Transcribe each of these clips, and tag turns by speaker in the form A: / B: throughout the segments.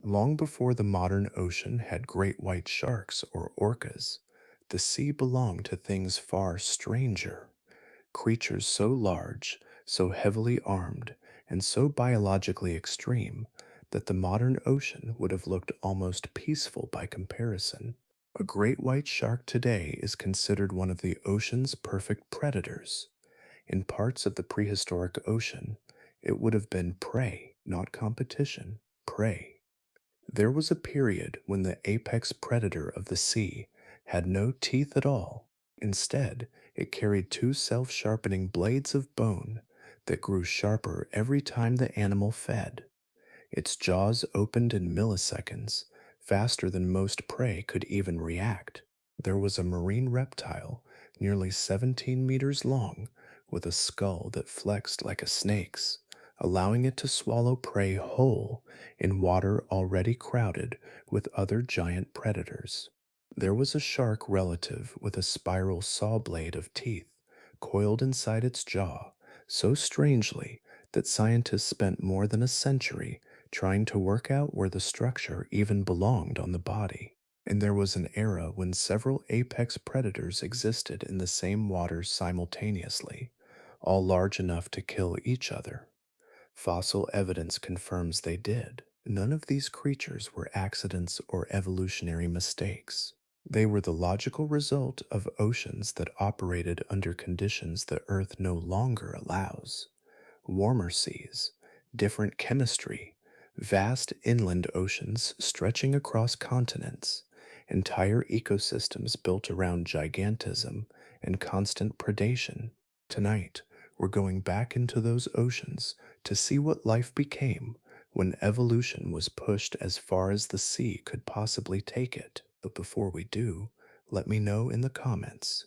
A: Long before the modern ocean had great white sharks or orcas, the sea belonged to things far stranger, creatures so large, so heavily armed, and so biologically extreme that the modern ocean would have looked almost peaceful by comparison. A great white shark today is considered one of the ocean's perfect predators. In parts of the prehistoric ocean, it would have been prey, not competition, prey. There was a period when the apex predator of the sea had no teeth at all. Instead, it carried two self sharpening blades of bone that grew sharper every time the animal fed. Its jaws opened in milliseconds, faster than most prey could even react. There was a marine reptile nearly 17 meters long with a skull that flexed like a snake's, allowing it to swallow prey whole in water already crowded with other giant predators. There was a shark relative with a spiral saw blade of teeth coiled inside its jaw so strangely that scientists spent more than a century trying to work out where the structure even belonged on the body. And there was an era when several apex predators existed in the same waters simultaneously, all large enough to kill each other. Fossil evidence confirms they did. None of these creatures were accidents or evolutionary mistakes. They were the logical result of oceans that operated under conditions the Earth no longer allows. Warmer seas, different chemistry, vast inland oceans stretching across continents, entire ecosystems built around gigantism and constant predation. Tonight, we're going back into those oceans to see what life became when evolution was pushed as far as the sea could possibly take it. But before we do, let me know in the comments.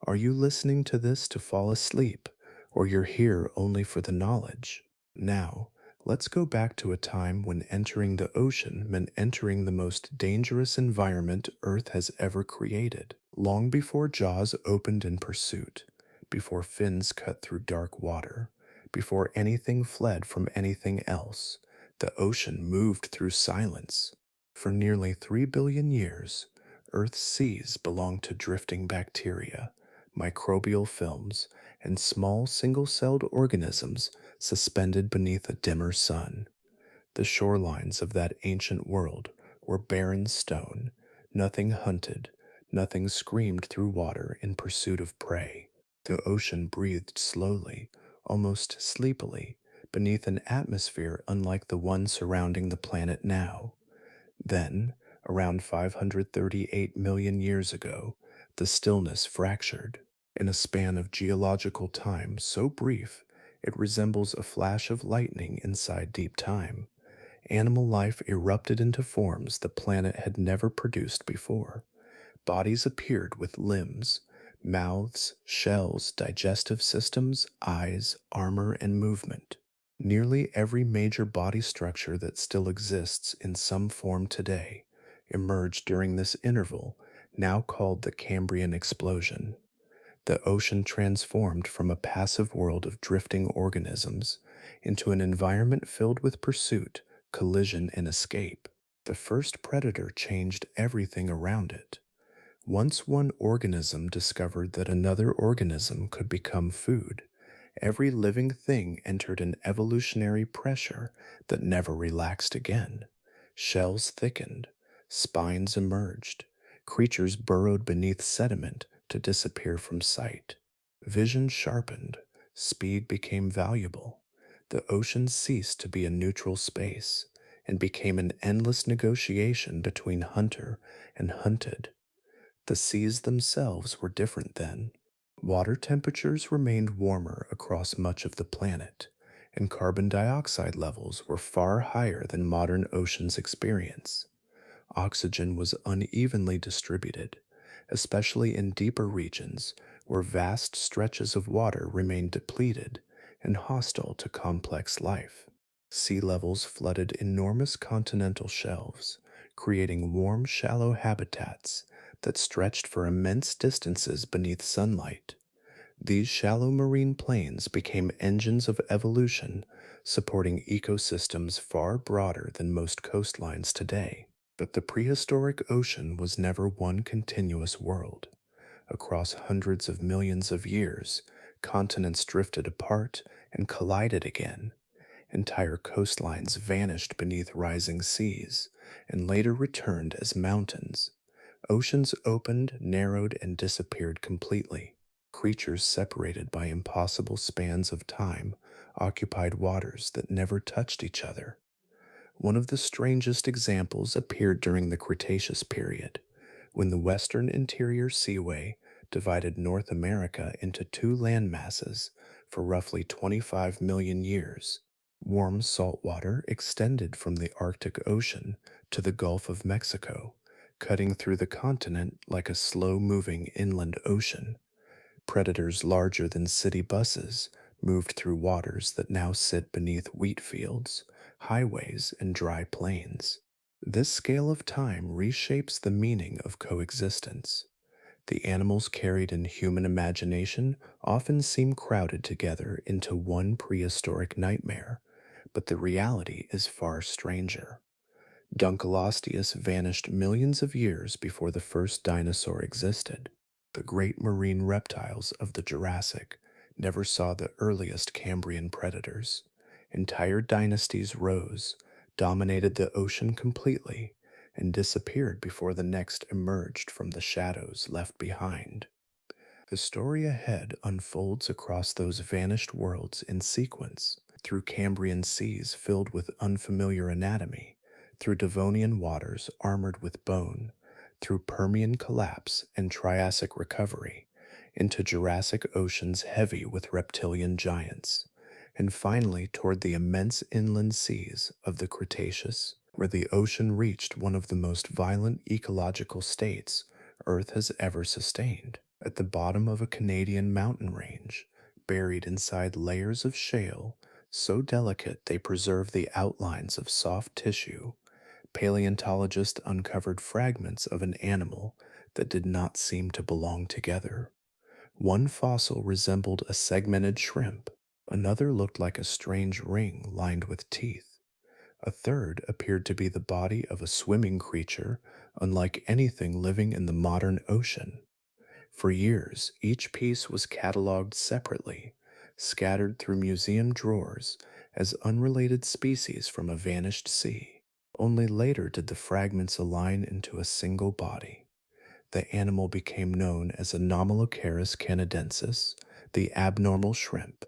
A: Are you listening to this to fall asleep, or you're here only for the knowledge? Now, let's go back to a time when entering the ocean meant entering the most dangerous environment Earth has ever created. Long before jaws opened in pursuit, before fins cut through dark water, before anything fled from anything else, the ocean moved through silence. For nearly 3 billion years, Earth's seas belonged to drifting bacteria, microbial films, and small single celled organisms suspended beneath a dimmer sun. The shorelines of that ancient world were barren stone, nothing hunted, nothing screamed through water in pursuit of prey. The ocean breathed slowly, almost sleepily, beneath an atmosphere unlike the one surrounding the planet now. Then, around 538 million years ago, the stillness fractured. In a span of geological time so brief it resembles a flash of lightning inside deep time. Animal life erupted into forms the planet had never produced before. Bodies appeared with limbs, mouths, shells, digestive systems, eyes, armor, and movement. Nearly every major body structure that still exists in some form today emerged during this interval, now called the Cambrian Explosion. The ocean transformed from a passive world of drifting organisms into an environment filled with pursuit, collision, and escape. The first predator changed everything around it. Once one organism discovered that another organism could become food, every living thing entered an evolutionary pressure that never relaxed again. Shells thickened, spines emerged, creatures burrowed beneath sediment to disappear from sight. Vision sharpened, speed became valuable. The ocean ceased to be a neutral space and became an endless negotiation between hunter and hunted. The seas themselves were different then. Water temperatures remained warmer across much of the planet, and carbon dioxide levels were far higher than modern oceans experience. Oxygen was unevenly distributed, especially in deeper regions where vast stretches of water remained depleted and hostile to complex life. Sea levels flooded enormous continental shelves, creating warm, shallow habitats that stretched for immense distances beneath sunlight. These shallow marine plains became engines of evolution, supporting ecosystems far broader than most coastlines today. But the prehistoric ocean was never one continuous world. Across hundreds of millions of years, continents drifted apart and collided again. Entire coastlines vanished beneath rising seas and later returned as mountains. Oceans opened, narrowed, and disappeared completely. Creatures separated by impossible spans of time occupied waters that never touched each other. One of the strangest examples appeared during the Cretaceous period, when the western interior seaway divided North America into two landmasses for roughly 25 million years. Warm saltwater extended from the Arctic Ocean to the Gulf of Mexico, cutting through the continent like a slow moving inland ocean. Predators larger than city buses moved through waters that now sit beneath wheat fields, highways, and dry plains. This scale of time reshapes the meaning of coexistence. The animals carried in human imagination often seem crowded together into one prehistoric nightmare, but the reality is far stranger. Dunkleosteus vanished millions of years before the first dinosaur existed. The great marine reptiles of the Jurassic never saw the earliest Cambrian predators. Entire dynasties rose, dominated the ocean completely, and disappeared before the next emerged from the shadows left behind. The story ahead unfolds across those vanished worlds in sequence, through Cambrian seas filled with unfamiliar anatomy, through Devonian waters armored with bone, through Permian collapse and Triassic recovery, into Jurassic oceans heavy with reptilian giants, and finally toward the immense inland seas of the Cretaceous, where the ocean reached one of the most violent ecological states Earth has ever sustained. At the bottom of a Canadian mountain range, buried inside layers of shale so delicate they preserve the outlines of soft tissue, paleontologists uncovered fragments of an animal that did not seem to belong together. One fossil resembled a segmented shrimp, another looked like a strange ring lined with teeth. A third appeared to be the body of a swimming creature unlike anything living in the modern ocean. For years, each piece was cataloged separately, scattered through museum drawers as unrelated species from a vanished sea. Only later did the fragments align into a single body. The animal became known as Anomalocaris canadensis, the abnormal shrimp,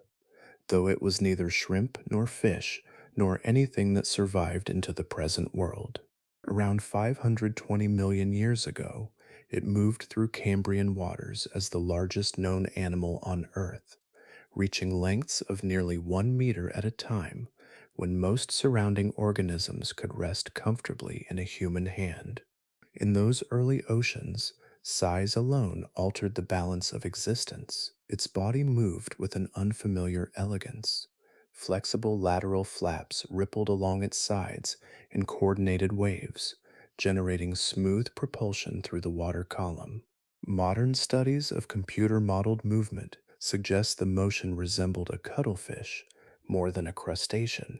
A: though it was neither shrimp nor fish nor anything that survived into the present world. Around 520 million years ago, it moved through Cambrian waters as the largest known animal on Earth, reaching lengths of nearly 1 meter at a time when most surrounding organisms could rest comfortably in a human hand. In those early oceans, size alone altered the balance of existence. Its body moved with an unfamiliar elegance. Flexible lateral flaps rippled along its sides in coordinated waves, generating smooth propulsion through the water column. Modern studies of computer modeled movement suggest the motion resembled a cuttlefish more than a crustacean,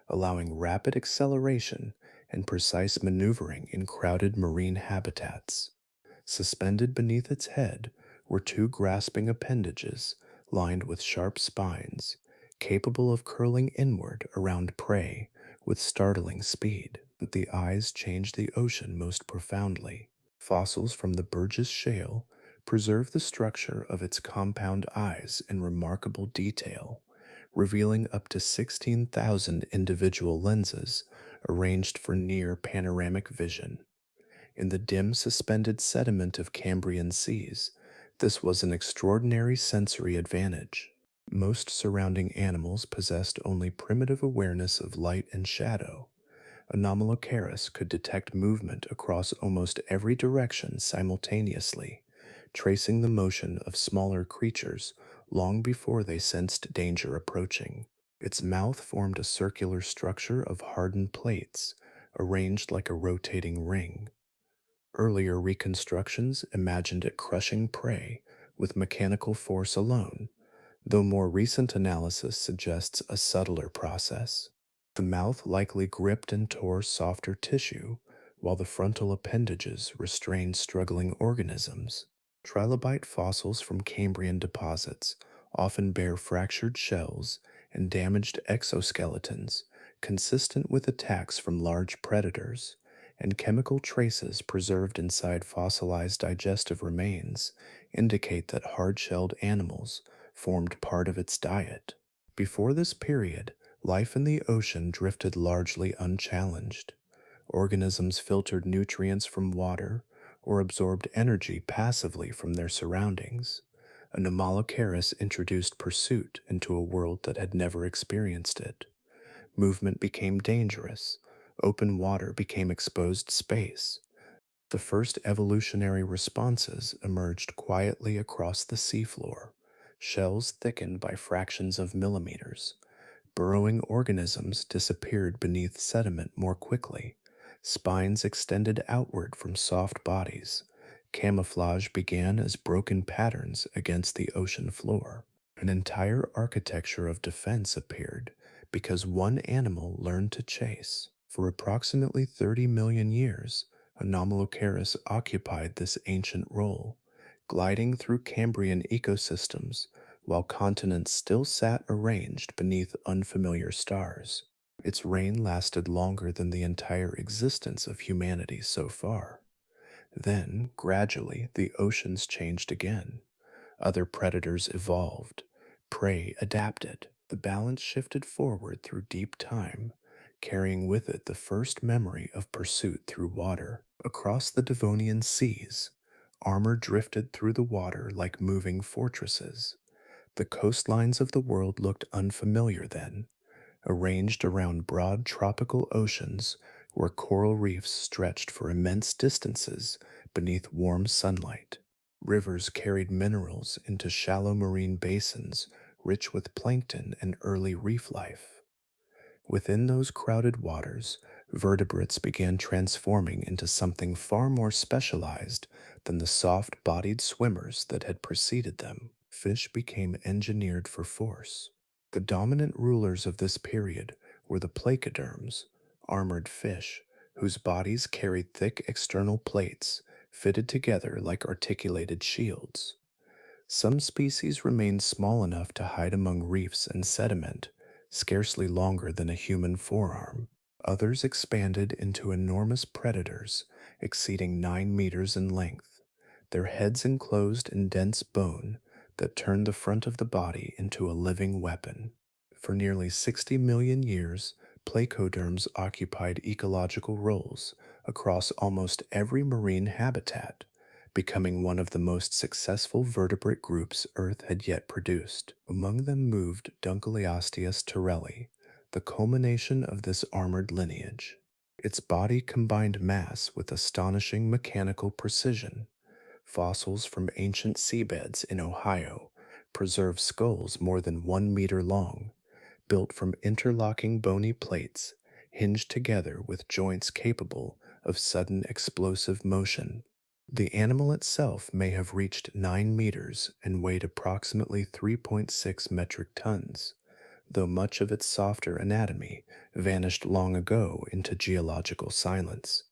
A: allowing rapid acceleration and precise maneuvering in crowded marine habitats. Suspended beneath its head were two grasping appendages lined with sharp spines, capable of curling inward around prey with startling speed. The eyes changed the ocean most profoundly. Fossils from the Burgess Shale preserve the structure of its compound eyes in remarkable detail, revealing up to 16,000 individual lenses arranged for near panoramic vision. In the dim suspended sediment of Cambrian seas, this was an extraordinary sensory advantage. Most surrounding animals possessed only primitive awareness of light and shadow. Anomalocaris could detect movement across almost every direction simultaneously, tracing the motion of smaller creatures long before they sensed danger approaching. Its mouth formed a circular structure of hardened plates, arranged like a rotating ring. Earlier reconstructions imagined it crushing prey with mechanical force alone, though more recent analysis suggests a subtler process. The mouth likely gripped and tore softer tissue, while the frontal appendages restrained struggling organisms. Trilobite fossils from Cambrian deposits often bear fractured shells and damaged exoskeletons, consistent with attacks from large predators, and chemical traces preserved inside fossilized digestive remains indicate that hard shelled animals formed part of its diet. Before this period, life in the ocean drifted largely unchallenged. Organisms filtered nutrients from water or absorbed energy passively from their surroundings. Anomalocaris introduced pursuit into a world that had never experienced it. Movement became dangerous. Open water became exposed space. The first evolutionary responses emerged quietly across the seafloor, shells thickened by fractions of millimeters. Burrowing organisms disappeared beneath sediment more quickly. Spines extended outward from soft bodies. Camouflage began as broken patterns against the ocean floor. An entire architecture of defense appeared because one animal learned to chase. For approximately 30 million years, Anomalocaris occupied this ancient role, gliding through Cambrian ecosystems while continents still sat arranged beneath unfamiliar stars. Its reign lasted longer than the entire existence of humanity so far. Then, gradually, the oceans changed again. Other predators evolved. Prey adapted. The balance shifted forward through deep time, carrying with it the first memory of pursuit through water. Across the Devonian seas, armor drifted through the water like moving fortresses. The coastlines of the world looked unfamiliar then, arranged around broad tropical oceans where coral reefs stretched for immense distances beneath warm sunlight. Rivers carried minerals into shallow marine basins rich with plankton and early reef life. Within those crowded waters, vertebrates began transforming into something far more specialized than the soft bodied swimmers that had preceded them. Fish became engineered for force. The dominant rulers of this period were the placoderms, armored fish, whose bodies carried thick external plates fitted together like articulated shields. Some species remained small enough to hide among reefs and sediment, scarcely longer than a human forearm. Others expanded into enormous predators, exceeding 9 meters in length, their heads enclosed in dense bone that turned the front of the body into a living weapon. For nearly 60 million years, placoderms occupied ecological roles across almost every marine habitat, becoming one of the most successful vertebrate groups Earth had yet produced. Among them moved Dunkleosteus torelli, the culmination of this armored lineage. Its body combined mass with astonishing mechanical precision. Fossils from ancient seabeds in Ohio preserve skulls more than 1 meter long, built from interlocking bony plates hinged together with joints capable of sudden explosive motion. The animal itself may have reached 9 meters and weighed approximately 3.6 metric tons, though much of its softer anatomy vanished long ago into geological silence.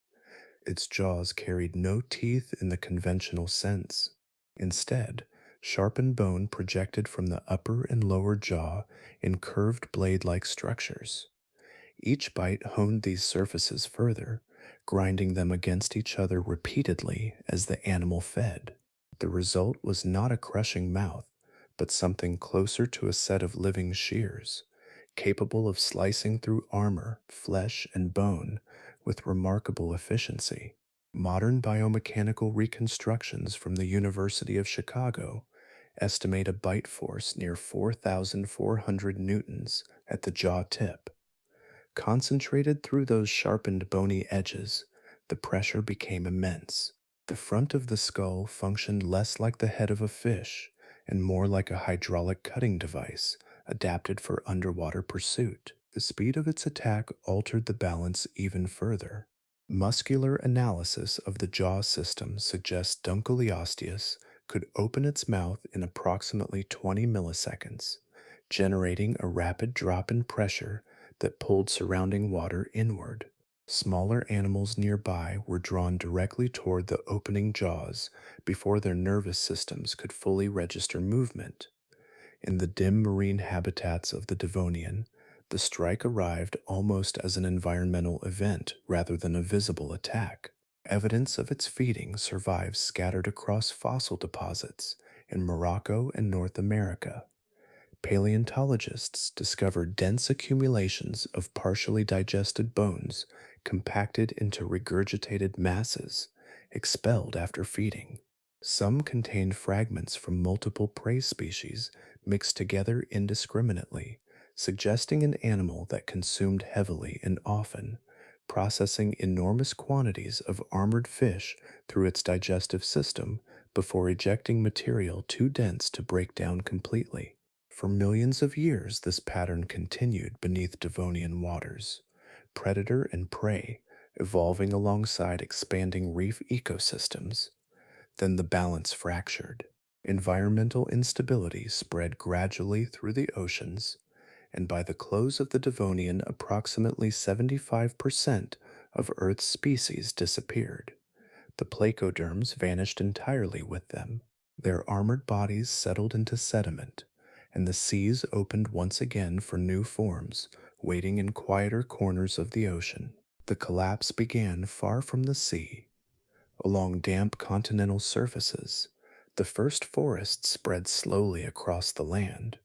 A: Its jaws carried no teeth in the conventional sense. Instead, sharpened bone projected from the upper and lower jaw in curved blade like structures. Each bite honed these surfaces further, grinding them against each other repeatedly as the animal fed. The result was not a crushing mouth, but something closer to a set of living shears, capable of slicing through armor, flesh, and bone with remarkable efficiency. Modern biomechanical reconstructions from the University of Chicago estimate a bite force near 4,400 newtons at the jaw tip. Concentrated through those sharpened bony edges, the pressure became immense. The front of the skull functioned less like the head of a fish and more like a hydraulic cutting device adapted for underwater pursuit. The speed of its attack altered the balance even further. Muscular analysis of the jaw system suggests Dunkleosteus could open its mouth in approximately 20 milliseconds, generating a rapid drop in pressure that pulled surrounding water inward. Smaller animals nearby were drawn directly toward the opening jaws before their nervous systems could fully register movement. In the dim marine habitats of the Devonian, the strike arrived almost as an environmental event rather than a visible attack. Evidence of its feeding survives scattered across fossil deposits in Morocco and North America. Paleontologists discovered dense accumulations of partially digested bones compacted into regurgitated masses, expelled after feeding. Some contained fragments from multiple prey species mixed together indiscriminately, suggesting an animal that consumed heavily and often, processing enormous quantities of armored fish through its digestive system before ejecting material too dense to break down completely. For millions of years, this pattern continued beneath Devonian waters, predator and prey evolving alongside expanding reef ecosystems. Then the balance fractured. Environmental instability spread gradually through the oceans, and by the close of the Devonian, approximately 75% of Earth's species disappeared. The placoderms vanished entirely with them. Their armored bodies settled into sediment, and the seas opened once again for new forms, waiting in quieter corners of the ocean. The collapse began far from the sea, along damp continental surfaces. The first forests spread slowly across the land.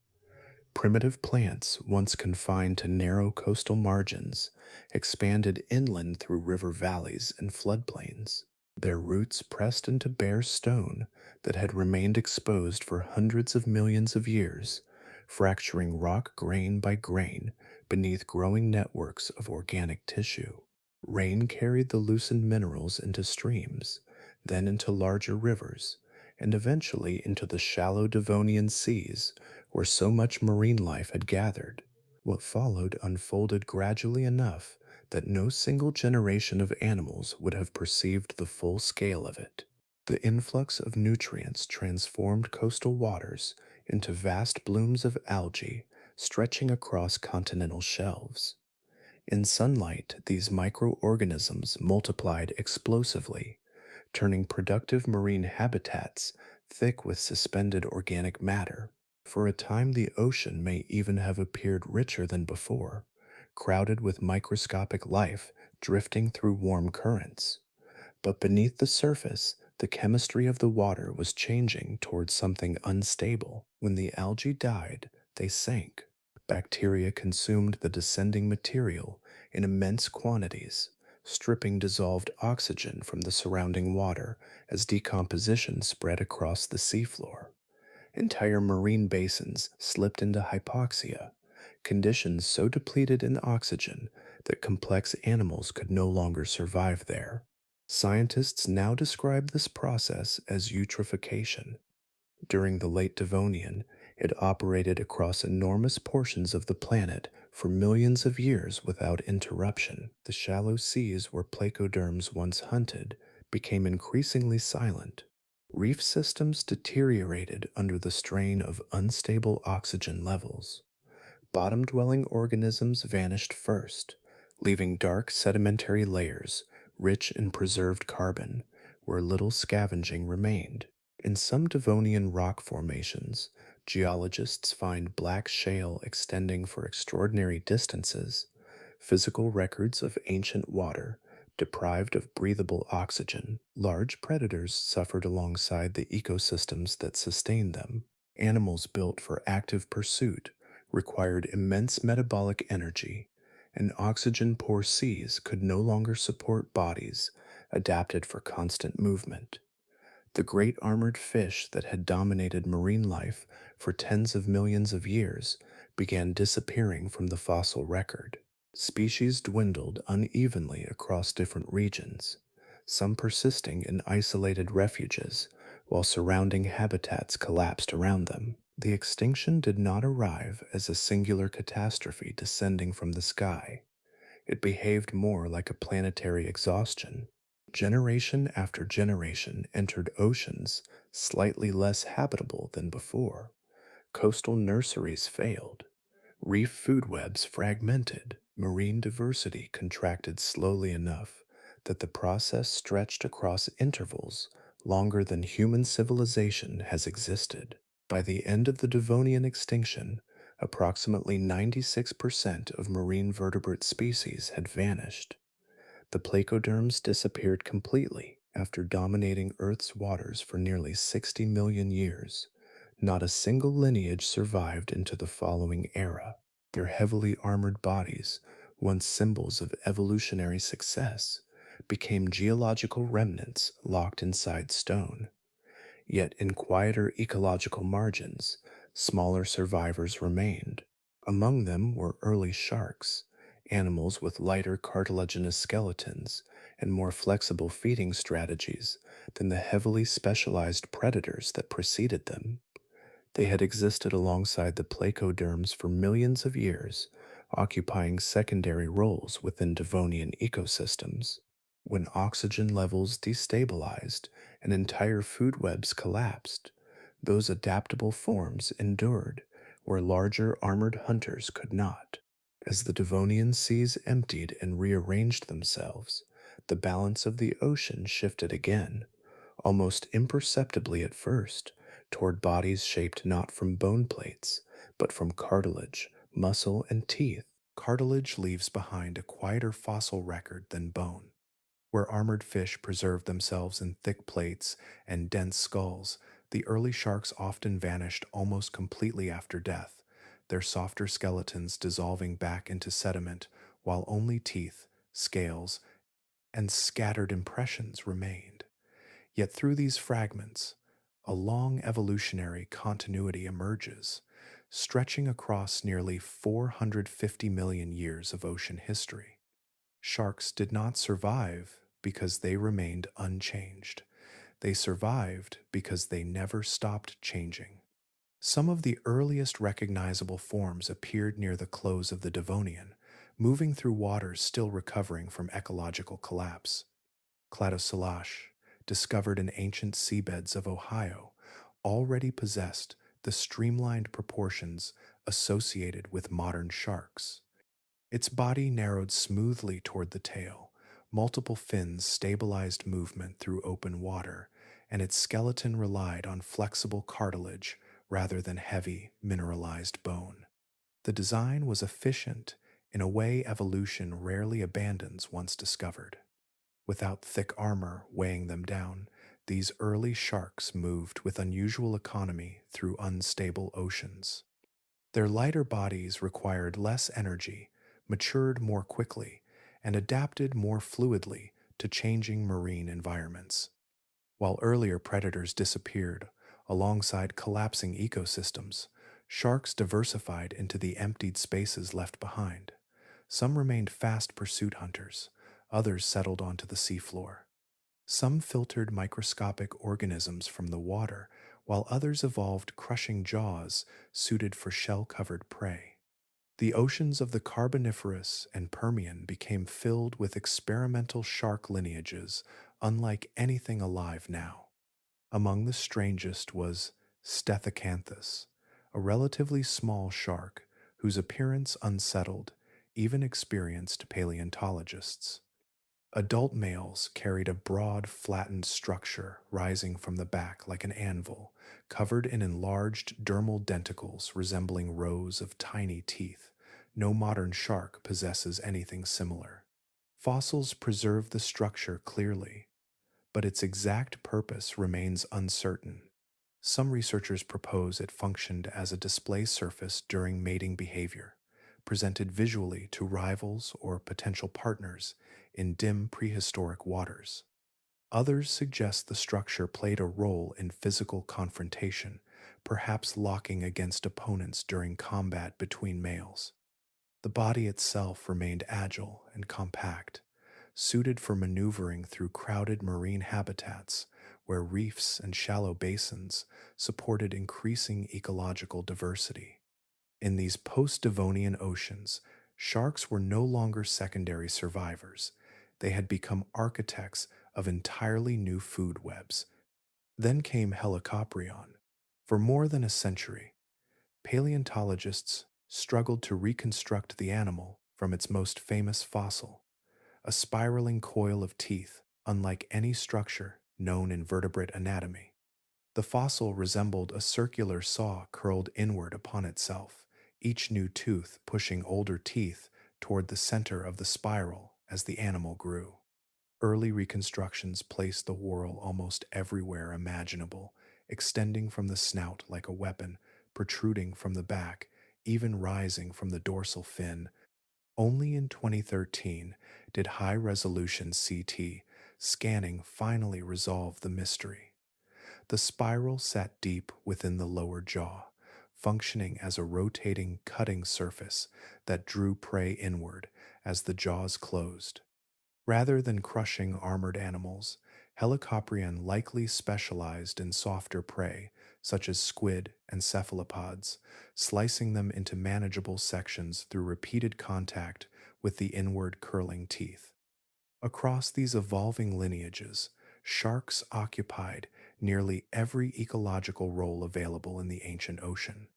A: Primitive plants, once confined to narrow coastal margins, expanded inland through river valleys and floodplains. Their roots pressed into bare stone that had remained exposed for hundreds of millions of years, fracturing rock grain by grain beneath growing networks of organic tissue. Rain carried the loosened minerals into streams, then into larger rivers, and eventually into the shallow Devonian seas where so much marine life had gathered. What followed unfolded gradually enough that no single generation of animals would have perceived the full scale of it. The influx of nutrients transformed coastal waters into vast blooms of algae stretching across continental shelves. In sunlight, these microorganisms multiplied explosively, turning productive marine habitats thick with suspended organic matter. For a time, the ocean may even have appeared richer than before, crowded with microscopic life drifting through warm currents. But beneath the surface, the chemistry of the water was changing towards something unstable. When the algae died, they sank. Bacteria consumed the descending material in immense quantities, stripping dissolved oxygen from the surrounding water as decomposition spread across the seafloor. Entire marine basins slipped into hypoxia, conditions so depleted in oxygen that complex animals could no longer survive there. Scientists now describe this process as eutrophication. During the late Devonian, it operated across enormous portions of the planet for millions of years without interruption. The shallow seas where placoderms once hunted became increasingly silent. Reef systems deteriorated under the strain of unstable oxygen levels. Bottom dwelling organisms vanished first, leaving dark sedimentary layers rich in preserved carbon, where little scavenging remained. In some Devonian rock formations, geologists find black shale extending for extraordinary distances, physical records of ancient water deprived of breathable oxygen. Large predators suffered alongside the ecosystems that sustained them. Animals built for active pursuit required immense metabolic energy, and oxygen poor seas could no longer support bodies adapted for constant movement. The great armored fish that had dominated marine life for tens of millions of years began disappearing from the fossil record. Species dwindled unevenly across different regions, some persisting in isolated refuges while surrounding habitats collapsed around them. The extinction did not arrive as a singular catastrophe descending from the sky. It behaved more like a planetary exhaustion. Generation after generation entered oceans slightly less habitable than before. Coastal nurseries failed. Reef food webs fragmented. Marine diversity contracted slowly enough that the process stretched across intervals longer than human civilization has existed. By the end of the Devonian extinction, approximately 96% of marine vertebrate species had vanished. The placoderms disappeared completely after dominating Earth's waters for nearly 60 million years. Not a single lineage survived into the following era. Their heavily armored bodies, once symbols of evolutionary success, became geological remnants locked inside stone. Yet in quieter ecological margins, smaller survivors remained. Among them were early sharks, animals with lighter cartilaginous skeletons and more flexible feeding strategies than the heavily specialized predators that preceded them. They had existed alongside the placoderms for millions of years, occupying secondary roles within Devonian ecosystems. When oxygen levels destabilized and entire food webs collapsed, those adaptable forms endured where larger armored hunters could not. As the Devonian seas emptied and rearranged themselves, the balance of the ocean shifted again, almost imperceptibly at first, toward bodies shaped not from bone plates, but from cartilage, muscle, and teeth. Cartilage leaves behind a quieter fossil record than bone. Where armored fish preserved themselves in thick plates and dense skulls, the early sharks often vanished almost completely after death, their softer skeletons dissolving back into sediment while only teeth, scales, and scattered impressions remained. Yet through these fragments, a long evolutionary continuity emerges, stretching across nearly 450 million years of ocean history. Sharks did not survive because they remained unchanged. They survived because they never stopped changing. Some of the earliest recognizable forms appeared near the close of the Devonian, moving through waters still recovering from ecological collapse. Cladocellae, discovered in ancient seabeds of Ohio, already possessed the streamlined proportions associated with modern sharks. Its body narrowed smoothly toward the tail, multiple fins stabilized movement through open water, and its skeleton relied on flexible cartilage rather than heavy, mineralized bone. The design was efficient in a way evolution rarely abandons once discovered. Without thick armor weighing them down, these early sharks moved with unusual economy through unstable oceans. Their lighter bodies required less energy, matured more quickly, and adapted more fluidly to changing marine environments. While earlier predators disappeared alongside collapsing ecosystems, sharks diversified into the emptied spaces left behind. Some remained fast pursuit hunters, others settled onto the seafloor. Some filtered microscopic organisms from the water, while others evolved crushing jaws suited for shell-covered prey. The oceans of the Carboniferous and Permian became filled with experimental shark lineages unlike anything alive now. Among the strangest was Stethocanthus, a relatively small shark whose appearance unsettled even experienced paleontologists. Adult males carried a broad, flattened structure rising from the back like an anvil, covered in enlarged dermal denticles resembling rows of tiny teeth. No modern shark possesses anything similar. Fossils preserve the structure clearly, but its exact purpose remains uncertain. Some researchers propose it functioned as a display surface during mating behavior, presented visually to rivals or potential partners in dim prehistoric waters. Others suggest the structure played a role in physical confrontation, perhaps locking against opponents during combat between males. The body itself remained agile and compact, suited for maneuvering through crowded marine habitats where reefs and shallow basins supported increasing ecological diversity. In these post-Devonian oceans, sharks were no longer secondary survivors. they had become architects of entirely new food webs. Then came Helicoprion. For more than a century, paleontologists struggled to reconstruct the animal from its most famous fossil, a spiraling coil of teeth unlike any structure known in vertebrate anatomy. The fossil resembled a circular saw curled inward upon itself, each new tooth pushing older teeth toward the center of the spiral as the animal grew. Early reconstructions placed the whorl almost everywhere imaginable, extending from the snout like a weapon, protruding from the back, even rising from the dorsal fin. Only in 2013 did high resolution CT scanning finally resolve the mystery. The spiral sat deep within the lower jaw, functioning as a rotating cutting surface that drew prey inward as the jaws closed. Rather than crushing armored animals, Helicoprion likely specialized in softer prey, such as squid and cephalopods, slicing them into manageable sections through repeated contact with the inward curling teeth. Across these evolving lineages, sharks occupied nearly every ecological role available in the ancient ocean.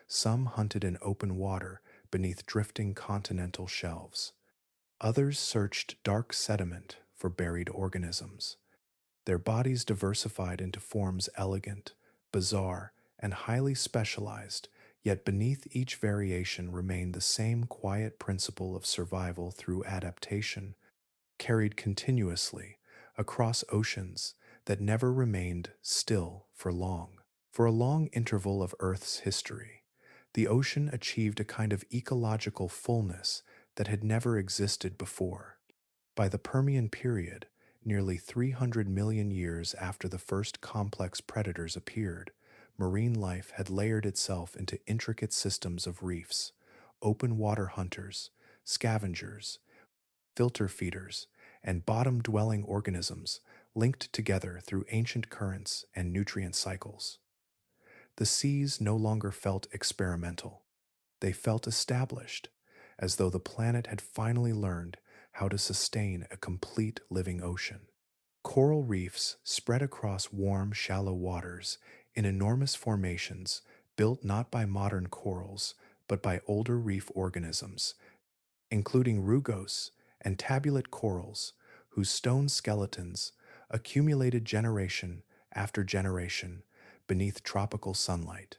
A: Some hunted in open water beneath drifting continental shelves. Others searched dark sediment for buried organisms. Their bodies diversified into forms elegant, bizarre, and highly specialized, yet beneath each variation remained the same quiet principle of survival through adaptation, carried continuously across oceans that never remained still for long. For a long interval of Earth's history, the ocean achieved a kind of ecological fullness that had never existed before. By the Permian period, nearly 300 million years after the first complex predators appeared, marine life had layered itself into intricate systems of reefs, open water hunters, scavengers, filter feeders, and bottom-dwelling organisms linked together through ancient currents and nutrient cycles. The seas no longer felt experimental. They felt established, as though the planet had finally learned how to sustain a complete living ocean. Coral reefs spread across warm, shallow waters in enormous formations built not by modern corals, but by older reef organisms, including rugose and tabulate corals, whose stone skeletons accumulated generation after generation beneath tropical sunlight.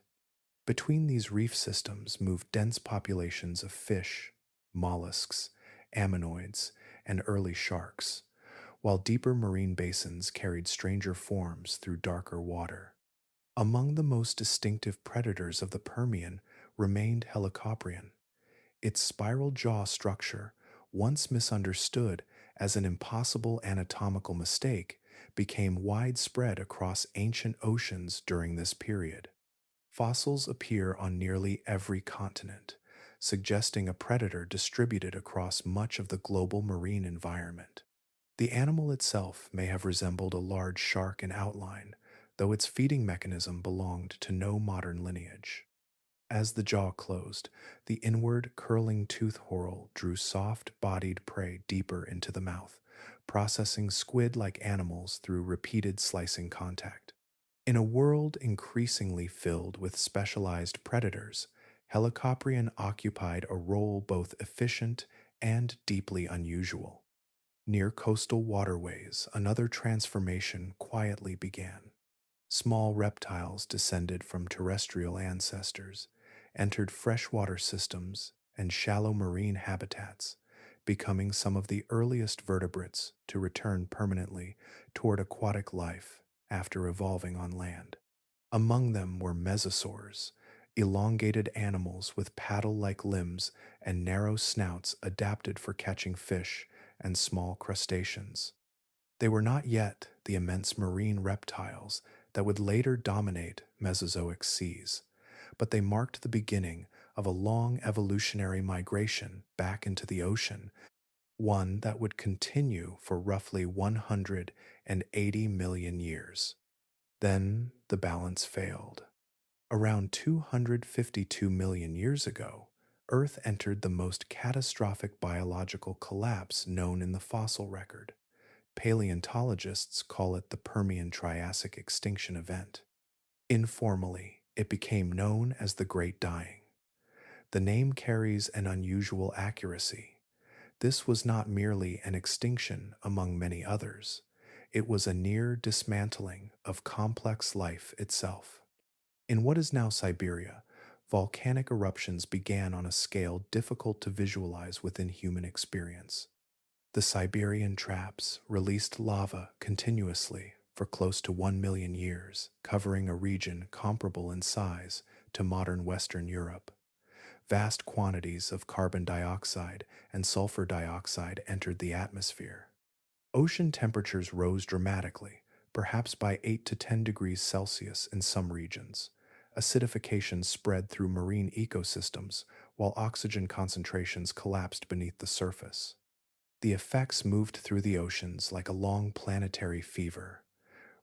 A: Between these reef systems moved dense populations of fish, mollusks, ammonoids, and early sharks, while deeper marine basins carried stranger forms through darker water. Among the most distinctive predators of the Permian remained Helicoprion. Its spiral jaw structure, once misunderstood as an impossible anatomical mistake, became widespread across ancient oceans during this period. Fossils appear on nearly every continent, suggesting a predator distributed across much of the global marine environment. The animal itself may have resembled a large shark in outline, though its feeding mechanism belonged to no modern lineage. As the jaw closed, the inward, curling tooth whorl drew soft-bodied prey deeper into the mouth, processing squid-like animals through repeated slicing contact. In a world increasingly filled with specialized predators, Helicoprion occupied a role both efficient and deeply unusual. Near coastal waterways, another transformation quietly began. Small reptiles descended from terrestrial ancestors, entered freshwater systems and shallow marine habitats, becoming some of the earliest vertebrates to return permanently toward aquatic life after evolving on land. Among them were mosasaurs, elongated animals with paddle-like limbs and narrow snouts adapted for catching fish and small crustaceans. They were not yet the immense marine reptiles that would later dominate Mesozoic seas, but they marked the beginning of a long evolutionary migration back into the ocean, one that would continue for roughly 180 million years. Then the balance failed. Around 252 million years ago, Earth entered the most catastrophic biological collapse known in the fossil record. Paleontologists call it the Permian Triassic extinction event. Informally, it became known as the Great Dying. The name carries an unusual accuracy. This was not merely an extinction among many others, it was a near dismantling of complex life itself. In what is now Siberia, volcanic eruptions began on a scale difficult to visualize within human experience. The Siberian traps released lava continuously for close to 1 million years, covering a region comparable in size to modern Western Europe. Vast quantities of carbon dioxide and sulfur dioxide entered the atmosphere. Ocean temperatures rose dramatically, perhaps by 8 to 10 degrees Celsius in some regions. Acidification spread through marine ecosystems, while oxygen concentrations collapsed beneath the surface. The effects moved through the oceans like a long planetary fever.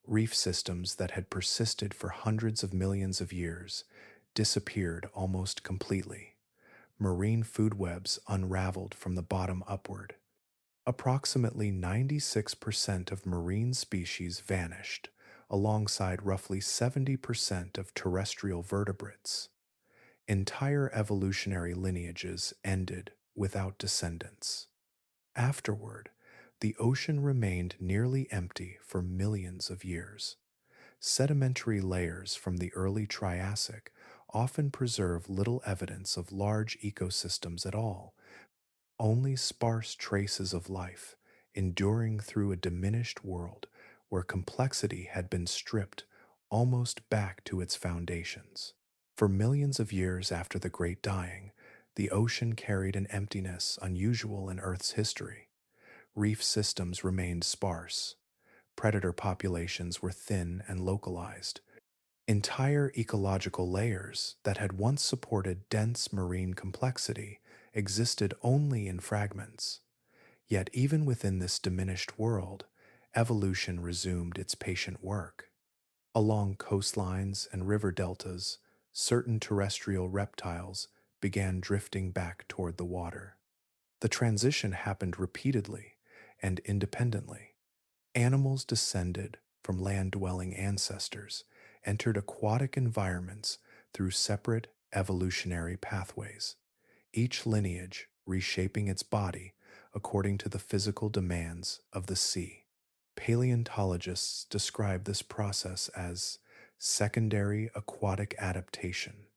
A: Reef systems that had persisted for hundreds of millions of years disappeared almost completely. Marine food webs unraveled from the bottom upward. Approximately 96% of marine species vanished, alongside roughly 70% of terrestrial vertebrates. Entire evolutionary lineages ended without descendants. Afterward, the ocean remained nearly empty for millions of years. Sedimentary layers from the early Triassic often preserve little evidence of large ecosystems at all, only sparse traces of life, enduring through a diminished world where complexity had been stripped almost back to its foundations. For millions of years after the Great Dying, the ocean carried an emptiness unusual in Earth's history. Reef systems remained sparse. Predator populations were thin and localized. Entire ecological layers that had once supported dense marine complexity existed only in fragments. Yet even within this diminished world, evolution resumed its patient work. Along coastlines and river deltas, certain terrestrial reptiles began drifting back toward the water. The transition happened repeatedly and independently. Animals descended from land-dwelling ancestors entered aquatic environments through separate evolutionary pathways, each lineage reshaping its body according to the physical demands of the sea. Paleontologists describe this process as secondary aquatic adaptation,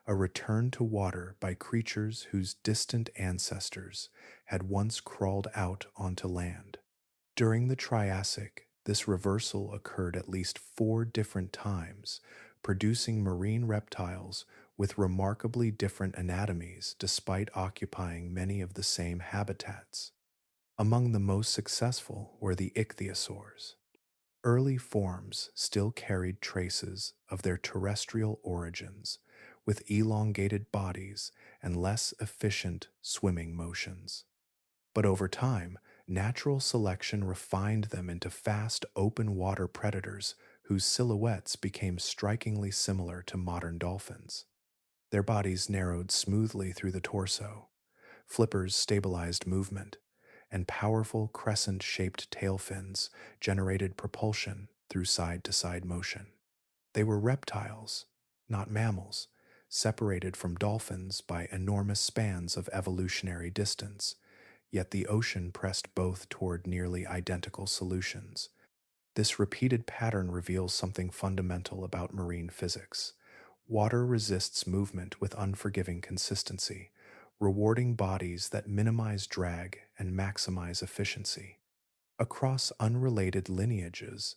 A: a return to water by creatures whose distant ancestors had once crawled out onto land. During the Triassic, this reversal occurred at least 4 different times, producing marine reptiles with remarkably different anatomies despite occupying many of the same habitats. Among the most successful were the ichthyosaurs. Early forms still carried traces of their terrestrial origins, with elongated bodies and less efficient swimming motions. But over time, natural selection refined them into fast open water predators whose silhouettes became strikingly similar to modern dolphins. Their bodies narrowed smoothly through the torso, flippers stabilized movement, and powerful crescent-shaped tail fins generated propulsion through side-to-side motion. They were reptiles, not mammals, separated from dolphins by enormous spans of evolutionary distance, yet the ocean pressed both toward nearly identical solutions. This repeated pattern reveals something fundamental about marine physics. Water resists movement with unforgiving consistency, rewarding bodies that minimize drag and maximize efficiency. Across unrelated lineages,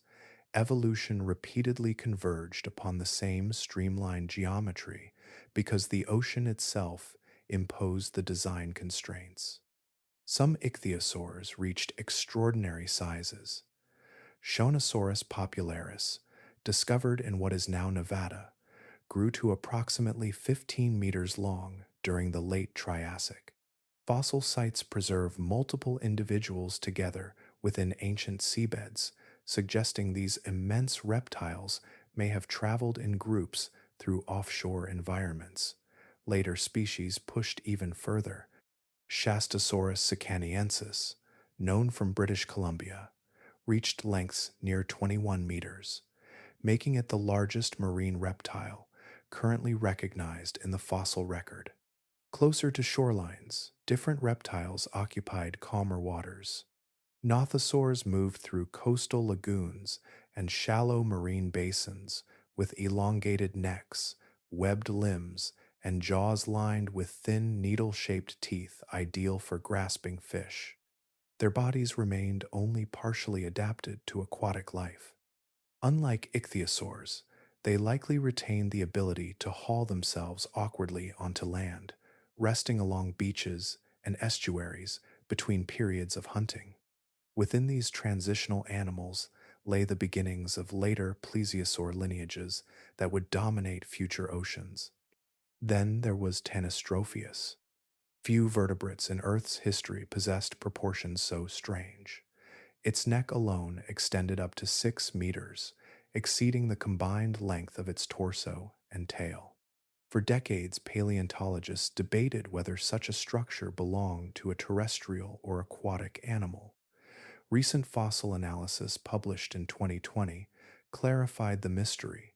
A: evolution repeatedly converged upon the same streamlined geometry because the ocean itself imposed the design constraints. Some ichthyosaurs reached extraordinary sizes. Shonosaurus popularis, discovered in what is now Nevada, grew to approximately 15 meters long during the late Triassic. Fossil sites preserve multiple individuals together within ancient seabeds, suggesting these immense reptiles may have traveled in groups through offshore environments, Later species pushed even further. Shastosaurus sicaniensis, known from British Columbia, reached lengths near 21 meters, making it the largest marine reptile currently recognized in the fossil record. Closer to shorelines, different reptiles occupied calmer waters. Nothosaurs moved through coastal lagoons and shallow marine basins with elongated necks, webbed limbs, and jaws lined with thin needle-shaped teeth ideal for grasping fish. Their bodies remained only partially adapted to aquatic life. Unlike ichthyosaurs, they likely retained the ability to haul themselves awkwardly onto land, resting along beaches and estuaries between periods of hunting. Within these transitional animals lay the beginnings of later plesiosaur lineages that would dominate future oceans. Then there was Tanystropheus. Few vertebrates in Earth's history possessed proportions so strange. Its neck alone extended up to 6 meters, exceeding the combined length of its torso and tail. For decades, paleontologists debated whether such a structure belonged to a terrestrial or aquatic animal. Recent fossil analysis published in 2020 clarified the mystery.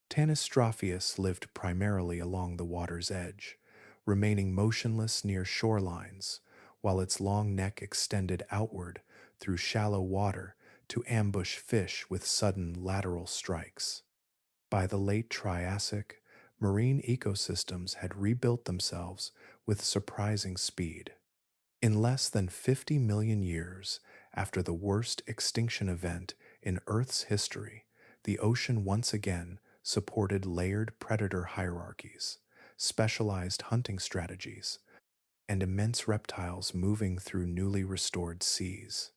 A: Tanystropheus lived primarily along the water's edge, remaining motionless near shorelines, while its long neck extended outward through shallow water to ambush fish with sudden lateral strikes. By the late Triassic, marine ecosystems had rebuilt themselves with surprising speed. In less than 50 million years after the worst extinction event in Earth's history, the ocean once again supported layered predator hierarchies, specialized hunting strategies, and immense reptiles moving through newly restored seas.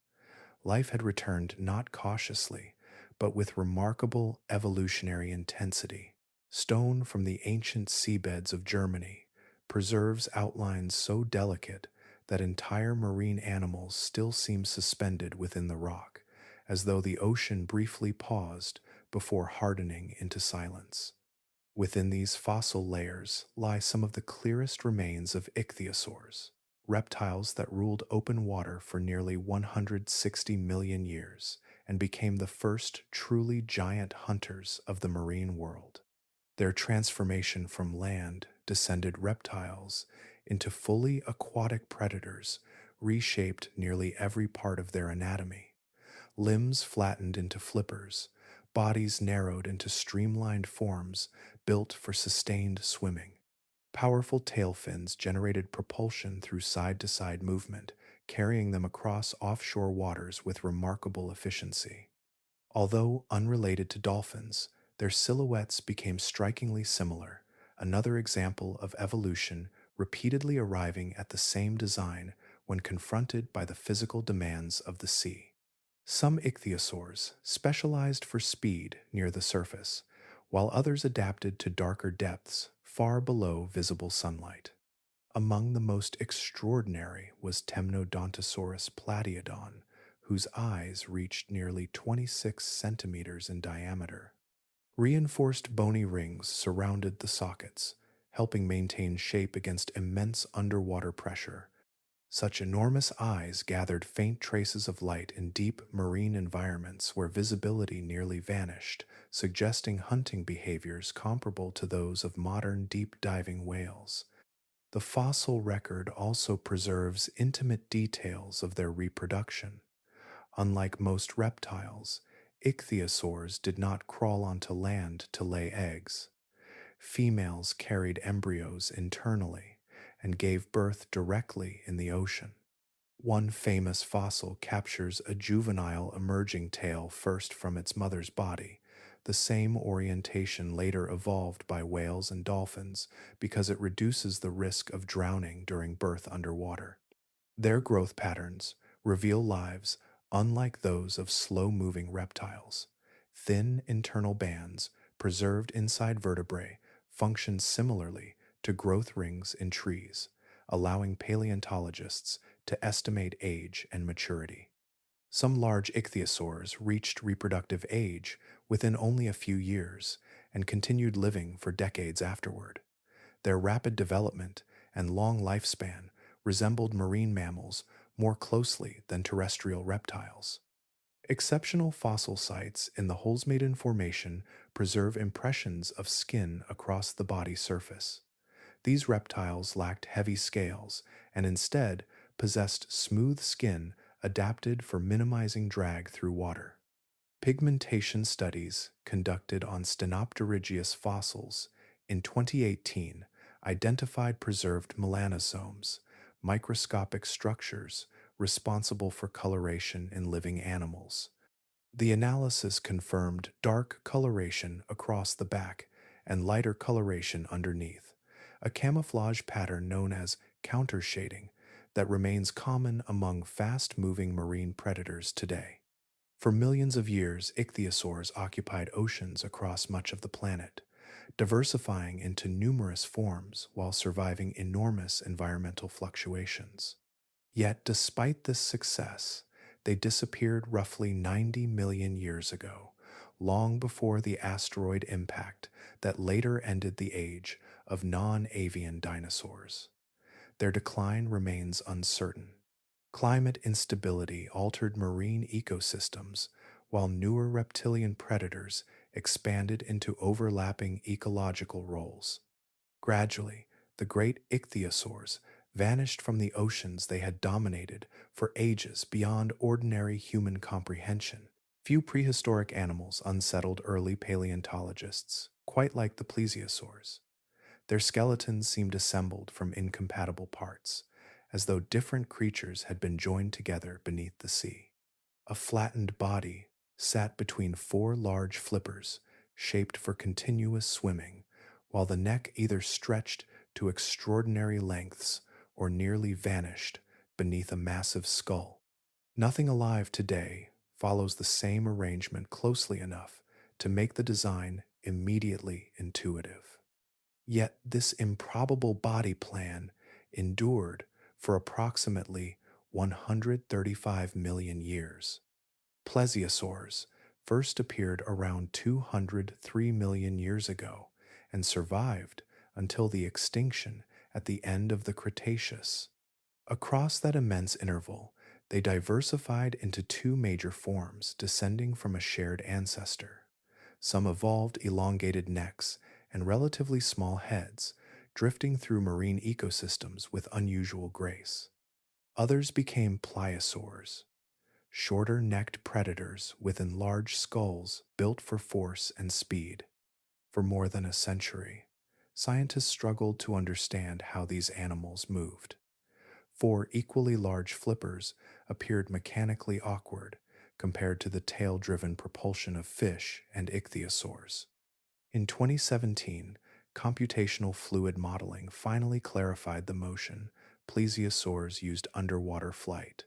A: Life had returned not cautiously, but with remarkable evolutionary intensity. Stone from the ancient seabeds of Germany preserves outlines so delicate that entire marine animals still seem suspended within the rock, as though the ocean briefly paused before hardening into silence. Within these fossil layers lie some of the clearest remains of ichthyosaurs, reptiles that ruled open water for nearly 160 million years and became the first truly giant hunters of the marine world. Their transformation from land-descended reptiles into fully aquatic predators reshaped nearly every part of their anatomy. Limbs flattened into flippers, bodies narrowed into streamlined forms built for sustained swimming. Powerful tail fins generated propulsion through side-to-side movement, carrying them across offshore waters with remarkable efficiency. Although unrelated to dolphins, their silhouettes became strikingly similar, another example of evolution repeatedly arriving at the same design when confronted by the physical demands of the sea. Some ichthyosaurs specialized for speed near the surface, while others adapted to darker depths far below visible sunlight. Among the most extraordinary was Temnodontosaurus platyodon, whose eyes reached nearly 26 centimeters in diameter. Reinforced bony rings surrounded the sockets, helping maintain shape against immense underwater pressure. Such enormous eyes gathered faint traces of light in deep marine environments where visibility nearly vanished, suggesting hunting behaviors comparable to those of modern deep-diving whales. The fossil record also preserves intimate details of their reproduction. Unlike most reptiles, ichthyosaurs did not crawl onto land to lay eggs. Females carried embryos internally and gave birth directly in the ocean. One famous fossil captures a juvenile emerging tail first from its mother's body. The same orientation later evolved by whales and dolphins because it reduces the risk of drowning during birth underwater. Their growth patterns reveal lives unlike those of slow-moving reptiles. Thin internal bands, preserved inside vertebrae, function similarly to growth rings in trees, allowing paleontologists to estimate age and maturity. Some large ichthyosaurs reached reproductive age within only a few years and continued living for decades afterward. Their rapid development and long lifespan resembled marine mammals more closely than terrestrial reptiles. Exceptional fossil sites in the Holzmaden Formation preserve impressions of skin across the body surface. These reptiles lacked heavy scales and instead possessed smooth skin adapted for minimizing drag through water. Pigmentation studies conducted on Stenopterygius fossils in 2018 identified preserved melanosomes, microscopic structures responsible for coloration in living animals. The analysis confirmed dark coloration across the back and lighter coloration underneath, a camouflage pattern known as countershading that remains common among fast-moving marine predators today. For millions of years, ichthyosaurs occupied oceans across much of the planet, diversifying into numerous forms while surviving enormous environmental fluctuations. Yet, despite this success, they disappeared roughly 90 million years ago, long before the asteroid impact that later ended the age of non-avian dinosaurs. Their decline remains uncertain. Climate instability altered marine ecosystems, while newer reptilian predators expanded into overlapping ecological roles. Gradually, the great ichthyosaurs vanished from the oceans they had dominated for ages beyond ordinary human comprehension. Few prehistoric animals unsettled early paleontologists, quite like the plesiosaurs. Their skeletons seemed assembled from incompatible parts, as though different creatures had been joined together beneath the sea. A flattened body sat between four large flippers, shaped for continuous swimming, while the neck either stretched to extraordinary lengths or nearly vanished beneath a massive skull. Nothing alive today follows the same arrangement closely enough to make the design immediately intuitive. Yet this improbable body plan endured for approximately 135 million years. Plesiosaurs first appeared around 203 million years ago and survived until the extinction at the end of the Cretaceous. Across that immense interval, they diversified into two major forms descending from a shared ancestor. Some evolved elongated necks and relatively small heads, drifting through marine ecosystems with unusual grace. Others became pliosaurs, shorter-necked predators with enlarged skulls built for force and speed. For more than a century, scientists struggled to understand how these animals moved. Four equally large flippers appeared mechanically awkward compared to the tail-driven propulsion of fish and ichthyosaurs. In 2017, computational fluid modeling finally clarified the motion plesiosaurs used underwater flight.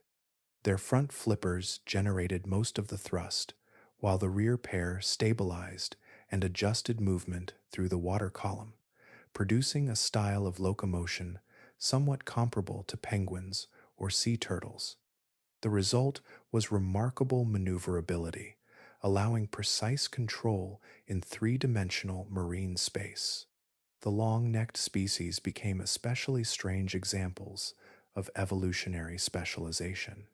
A: Their front flippers generated most of the thrust, while the rear pair stabilized and adjusted movement through the water column, producing a style of locomotion somewhat comparable to penguins or sea turtles. The result was remarkable maneuverability, allowing precise control in three-dimensional marine space. The long-necked species became especially strange examples of evolutionary specialization.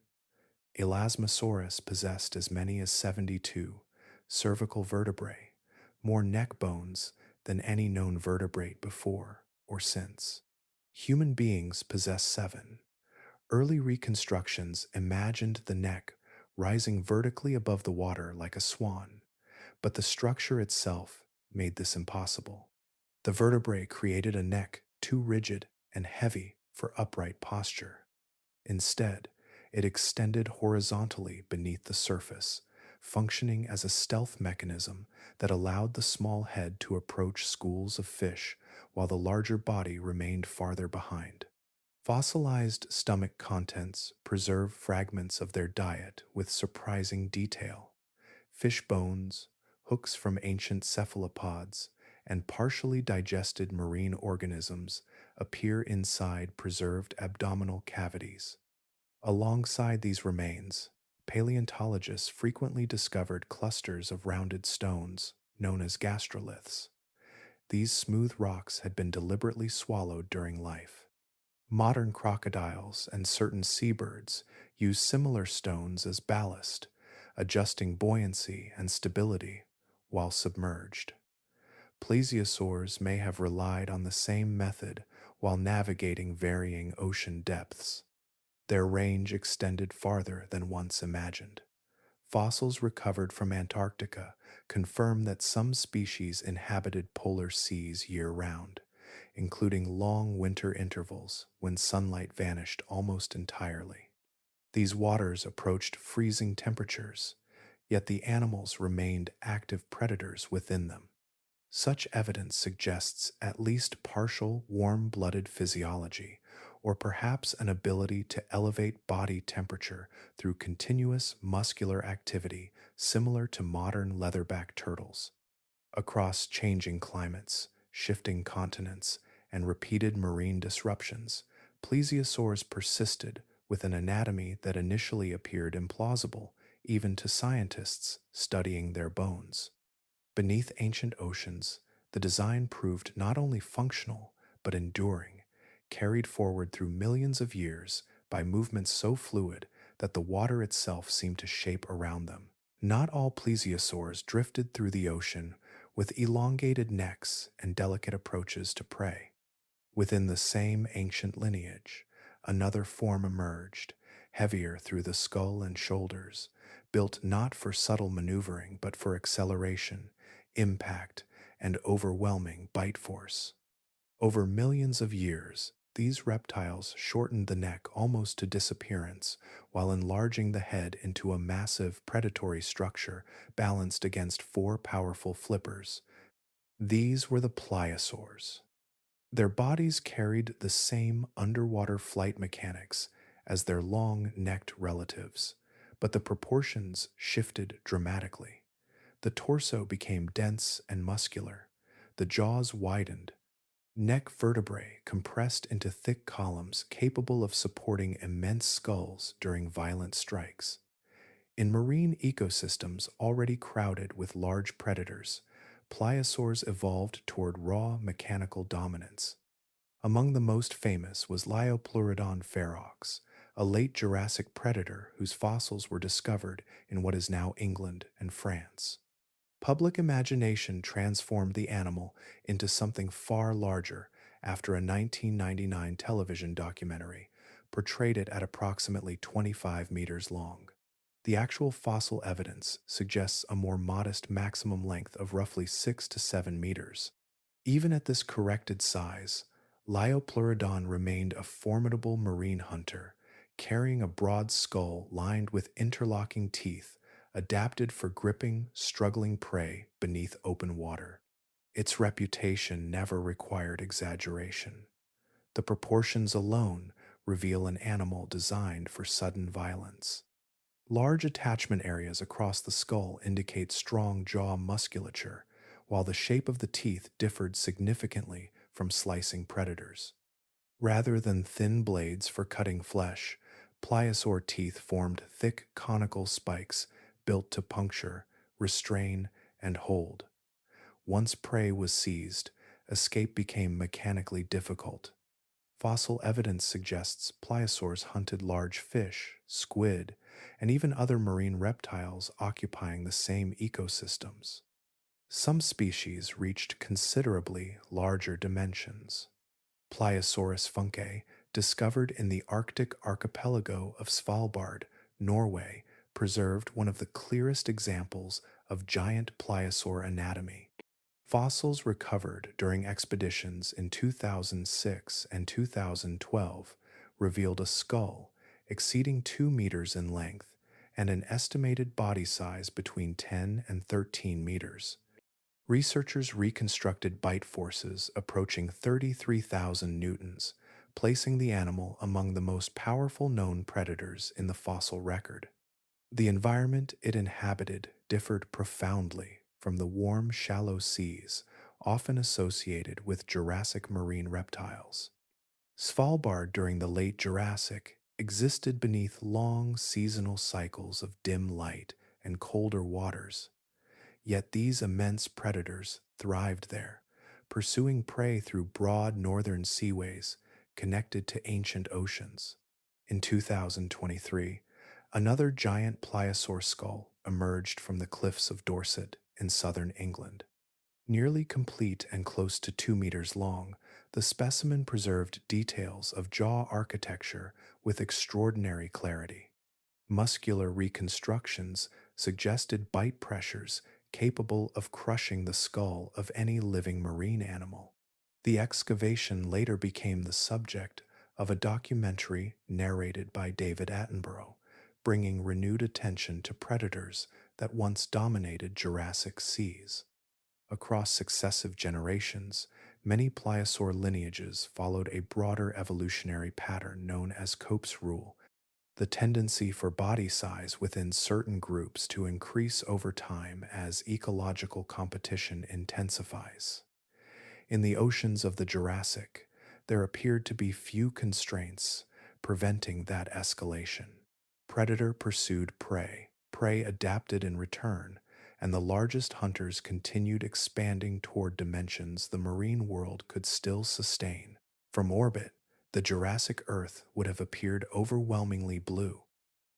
A: Elasmosaurus possessed as many as 72 cervical vertebrae, more neck bones than any known vertebrate before or since. Human beings possess 7. Early reconstructions imagined the neck rising vertically above the water like a swan, but the structure itself made this impossible. The vertebrae created a neck too rigid and heavy for upright posture. Instead, it extended horizontally beneath the surface, functioning as a stealth mechanism that allowed the small head to approach schools of fish while the larger body remained farther behind. Fossilized stomach contents preserve fragments of their diet with surprising detail. Fish bones, hooks from ancient cephalopods, and partially digested marine organisms appear inside preserved abdominal cavities. Alongside these remains, paleontologists frequently discovered clusters of rounded stones known as gastroliths. these smooth rocks had been deliberately swallowed during life. Modern crocodiles and certain seabirds use similar stones as ballast, adjusting buoyancy and stability while submerged. Plesiosaurs may have relied on the same method while navigating varying ocean depths. Their range extended farther than once imagined. Fossils recovered from Antarctica confirm that some species inhabited polar seas year round, including long winter intervals when sunlight vanished almost entirely. These waters approached freezing temperatures, yet the animals remained active predators within them. Such evidence suggests at least partial warm-blooded physiology, or perhaps an ability to elevate body temperature through continuous muscular activity similar to modern leatherback turtles. Across changing climates, shifting continents, and repeated marine disruptions, plesiosaurs persisted with an anatomy that initially appeared implausible even to scientists studying their bones. Beneath ancient oceans, the design proved not only functional, but enduring, carried forward through millions of years by movements so fluid that the water itself seemed to shape around them. Not all plesiosaurs drifted through the ocean with elongated necks and delicate approaches to prey. Within the same ancient lineage, another form emerged, heavier through the skull and shoulders, built not for subtle maneuvering but for acceleration, impact, and overwhelming bite force. Over millions of years, these reptiles shortened the neck almost to disappearance while enlarging the head into a massive predatory structure balanced against four powerful flippers. These were the pliosaurs. Their bodies carried the same underwater flight mechanics as their long-necked relatives, but the proportions shifted dramatically. The torso became dense and muscular, the jaws widened, neck vertebrae compressed into thick columns capable of supporting immense skulls during violent strikes. In marine ecosystems already crowded with large predators, pliosaurs evolved toward raw mechanical dominance. Among the most famous was Liopleurodon ferox, a late Jurassic predator whose fossils were discovered in what is now England and France. Public imagination transformed the animal into something far larger after a 1999 television documentary portrayed it at approximately 25 meters long. The actual fossil evidence suggests a more modest maximum length of roughly 6 to 7 meters. Even at this corrected size, Liopleurodon remained a formidable marine hunter, carrying a broad skull lined with interlocking teeth adapted for gripping, struggling prey beneath open water. Its reputation never required exaggeration. The proportions alone reveal an animal designed for sudden violence. Large attachment areas across the skull indicate strong jaw musculature, while the shape of the teeth differed significantly from slicing predators. Rather than thin blades for cutting flesh, pliosaur teeth formed thick conical spikes built to puncture, restrain, and hold. Once prey was seized, escape became mechanically difficult. Fossil evidence suggests pliosaurs hunted large fish, squid, and even other marine reptiles occupying the same ecosystems. Some species reached considerably larger dimensions. Pliosaurus funke, discovered in the Arctic archipelago of Svalbard, Norway, preserved one of the clearest examples of giant pliosaur anatomy. Fossils recovered during expeditions in 2006 and 2012 revealed a skull exceeding 2 meters in length and an estimated body size between 10 and 13 meters. Researchers reconstructed bite forces approaching 33,000 newtons, placing the animal among the most powerful known predators in the fossil record. The environment it inhabited differed profoundly from the warm, shallow seas often associated with Jurassic marine reptiles. Svalbard during the late Jurassic existed beneath long seasonal cycles of dim light and colder waters. Yet these immense predators thrived there, pursuing prey through broad northern seaways connected to ancient oceans. In 2023, another giant pliosaur skull emerged from the cliffs of Dorset in southern England. Nearly complete and close to 2 meters long, the specimen preserved details of jaw architecture with extraordinary clarity. Muscular reconstructions suggested bite pressures capable of crushing the skull of any living marine animal. The excavation later became the subject of a documentary narrated by David Attenborough, bringing renewed attention to predators that once dominated Jurassic seas. Across successive generations, many pliosaur lineages followed a broader evolutionary pattern known as Cope's rule, the tendency for body size within certain groups to increase over time as ecological competition intensifies. In the oceans of the Jurassic, there appeared to be few constraints preventing that escalation. Predator pursued prey, prey adapted in return, and the largest hunters continued expanding toward dimensions the marine world could still sustain. From orbit, the Jurassic Earth would have appeared overwhelmingly blue.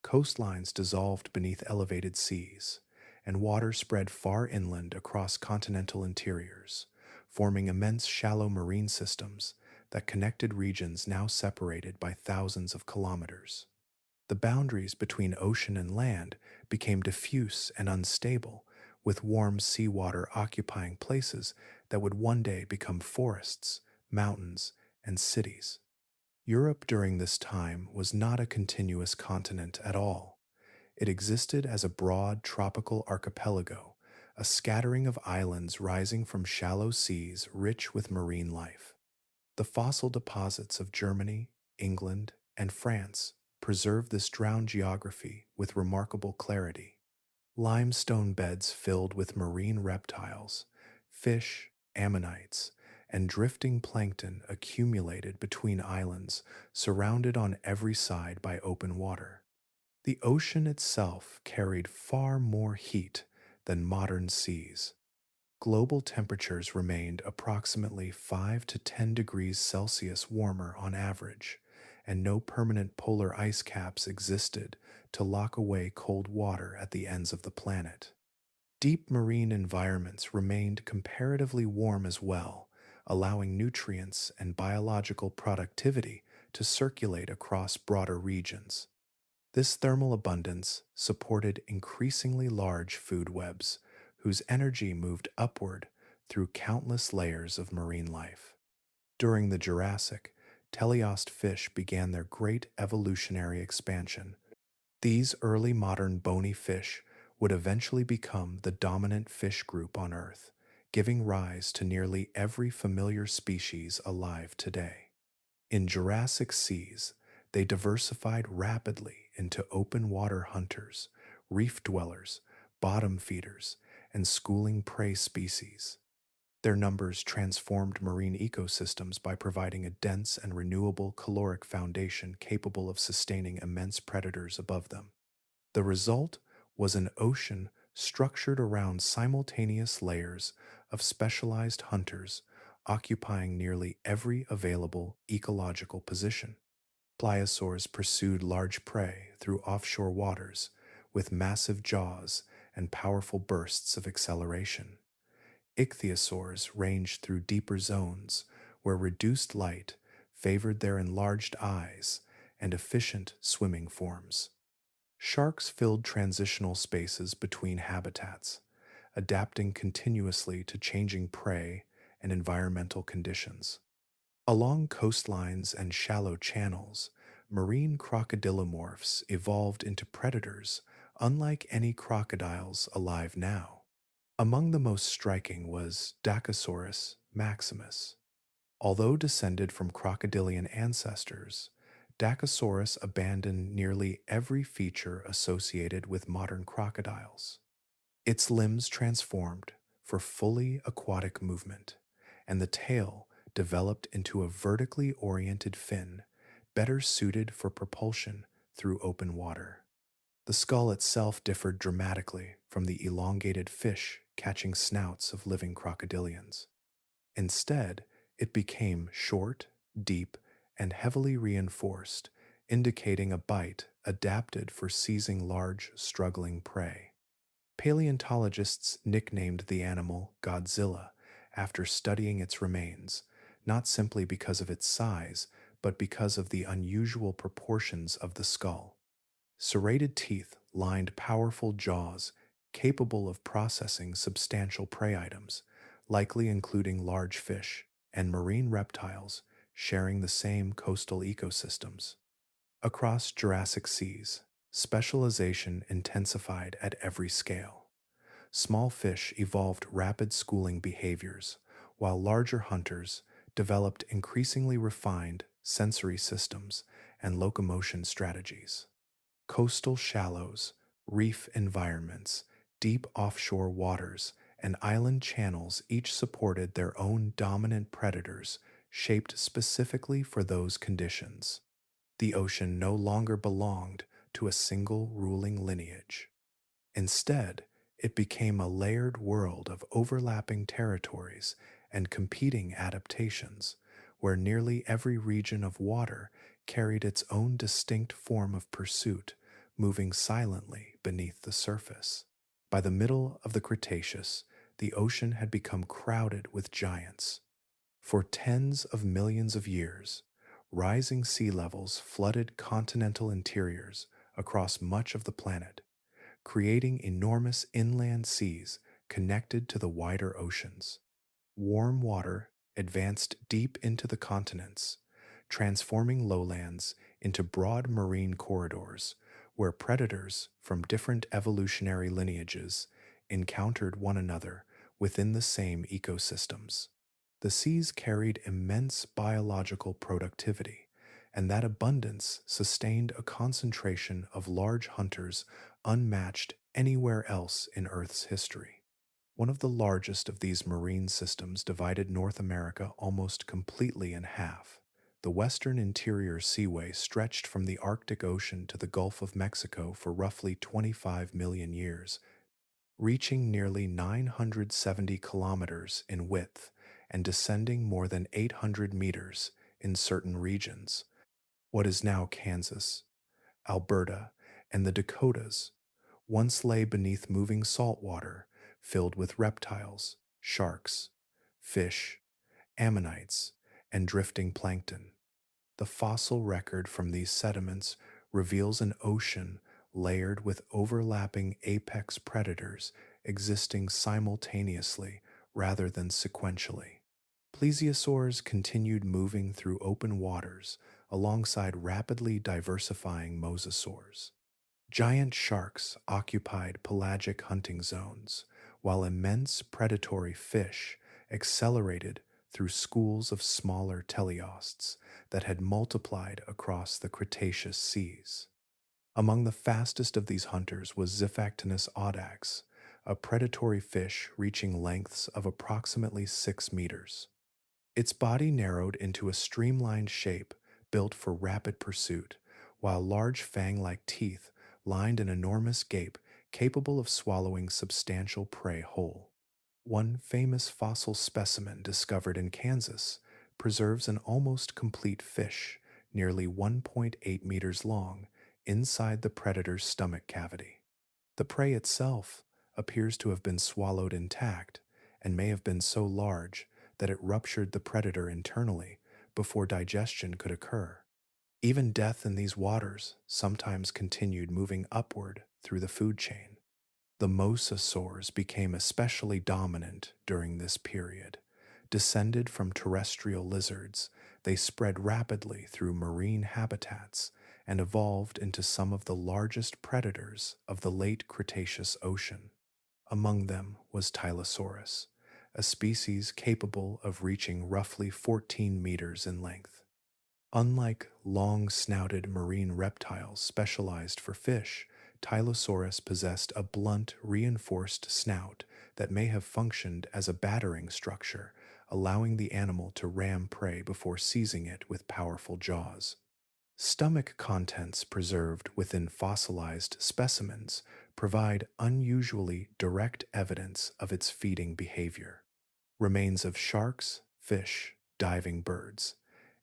A: Coastlines dissolved beneath elevated seas, and water spread far inland across continental interiors, forming immense shallow marine systems that connected regions now separated by thousands of kilometers. The boundaries between ocean and land became diffuse and unstable, with warm seawater occupying places that would one day become forests, mountains, and cities. Europe during this time was not a continuous continent at all. It existed as a broad tropical archipelago, a scattering of islands rising from shallow seas rich with marine life. The fossil deposits of Germany, England, and France preserve this drowned geography with remarkable clarity. Limestone beds filled with marine reptiles, fish, ammonites, and drifting plankton accumulated between islands surrounded on every side by open water. The ocean itself carried far more heat than modern seas. Global temperatures remained approximately 5 to 10 degrees Celsius warmer on average, and no permanent polar ice caps existed to lock away cold water at the ends of the planet. Deep marine environments remained comparatively warm as well, allowing nutrients and biological productivity to circulate across broader regions. This thermal abundance supported increasingly large food webs, whose energy moved upward through countless layers of marine life. During the Jurassic, teleost fish began their great evolutionary expansion. These early modern bony fish would eventually become the dominant fish group on Earth, giving rise to nearly every familiar species alive today. In Jurassic seas, they diversified rapidly into open water hunters, reef dwellers, bottom feeders, and schooling prey species. Their numbers transformed marine ecosystems by providing a dense and renewable caloric foundation capable of sustaining immense predators above them. The result was an ocean structured around simultaneous layers of specialized hunters occupying nearly every available ecological position. Pliosaurs pursued large prey through offshore waters with massive jaws and powerful bursts of acceleration. Ichthyosaurs ranged through deeper zones where reduced light favored their enlarged eyes and efficient swimming forms. Sharks filled transitional spaces between habitats, adapting continuously to changing prey and environmental conditions. Along coastlines and shallow channels, marine crocodilomorphs evolved into predators unlike any crocodiles alive now. Among the most striking was Dacosaurus maximus. Although descended from crocodilian ancestors, Dacosaurus abandoned nearly every feature associated with modern crocodiles. Its limbs transformed for fully aquatic movement, and the tail developed into a vertically oriented fin, better suited for propulsion through open water. The skull itself differed dramatically from the elongated fish catching snouts of living crocodilians. Instead, it became short, deep, and heavily reinforced, indicating a bite adapted for seizing large, struggling prey. Paleontologists nicknamed the animal Godzilla after studying its remains, not simply because of its size, but because of the unusual proportions of the skull. Serrated teeth lined powerful jaws capable of processing substantial prey items, likely including large fish and marine reptiles sharing the same coastal ecosystems. Across Jurassic seas, specialization intensified at every scale. Small fish evolved rapid schooling behaviors, while larger hunters developed increasingly refined sensory systems and locomotion strategies. Coastal shallows, reef environments, deep offshore waters, and island channels each supported their own dominant predators shaped specifically for those conditions. The ocean no longer belonged to a single ruling lineage. Instead, it became a layered world of overlapping territories and competing adaptations, where nearly every region of water carried its own distinct form of pursuit, moving silently beneath the surface. By the middle of the Cretaceous, the ocean had become crowded with giants. For tens of millions of years, rising sea levels flooded continental interiors across much of the planet, creating enormous inland seas connected to the wider oceans. Warm water advanced deep into the continents, transforming lowlands into broad marine corridors where predators from different evolutionary lineages encountered one another within the same ecosystems. The seas carried immense biological productivity, and that abundance sustained a concentration of large hunters unmatched anywhere else in Earth's history. One of the largest of these marine systems divided North America almost completely in half. The western interior seaway stretched from the Arctic Ocean to the Gulf of Mexico for roughly 25 million years, reaching nearly 970 kilometers in width and descending more than 800 meters in certain regions. What is now Kansas, Alberta, and the Dakotas once lay beneath moving salt water filled with reptiles, sharks, fish, ammonites, and drifting plankton. The fossil record from these sediments reveals an ocean layered with overlapping apex predators existing simultaneously rather than sequentially. Plesiosaurs continued moving through open waters alongside rapidly diversifying mosasaurs. Giant sharks occupied pelagic hunting zones, while immense predatory fish accelerated through schools of smaller teleosts that had multiplied across the Cretaceous seas. Among the fastest of these hunters was Xiphactinus audax, a predatory fish reaching lengths of approximately 6 meters. Its body narrowed into a streamlined shape built for rapid pursuit, while large fang-like teeth lined an enormous gape capable of swallowing substantial prey whole. One famous fossil specimen discovered in Kansas preserves an almost complete fish, nearly 1.8 meters long, inside the predator's stomach cavity. The prey itself appears to have been swallowed intact and may have been so large that it ruptured the predator internally before digestion could occur. Even death in these waters sometimes continued moving upward through the food chain. The mosasaurs became especially dominant during this period. Descended from terrestrial lizards, they spread rapidly through marine habitats and evolved into some of the largest predators of the late Cretaceous ocean. Among them was Tylosaurus, a species capable of reaching roughly 14 meters in length. Unlike long-snouted marine reptiles specialized for fish, Tylosaurus possessed a blunt, reinforced snout that may have functioned as a battering structure, allowing the animal to ram prey before seizing it with powerful jaws. Stomach contents preserved within fossilized specimens provide unusually direct evidence of its feeding behavior. Remains of sharks, fish, diving birds,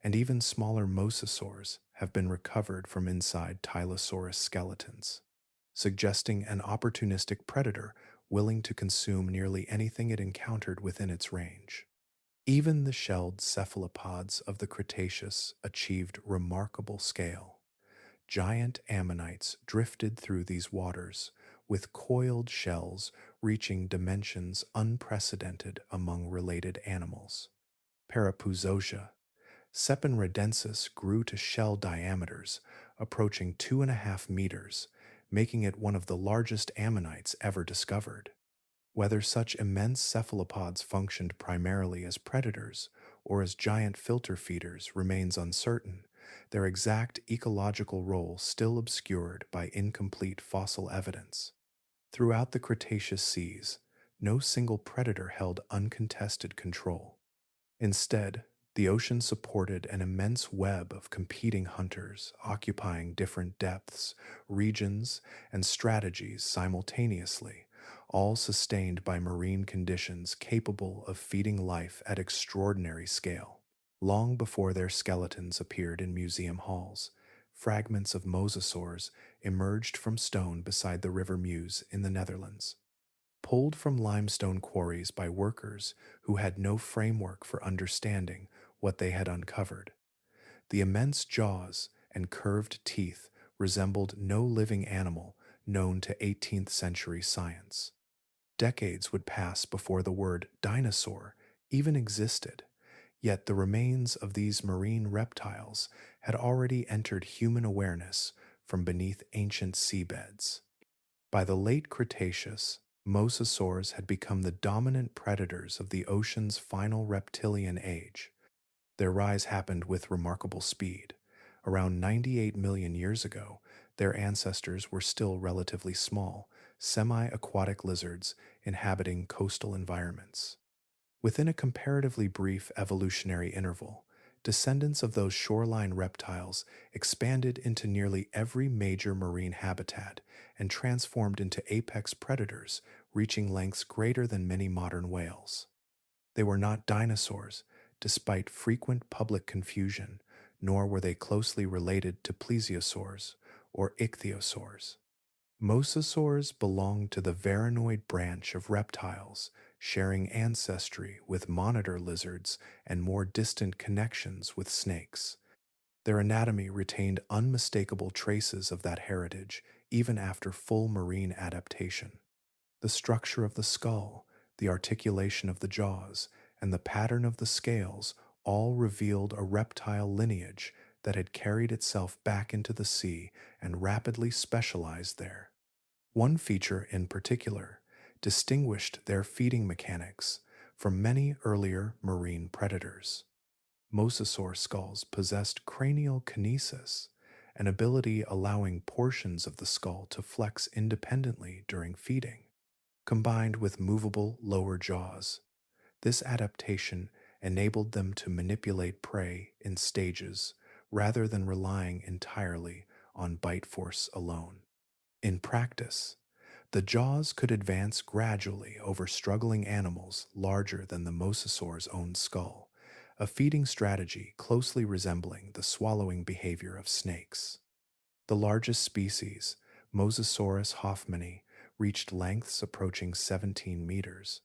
A: and even smaller mosasaurs have been recovered from inside Tylosaurus skeletons, suggesting an opportunistic predator willing to consume nearly anything it encountered within its range. Even the shelled cephalopods of the Cretaceous achieved remarkable scale. Giant ammonites drifted through these waters, with coiled shells reaching dimensions unprecedented among related animals. Parapuzosia, Sepenredensis grew to shell diameters approaching 2.5 meters, making it one of the largest ammonites ever discovered. Whether such immense cephalopods functioned primarily as predators or as giant filter feeders remains uncertain, their exact ecological role still obscured by incomplete fossil evidence. Throughout the Cretaceous seas, no single predator held uncontested control. Instead, the ocean supported an immense web of competing hunters occupying different depths, regions, and strategies simultaneously, all sustained by marine conditions capable of feeding life at extraordinary scale. Long before their skeletons appeared in museum halls, fragments of mosasaurs emerged from stone beside the River Meuse in the Netherlands. Pulled from limestone quarries by workers who had no framework for understanding what they had uncovered. The immense jaws and curved teeth resembled no living animal known to 18th century science. Decades would pass before the word dinosaur even existed, yet the remains of these marine reptiles had already entered human awareness from beneath ancient seabeds. By the late Cretaceous, mosasaurs had become the dominant predators of the ocean's final reptilian age. Their rise happened with remarkable speed. Around 98 million years ago, their ancestors were still relatively small, semi-aquatic lizards inhabiting coastal environments. Within a comparatively brief evolutionary interval, descendants of those shoreline reptiles expanded into nearly every major marine habitat and transformed into apex predators, reaching lengths greater than many modern whales. They were not dinosaurs, despite frequent public confusion, nor were they closely related to plesiosaurs or ichthyosaurs. Mosasaurs belonged to the varanoid branch of reptiles, sharing ancestry with monitor lizards and more distant connections with snakes. Their anatomy retained unmistakable traces of that heritage even after full marine adaptation. The structure of the skull, the articulation of the jaws, and the pattern of the scales all revealed a reptile lineage that had carried itself back into the sea and rapidly specialized there. One feature in particular distinguished their feeding mechanics from many earlier marine predators. Mosasaur skulls possessed cranial kinesis, an ability allowing portions of the skull to flex independently during feeding, combined with movable lower jaws. This adaptation enabled them to manipulate prey in stages rather than relying entirely on bite force alone. In practice, the jaws could advance gradually over struggling animals larger than the mosasaur's own skull, a feeding strategy closely resembling the swallowing behavior of snakes. The largest species, Mosasaurus hoffmanni, reached lengths approaching 17 meters.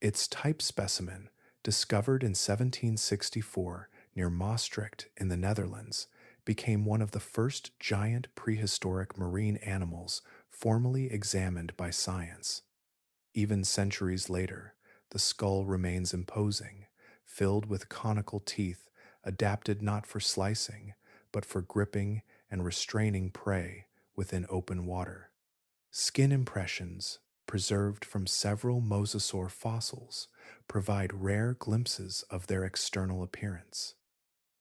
A: Its type specimen, discovered in 1764 near Maastricht in the Netherlands, became one of the first giant prehistoric marine animals formally examined by science. Even centuries later, the skull remains imposing, filled with conical teeth adapted not for slicing, but for gripping and restraining prey within open water. Skin impressions, preserved from several mosasaur fossils, provide rare glimpses of their external appearance.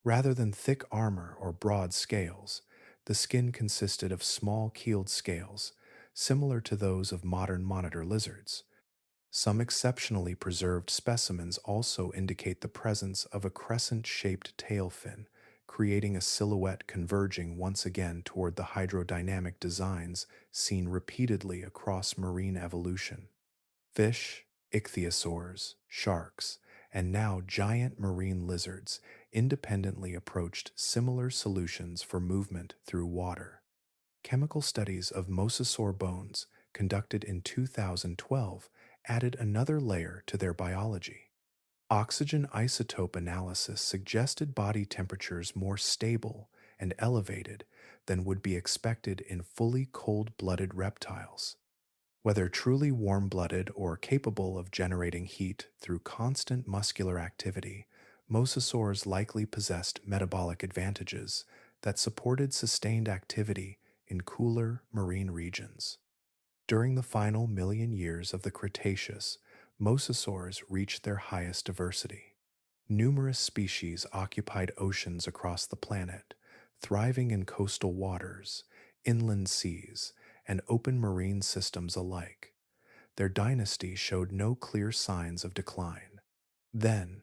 A: Rather than thick armor or broad scales, the skin consisted of small keeled scales, similar to those of modern monitor lizards. Some exceptionally preserved specimens also indicate the presence of a crescent-shaped tail fin, creating a silhouette converging once again toward the hydrodynamic designs seen repeatedly across marine evolution. Fish, ichthyosaurs, sharks, and now giant marine lizards independently approached similar solutions for movement through water. Chemical studies of mosasaur bones conducted in 2012 added another layer to their biology. Oxygen isotope analysis suggested body temperatures more stable and elevated than would be expected in fully cold-blooded reptiles. Whether truly warm-blooded or capable of generating heat through constant muscular activity, mosasaurs likely possessed metabolic advantages that supported sustained activity in cooler marine regions. During the final million years of the Cretaceous, mosasaurs reached their highest diversity. Numerous species occupied oceans across the planet, thriving in coastal waters, inland seas, and open marine systems alike. Their dynasty showed no clear signs of decline. Then,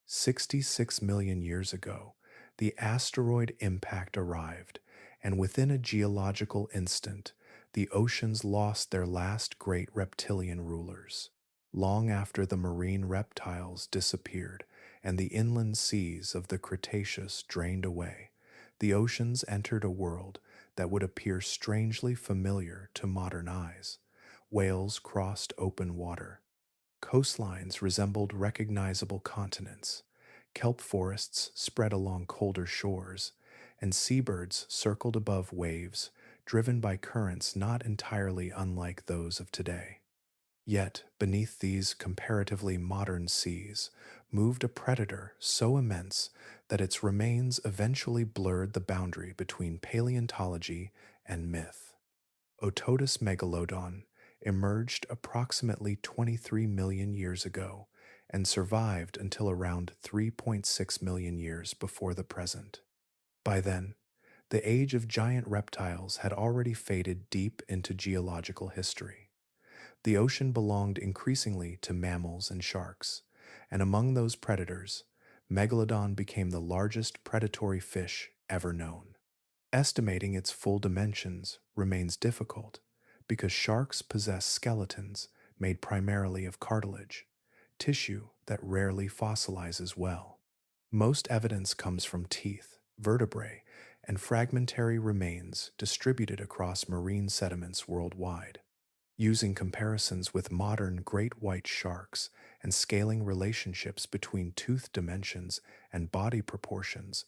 A: 66 million years ago, the asteroid impact arrived, and within a geological instant, the oceans lost their last great reptilian rulers. Long after the marine reptiles disappeared and the inland seas of the Cretaceous drained away, the oceans entered a world that would appear strangely familiar to modern eyes. Whales crossed open water. Coastlines resembled recognizable continents. Kelp forests spread along colder shores, and seabirds circled above waves, driven by currents not entirely unlike those of today. Yet, beneath these comparatively modern seas, moved a predator so immense that its remains eventually blurred the boundary between paleontology and myth. Otodus Megalodon emerged approximately 23 million years ago and survived until around 3.6 million years before the present. By then, the age of giant reptiles had already faded deep into geological history. The ocean belonged increasingly to mammals and sharks, and among those predators, Megalodon became the largest predatory fish ever known. Estimating its full dimensions remains difficult because sharks possess skeletons made primarily of cartilage, tissue that rarely fossilizes well. Most evidence comes from teeth, vertebrae, and fragmentary remains distributed across marine sediments worldwide. Using comparisons with modern great white sharks and scaling relationships between tooth dimensions and body proportions,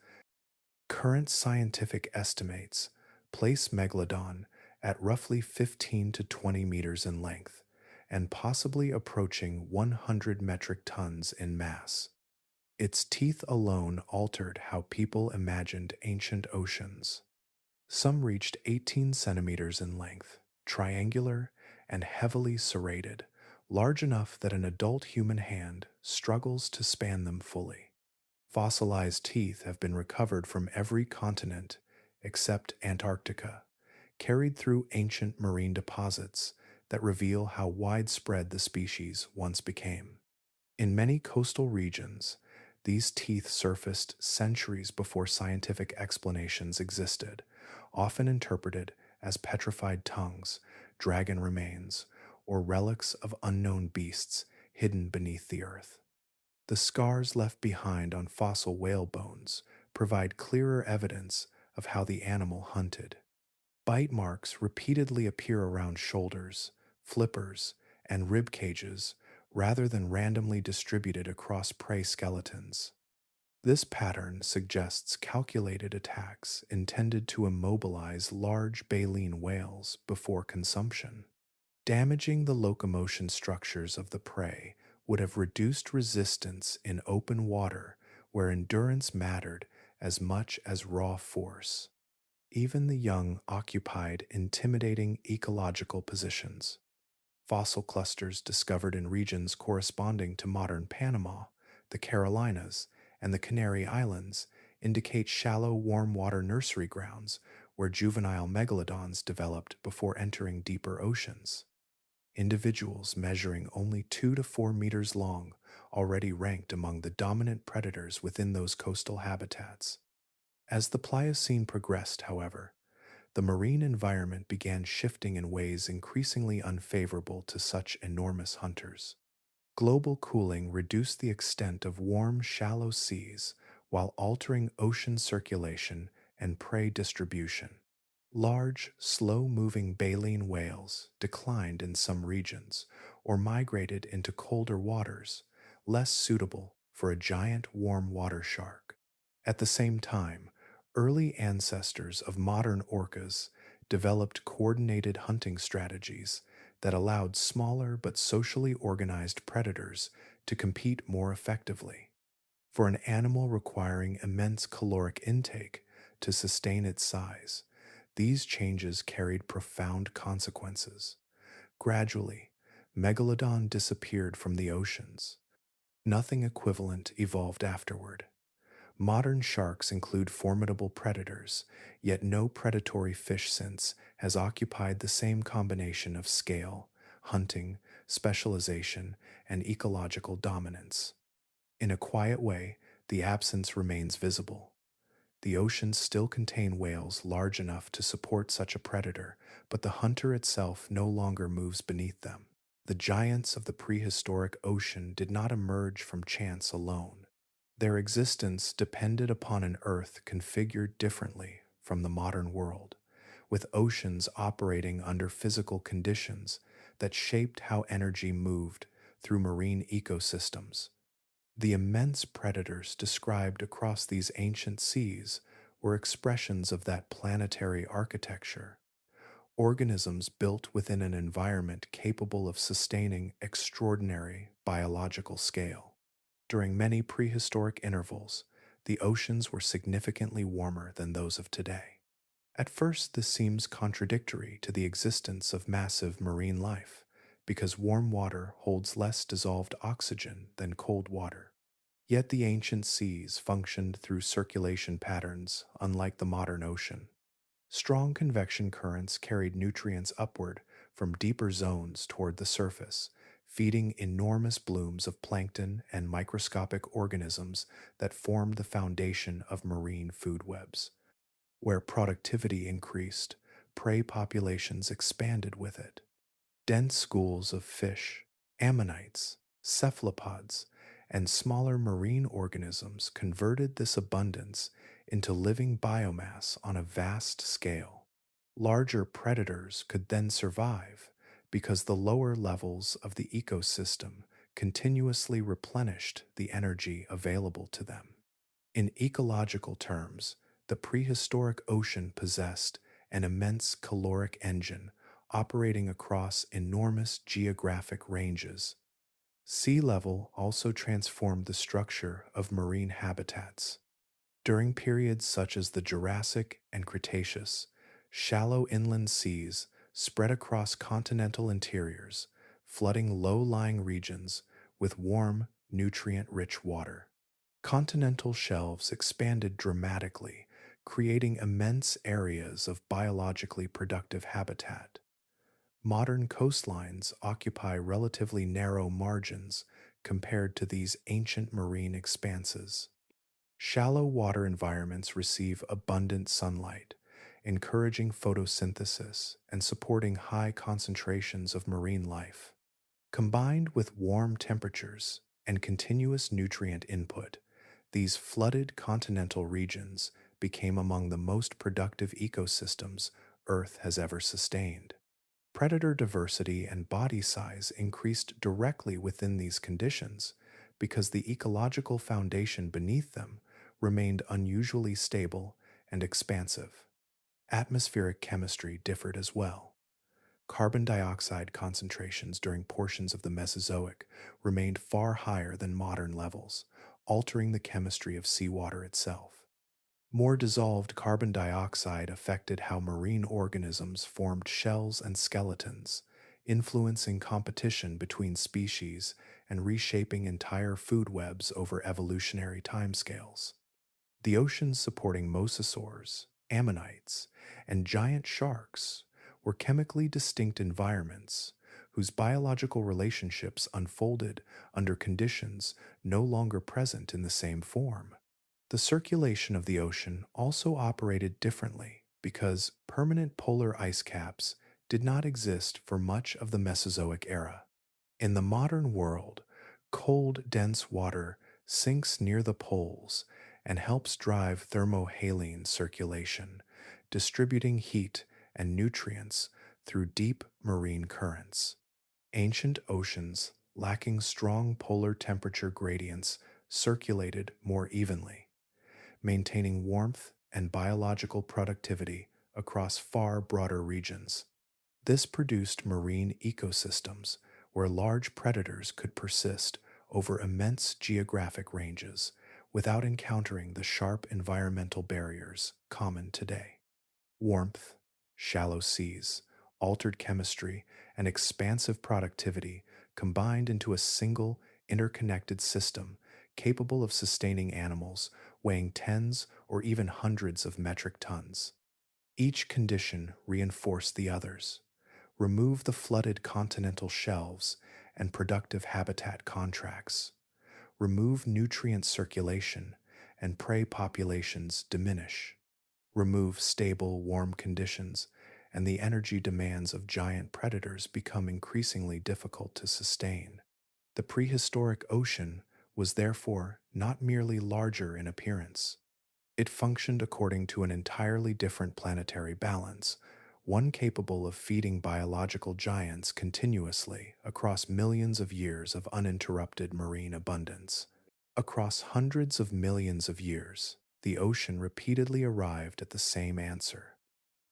A: current scientific estimates place Megalodon at roughly 15 to 20 meters in length and possibly approaching 100 metric tons in mass. Its teeth alone altered how people imagined ancient oceans. Some reached 18 centimeters in length, triangular and heavily serrated, large enough that an adult human hand struggles to span them fully. Fossilized teeth have been recovered from every continent except Antarctica, carried through ancient marine deposits that reveal how widespread the species once became. In many coastal regions, these teeth surfaced centuries before scientific explanations existed, often interpreted as petrified tongues, dragon remains, or relics of unknown beasts hidden beneath the earth. The scars left behind on fossil whale bones provide clearer evidence of how the animal hunted. Bite marks repeatedly appear around shoulders, flippers, and rib cages rather than randomly distributed across prey skeletons. This pattern suggests calculated attacks intended to immobilize large baleen whales before consumption. Damaging the locomotion structures of the prey would have reduced resistance in open water where endurance mattered as much as raw force. Even the young occupied intimidating ecological positions. Fossil clusters discovered in regions corresponding to modern Panama, the Carolinas, and the Canary Islands indicate shallow warm water nursery grounds where juvenile megalodons developed before entering deeper oceans. Individuals measuring only 2 to 4 meters long already ranked among the dominant predators within those coastal habitats. As the Pliocene progressed, however, the marine environment began shifting in ways increasingly unfavorable to such enormous hunters. Global cooling reduced the extent of warm, shallow seas while altering ocean circulation and prey distribution. Large, slow moving baleen whales declined in some regions or migrated into colder waters, less suitable for a giant warm water shark. At the same time, early ancestors of modern orcas developed coordinated hunting strategies that allowed smaller but socially organized predators to compete more effectively. For an animal requiring immense caloric intake to sustain its size, these changes carried profound consequences. Gradually, Megalodon disappeared from the oceans. Nothing equivalent evolved afterward. Modern sharks include formidable predators, yet no predatory fish since has occupied the same combination of scale, hunting, specialization, and ecological dominance. In a quiet way, the absence remains visible. The oceans still contain whales large enough to support such a predator, but the hunter itself no longer moves beneath them. The giants of the prehistoric ocean did not emerge from chance alone. Their existence depended upon an Earth configured differently from the modern world, with oceans operating under physical conditions that shaped how energy moved through marine ecosystems. The immense predators described across these ancient seas were expressions of that planetary architecture, organisms built within an environment capable of sustaining extraordinary biological scale. During many prehistoric intervals, the oceans were significantly warmer than those of today. At first, this seems contradictory to the existence of massive marine life, because warm water holds less dissolved oxygen than cold water. Yet the ancient seas functioned through circulation patterns unlike the modern ocean. Strong convection currents carried nutrients upward from deeper zones toward the surface, feeding enormous blooms of plankton and microscopic organisms that formed the foundation of marine food webs. Where productivity increased, prey populations expanded with it. Dense schools of fish, ammonites, cephalopods, and smaller marine organisms converted this abundance into living biomass on a vast scale. Larger predators could then survive because the lower levels of the ecosystem continuously replenished the energy available to them. In ecological terms, the prehistoric ocean possessed an immense caloric engine operating across enormous geographic ranges. Sea level also transformed the structure of marine habitats. During periods such as the Jurassic and Cretaceous, shallow inland seas spread across continental interiors, flooding low-lying regions with warm, nutrient-rich water. Continental shelves expanded dramatically, creating immense areas of biologically productive habitat. Modern coastlines occupy relatively narrow margins compared to these ancient marine expanses. Shallow water environments receive abundant sunlight, encouraging photosynthesis and supporting high concentrations of marine life. Combined with warm temperatures and continuous nutrient input, these flooded continental regions became among the most productive ecosystems Earth has ever sustained. Predator diversity and body size increased directly within these conditions because the ecological foundation beneath them remained unusually stable and expansive. Atmospheric chemistry differed as well. Carbon dioxide concentrations during portions of the Mesozoic remained far higher than modern levels, altering the chemistry of seawater itself. More dissolved carbon dioxide affected how marine organisms formed shells and skeletons, influencing competition between species and reshaping entire food webs over evolutionary timescales. The oceans supporting mosasaurs, ammonites, and giant sharks were chemically distinct environments whose biological relationships unfolded under conditions no longer present in the same form. The circulation of the ocean also operated differently because permanent polar ice caps did not exist for much of the Mesozoic era. In the modern world, Cold, dense water sinks near the poles and helps drive thermohaline circulation, distributing heat and nutrients through deep marine currents. Ancient oceans, lacking strong polar temperature gradients, circulated more evenly, maintaining warmth and biological productivity across far broader regions. This produced marine ecosystems where large predators could persist over immense geographic ranges without encountering the sharp environmental barriers common today. Warmth, shallow seas, altered chemistry, and expansive productivity combined into a single, interconnected system capable of sustaining animals weighing tens or even hundreds of metric tons. Each condition reinforced the others. Remove the flooded continental shelves and productive habitat contracts. Remove nutrient circulation and prey populations diminish. Remove stable, warm conditions, and the energy demands of giant predators become increasingly difficult to sustain. The prehistoric ocean was therefore not merely larger in appearance. It functioned according to an entirely different planetary balance, one capable of feeding biological giants continuously across millions of years of uninterrupted marine abundance. Across hundreds of millions of years, the ocean repeatedly arrived at the same answer.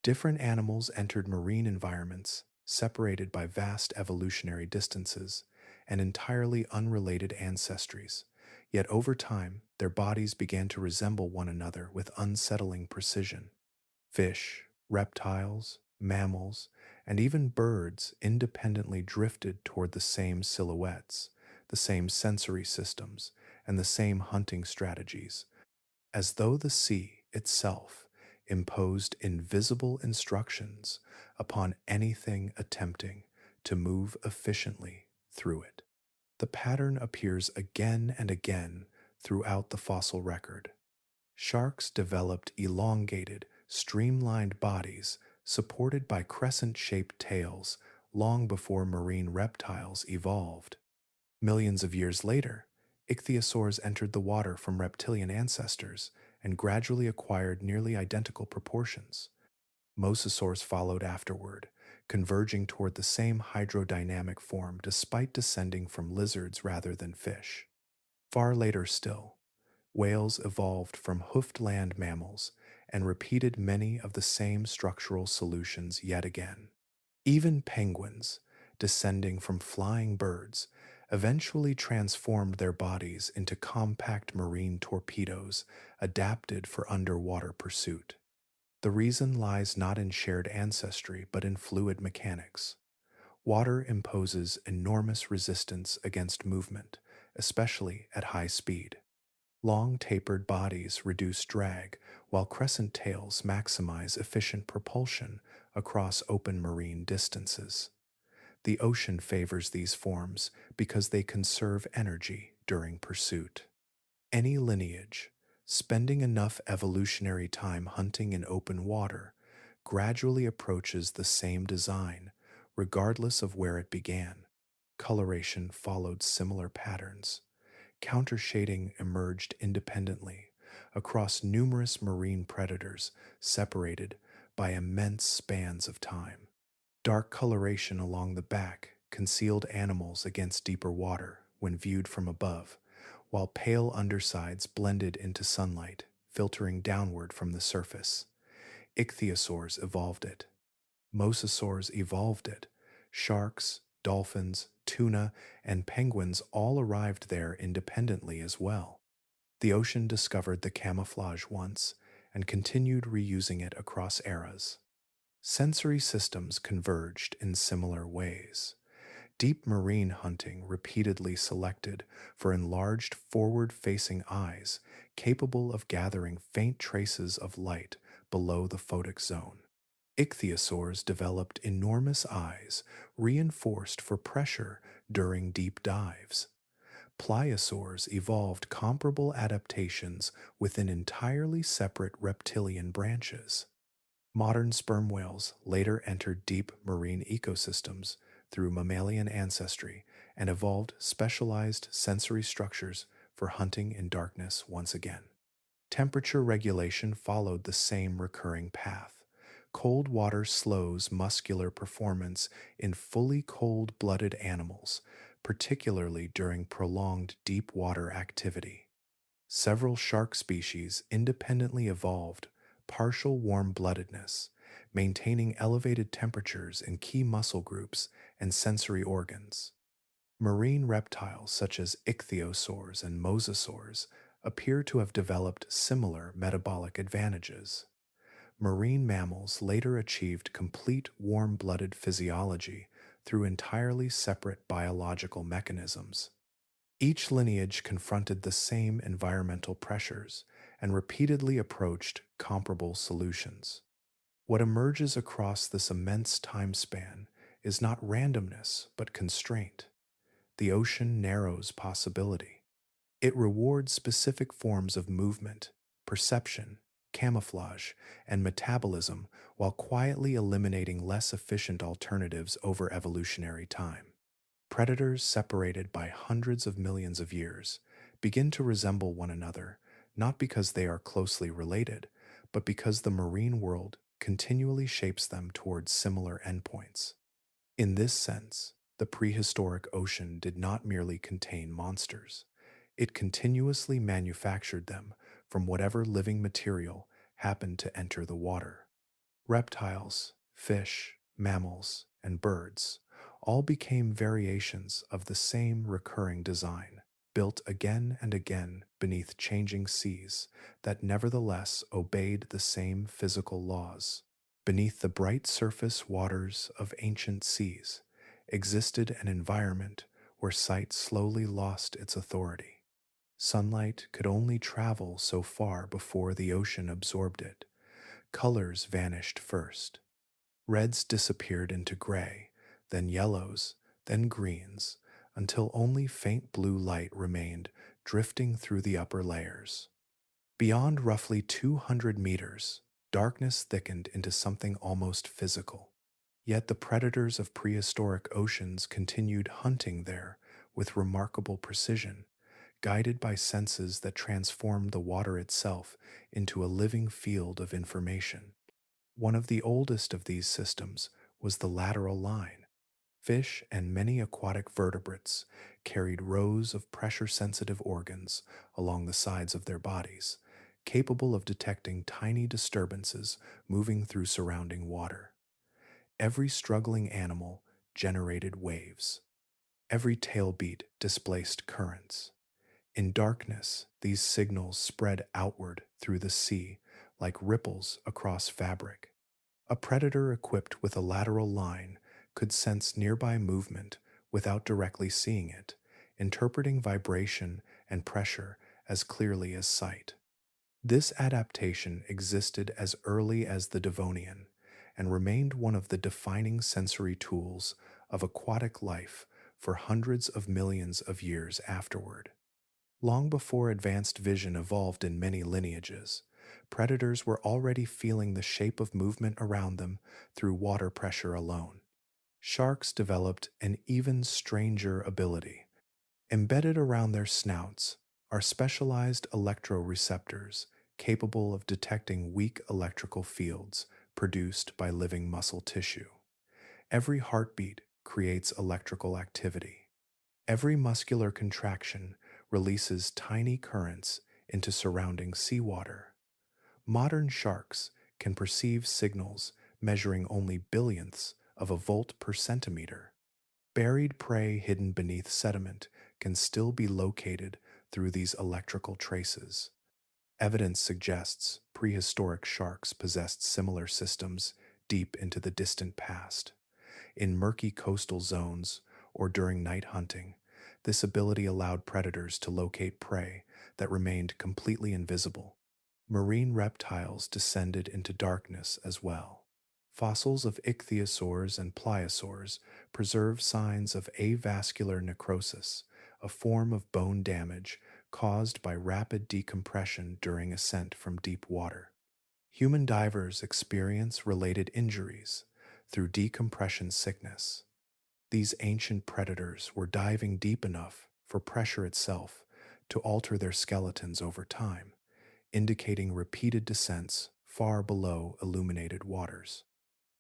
A: Different animals entered marine environments, separated by vast evolutionary distances and entirely unrelated ancestries. Yet over time, their bodies began to resemble one another with unsettling precision. Fish, reptiles, mammals, and even birds independently drifted toward the same silhouettes, the same sensory systems, and the same hunting strategies, as though the sea itself imposed invisible instructions upon anything attempting to move efficiently through it. The pattern appears again and again throughout the fossil record. Sharks developed elongated, streamlined bodies supported by crescent-shaped tails long before marine reptiles evolved. Millions of years later, ichthyosaurs entered the water from reptilian ancestors and gradually acquired nearly identical proportions. Mosasaurs followed afterward, converging toward the same hydrodynamic form despite descending from lizards rather than fish. Far later still, whales evolved from hoofed land mammals and repeated many of the same structural solutions yet again. Even penguins, descending from flying birds, eventually transformed their bodies into compact marine torpedoes adapted for underwater pursuit. The reason lies not in shared ancestry but in fluid mechanics. Water imposes enormous resistance against movement, especially at high speed. Long tapered bodies reduce drag, while crescent tails maximize efficient propulsion across open marine distances. The ocean favors these forms because they conserve energy during pursuit. Any lineage, spending enough evolutionary time hunting in open water, gradually approaches the same design, regardless of where it began. Coloration followed similar patterns. Countershading emerged independently across numerous marine predators separated by immense spans of time. Dark coloration along the back concealed animals against deeper water when viewed from above, while pale undersides blended into sunlight, filtering downward from the surface. Ichthyosaurs evolved it. Mosasaurs evolved it. Sharks, dolphins, tuna, and penguins all arrived there independently as well. The ocean discovered the camouflage once and continued reusing it across eras. Sensory systems converged in similar ways. Deep marine hunting repeatedly selected for enlarged forward-facing eyes capable of gathering faint traces of light below the photic zone. Ichthyosaurs developed enormous eyes reinforced for pressure during deep dives. Plesiosaurs evolved comparable adaptations within entirely separate reptilian branches. Modern sperm whales later entered deep marine ecosystems through mammalian ancestry and evolved specialized sensory structures for hunting in darkness once again. Temperature regulation followed the same recurring path. Cold water slows muscular performance in fully cold blooded animals, particularly during prolonged deep water activity. Several shark species independently evolved partial warm bloodedness, maintaining elevated temperatures in key muscle groups and sensory organs. Marine reptiles such as ichthyosaurs and mosasaurs appear to have developed similar metabolic advantages. Marine mammals later achieved complete warm blooded physiology through entirely separate biological mechanisms. Each lineage confronted the same environmental pressures and repeatedly approached comparable solutions. What emerges across this immense time span is not randomness but constraint. The ocean narrows possibility. It rewards specific forms of movement, perception, camouflage, and metabolism while quietly eliminating less efficient alternatives over evolutionary time. Predators separated by hundreds of millions of years begin to resemble one another, not because they are closely related, but because the marine world continually shapes them towards similar endpoints. In this sense, the prehistoric ocean did not merely contain monsters. It continuously manufactured them from whatever living material happened to enter the water. Reptiles, fish, mammals, and birds all became variations of the same recurring design, built again and again beneath changing seas that nevertheless obeyed the same physical laws. Beneath the bright surface waters of ancient seas existed an environment where sight slowly lost its authority. Sunlight could only travel so far before the ocean absorbed it. Colors vanished first. Reds disappeared into gray, then yellows, then greens, until only faint blue light remained drifting through the upper layers. Beyond roughly 200 meters, darkness thickened into something almost physical. Yet the predators of prehistoric oceans continued hunting there with remarkable precision, guided by senses that transformed the water itself into a living field of information. One of the oldest of these systems was the lateral line. Fish and many aquatic vertebrates carried rows of pressure-sensitive organs along the sides of their bodies, capable of detecting tiny disturbances moving through surrounding water. Every struggling animal generated waves. Every tailbeat displaced currents. In darkness, these signals spread outward through the sea like ripples across fabric. A predator equipped with a lateral line could sense nearby movement without directly seeing it, interpreting vibration and pressure as clearly as sight. This adaptation existed as early as the Devonian and remained one of the defining sensory tools of aquatic life for hundreds of millions of years afterward. Long before advanced vision evolved in many lineages, predators were already feeling the shape of movement around them through water pressure alone. Sharks developed an even stranger ability. Embedded around their snouts are specialized electroreceptors capable of detecting weak electrical fields produced by living muscle tissue. Every heartbeat creates electrical activity. Every muscular contraction releases tiny currents into surrounding seawater. Modern sharks can perceive signals measuring only billionths of a volt per centimeter. Buried prey hidden beneath sediment can still be located through these electrical traces. Evidence suggests prehistoric sharks possessed similar systems deep into the distant past. In murky coastal zones or during night hunting, this ability allowed predators to locate prey that remained completely invisible. Marine reptiles descended into darkness as well. Fossils of ichthyosaurs and plesiosaurs preserve signs of avascular necrosis, a form of bone damage caused by rapid decompression during ascent from deep water. Human divers experience related injuries through decompression sickness. These ancient predators were diving deep enough for pressure itself to alter their skeletons over time, indicating repeated descents far below illuminated waters.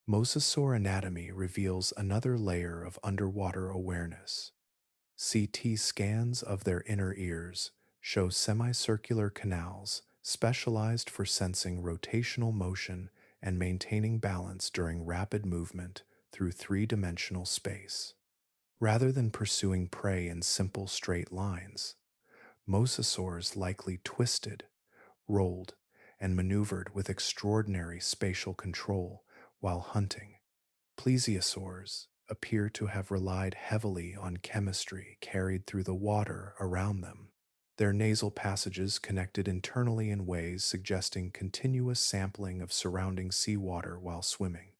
A: Mosasaur anatomy reveals another layer of underwater awareness. CT scans of their inner ears show semicircular canals specialized for sensing rotational motion and maintaining balance during rapid movement through three-dimensional space. Rather than pursuing prey in simple straight lines, mosasaurs likely twisted, rolled, and maneuvered with extraordinary spatial control while hunting. Plesiosaurs appear to have relied heavily on chemistry carried through the water around them. Their nasal passages connected internally in ways suggesting continuous sampling of surrounding seawater while swimming.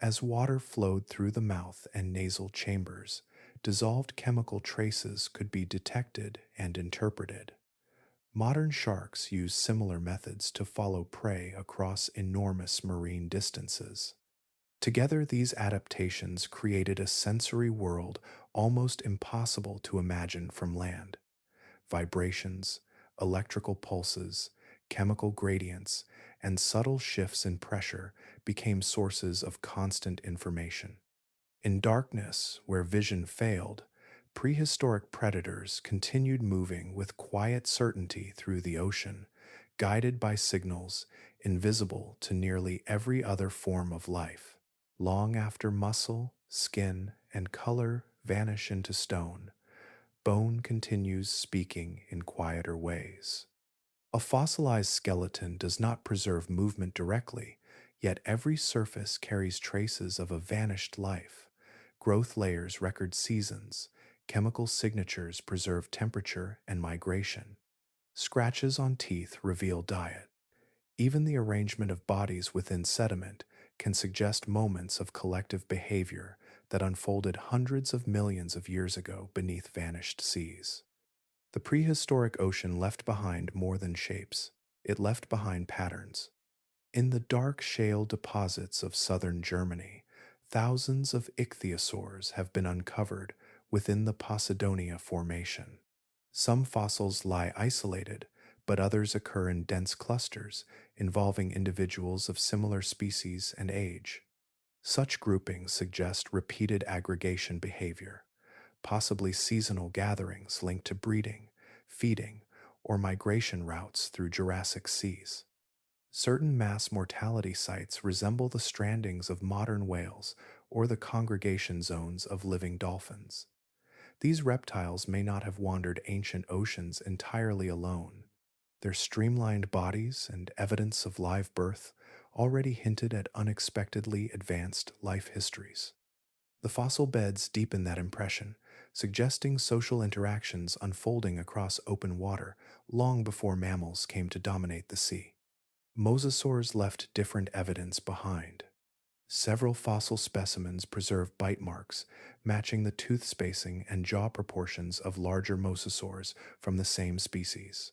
A: As water flowed through the mouth and nasal chambers, dissolved chemical traces could be detected and interpreted. Modern sharks use similar methods to follow prey across enormous marine distances. Together, these adaptations created a sensory world almost impossible to imagine from land. Vibrations, electrical pulses, chemical gradients, and subtle shifts in pressure became sources of constant information. In darkness, where vision failed, prehistoric predators continued moving with quiet certainty through the ocean, guided by signals invisible to nearly every other form of life. Long after muscle, skin, and color vanish into stone, bone continues speaking in quieter ways. A fossilized skeleton does not preserve movement directly, yet every surface carries traces of a vanished life. Growth layers record seasons, chemical signatures preserve temperature and migration. Scratches on teeth reveal diet. Even the arrangement of bodies within sediment can suggest moments of collective behavior that unfolded hundreds of millions of years ago beneath vanished seas. The prehistoric ocean left behind more than shapes. It left behind patterns. In the dark shale deposits of southern Germany, thousands of ichthyosaurs have been uncovered within the Posidonia Formation. Some fossils lie isolated, but others occur in dense clusters involving individuals of similar species and age. Such groupings suggest repeated aggregation behavior, possibly seasonal gatherings linked to breeding, feeding, or migration routes through Jurassic seas. Certain mass mortality sites resemble the strandings of modern whales or the congregation zones of living dolphins. These reptiles may not have wandered ancient oceans entirely alone. Their streamlined bodies and evidence of live birth already hinted at unexpectedly advanced life histories. The fossil beds deepen that impression, suggesting social interactions unfolding across open water long before mammals came to dominate the sea. Mosasaurs left different evidence behind. Several fossil specimens preserve bite marks matching the tooth spacing and jaw proportions of larger mosasaurs from the same species.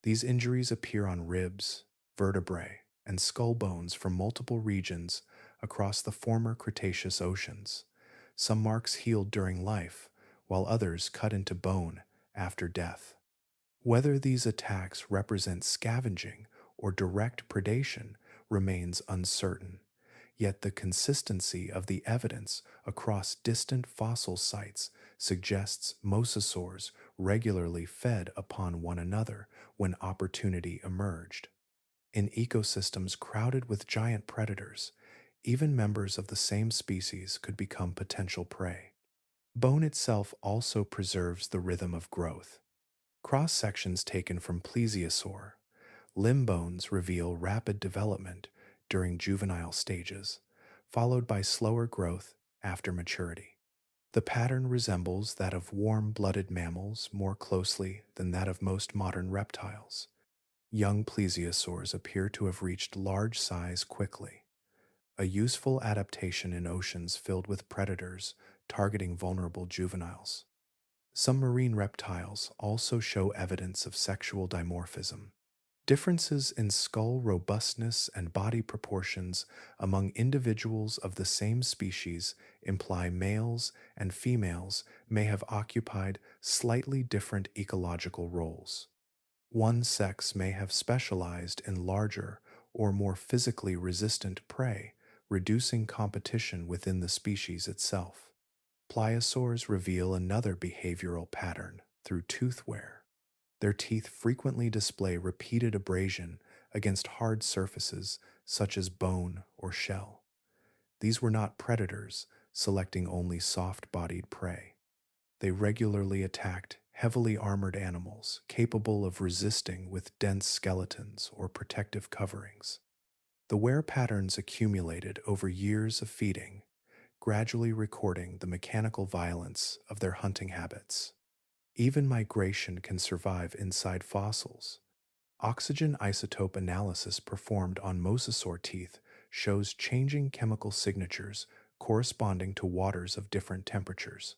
A: These injuries appear on ribs, vertebrae, and skull bones from multiple regions across the former Cretaceous oceans. Some marks healed during life, while others cut into bone after death. Whether these attacks represent scavenging or direct predation remains uncertain, yet the consistency of the evidence across distant fossil sites suggests mosasaurs regularly fed upon one another when opportunity emerged. In ecosystems crowded with giant predators, even members of the same species could become potential prey. Bone itself also preserves the rhythm of growth. Cross-sections taken from plesiosaur, limb bones reveal rapid development during juvenile stages, followed by slower growth after maturity. The pattern resembles that of warm-blooded mammals more closely than that of most modern reptiles. Young plesiosaurs appear to have reached large size quickly, a useful adaptation in oceans filled with predators targeting vulnerable juveniles. Some marine reptiles also show evidence of sexual dimorphism. Differences in skull robustness and body proportions among individuals of the same species imply males and females may have occupied slightly different ecological roles. One sex may have specialized in larger or more physically resistant prey, reducing competition within the species itself. Pliosaurs reveal another behavioral pattern through tooth wear. Their teeth frequently display repeated abrasion against hard surfaces such as bone or shell. These were not predators selecting only soft bodied prey. They regularly attacked heavily armored animals capable of resisting with dense skeletons or protective coverings. The wear patterns accumulated over years of feeding, gradually recording the mechanical violence of their hunting habits. Even migration can survive inside fossils. Oxygen isotope analysis performed on mosasaur teeth shows changing chemical signatures corresponding to waters of different temperatures.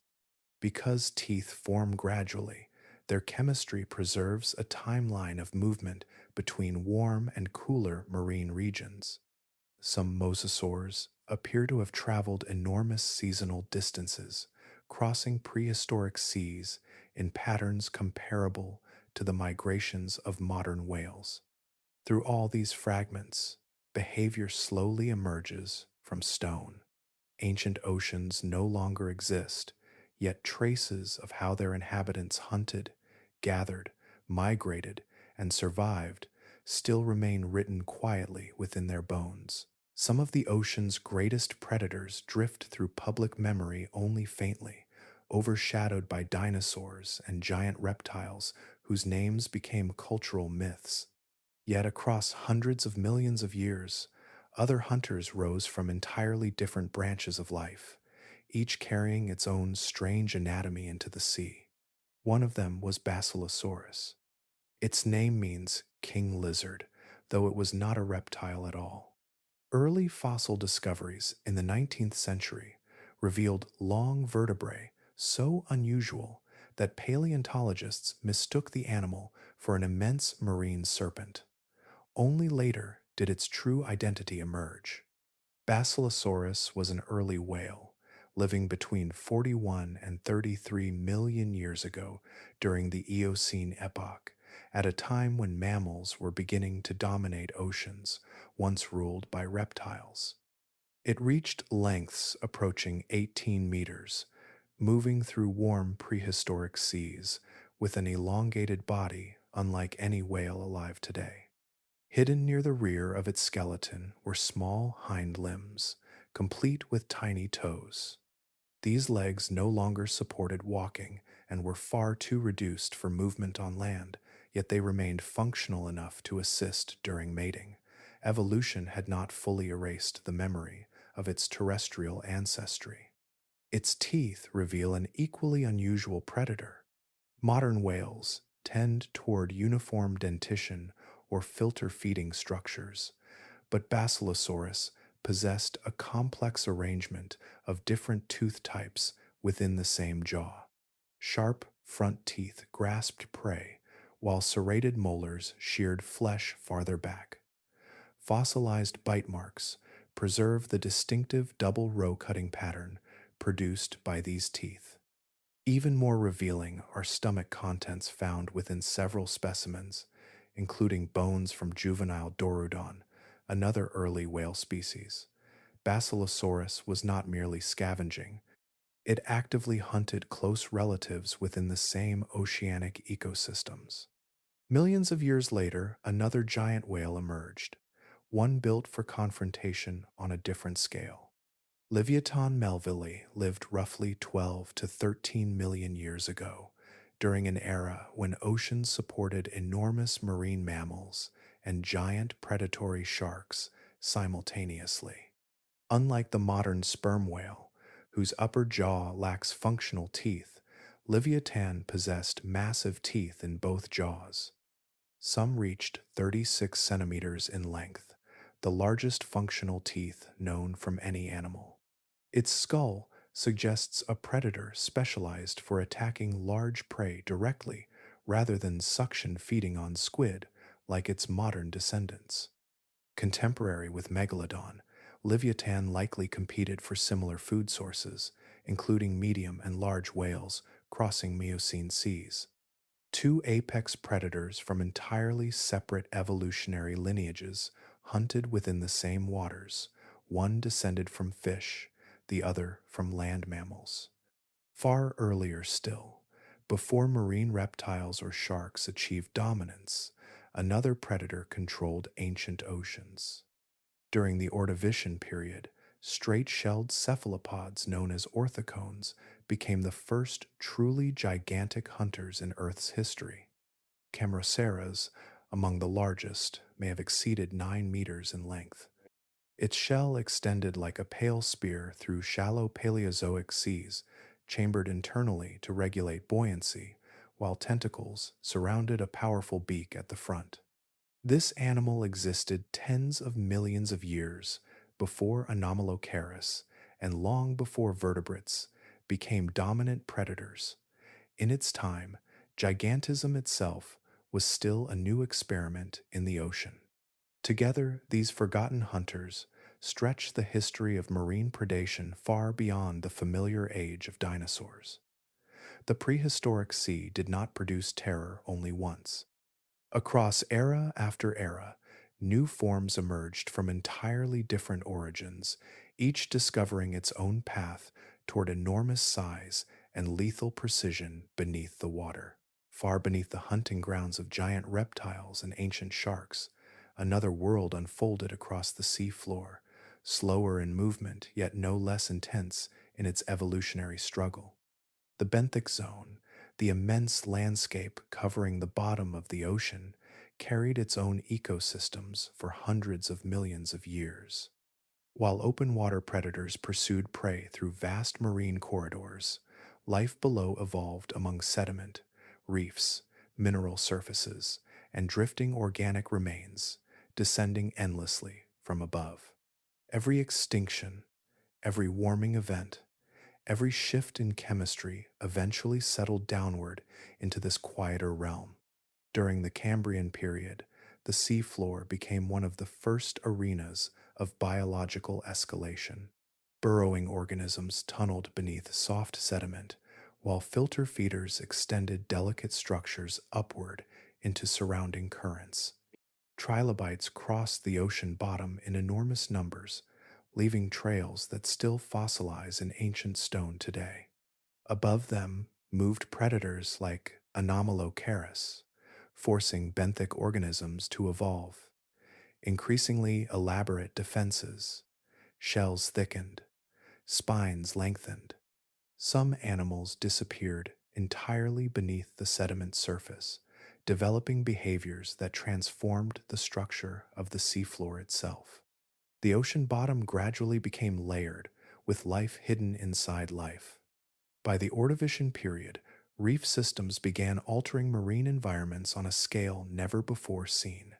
A: Because teeth form gradually, their chemistry preserves a timeline of movement between warm and cooler marine regions. Some mosasaurs appear to have traveled enormous seasonal distances, crossing prehistoric seas in patterns comparable to the migrations of modern whales. Through all these fragments, behavior slowly emerges from stone. Ancient oceans no longer exist, yet traces of how their inhabitants hunted, gathered, migrated, and survived still remain written quietly within their bones. Some of the ocean's greatest predators drift through public memory only faintly, overshadowed by dinosaurs and giant reptiles whose names became cultural myths. Yet across hundreds of millions of years, other hunters rose from entirely different branches of life, each carrying its own strange anatomy into the sea. One of them was Basilosaurus. Its name means king lizard, though it was not a reptile at all. Early fossil discoveries in the 19th century revealed long vertebrae so unusual that paleontologists mistook the animal for an immense marine serpent. Only later did its true identity emerge. Basilosaurus was an early whale, living between 41 and 33 million years ago during the Eocene epoch, at a time when mammals were beginning to dominate oceans once ruled by reptiles. It reached lengths approaching 18 meters, moving through warm prehistoric seas with an elongated body unlike any whale alive today. Hidden near the rear of its skeleton were small hind limbs, complete with tiny toes. These legs no longer supported walking and were far too reduced for movement on land, yet they remained functional enough to assist during mating. Evolution had not fully erased the memory of its terrestrial ancestry. Its teeth reveal an equally unusual predator. Modern whales tend toward uniform dentition or filter feeding structures, but Basilosaurus possessed a complex arrangement of different tooth types within the same jaw. Sharp front teeth grasped prey, while serrated molars sheared flesh farther back. Fossilized bite marks preserve the distinctive double row cutting pattern produced by these teeth. Even more revealing are stomach contents found within several specimens, including bones from juvenile Dorudon, another early whale species. Basilosaurus was not merely scavenging, it actively hunted close relatives within the same oceanic ecosystems. Millions of years later, another giant whale emerged, one built for confrontation on a different scale. Leviathan melville lived roughly 12 to 13 million years ago, during an era when oceans supported enormous marine mammals and giant predatory sharks simultaneously. Unlike the modern sperm whale, whose upper jaw lacks functional teeth, Leviathan possessed massive teeth in both jaws. Some reached 36 centimeters in length, the largest functional teeth known from any animal. Its skull suggests a predator specialized for attacking large prey directly rather than suction feeding on squid like its modern descendants. Contemporary with Megalodon, Leviathan likely competed for similar food sources, including medium and large whales crossing Miocene seas. Two apex predators from entirely separate evolutionary lineages hunted within the same waters, one descended from fish, the other from land mammals. Far earlier still, before marine reptiles or sharks achieved dominance, another predator controlled ancient oceans. During the Ordovician period, straight-shelled cephalopods known as orthocones became the first truly gigantic hunters in Earth's history. Cambriceras, among the largest, may have exceeded 9 meters in length. Its shell extended like a pale spear through shallow Paleozoic seas, chambered internally to regulate buoyancy, while tentacles surrounded a powerful beak at the front. This animal existed tens of millions of years before Anomalocaris and long before vertebrates became dominant predators. In its time, gigantism itself was still a new experiment in the ocean. Together, these forgotten hunters stretch the history of marine predation far beyond the familiar age of dinosaurs. The prehistoric sea did not produce terror only once. Across era after era, new forms emerged from entirely different origins, each discovering its own path toward enormous size and lethal precision beneath the water. Far beneath the hunting grounds of giant reptiles and ancient sharks, another world unfolded across the sea floor, slower in movement yet no less intense in its evolutionary struggle. The benthic zone, the immense landscape covering the bottom of the ocean, carried its own ecosystems for hundreds of millions of years. While open water predators pursued prey through vast marine corridors, life below evolved among sediment, reefs, mineral surfaces, and drifting organic remains, descending endlessly from above. Every extinction, every warming event, every shift in chemistry eventually settled downward into this quieter realm. During the Cambrian period, the seafloor became one of the first arenas of biological escalation. Burrowing organisms tunneled beneath soft sediment, while filter feeders extended delicate structures upward into surrounding currents. Trilobites crossed the ocean bottom in enormous numbers, leaving trails that still fossilize in ancient stone today. Above them moved predators like Anomalocaris, forcing benthic organisms to evolve. Increasingly elaborate defenses, shells thickened, spines lengthened. Some animals disappeared entirely beneath the sediment surface, developing behaviors that transformed the structure of the seafloor itself. The ocean bottom gradually became layered, with life hidden inside life. By the Ordovician period, reef systems began altering marine environments on a scale never before seen.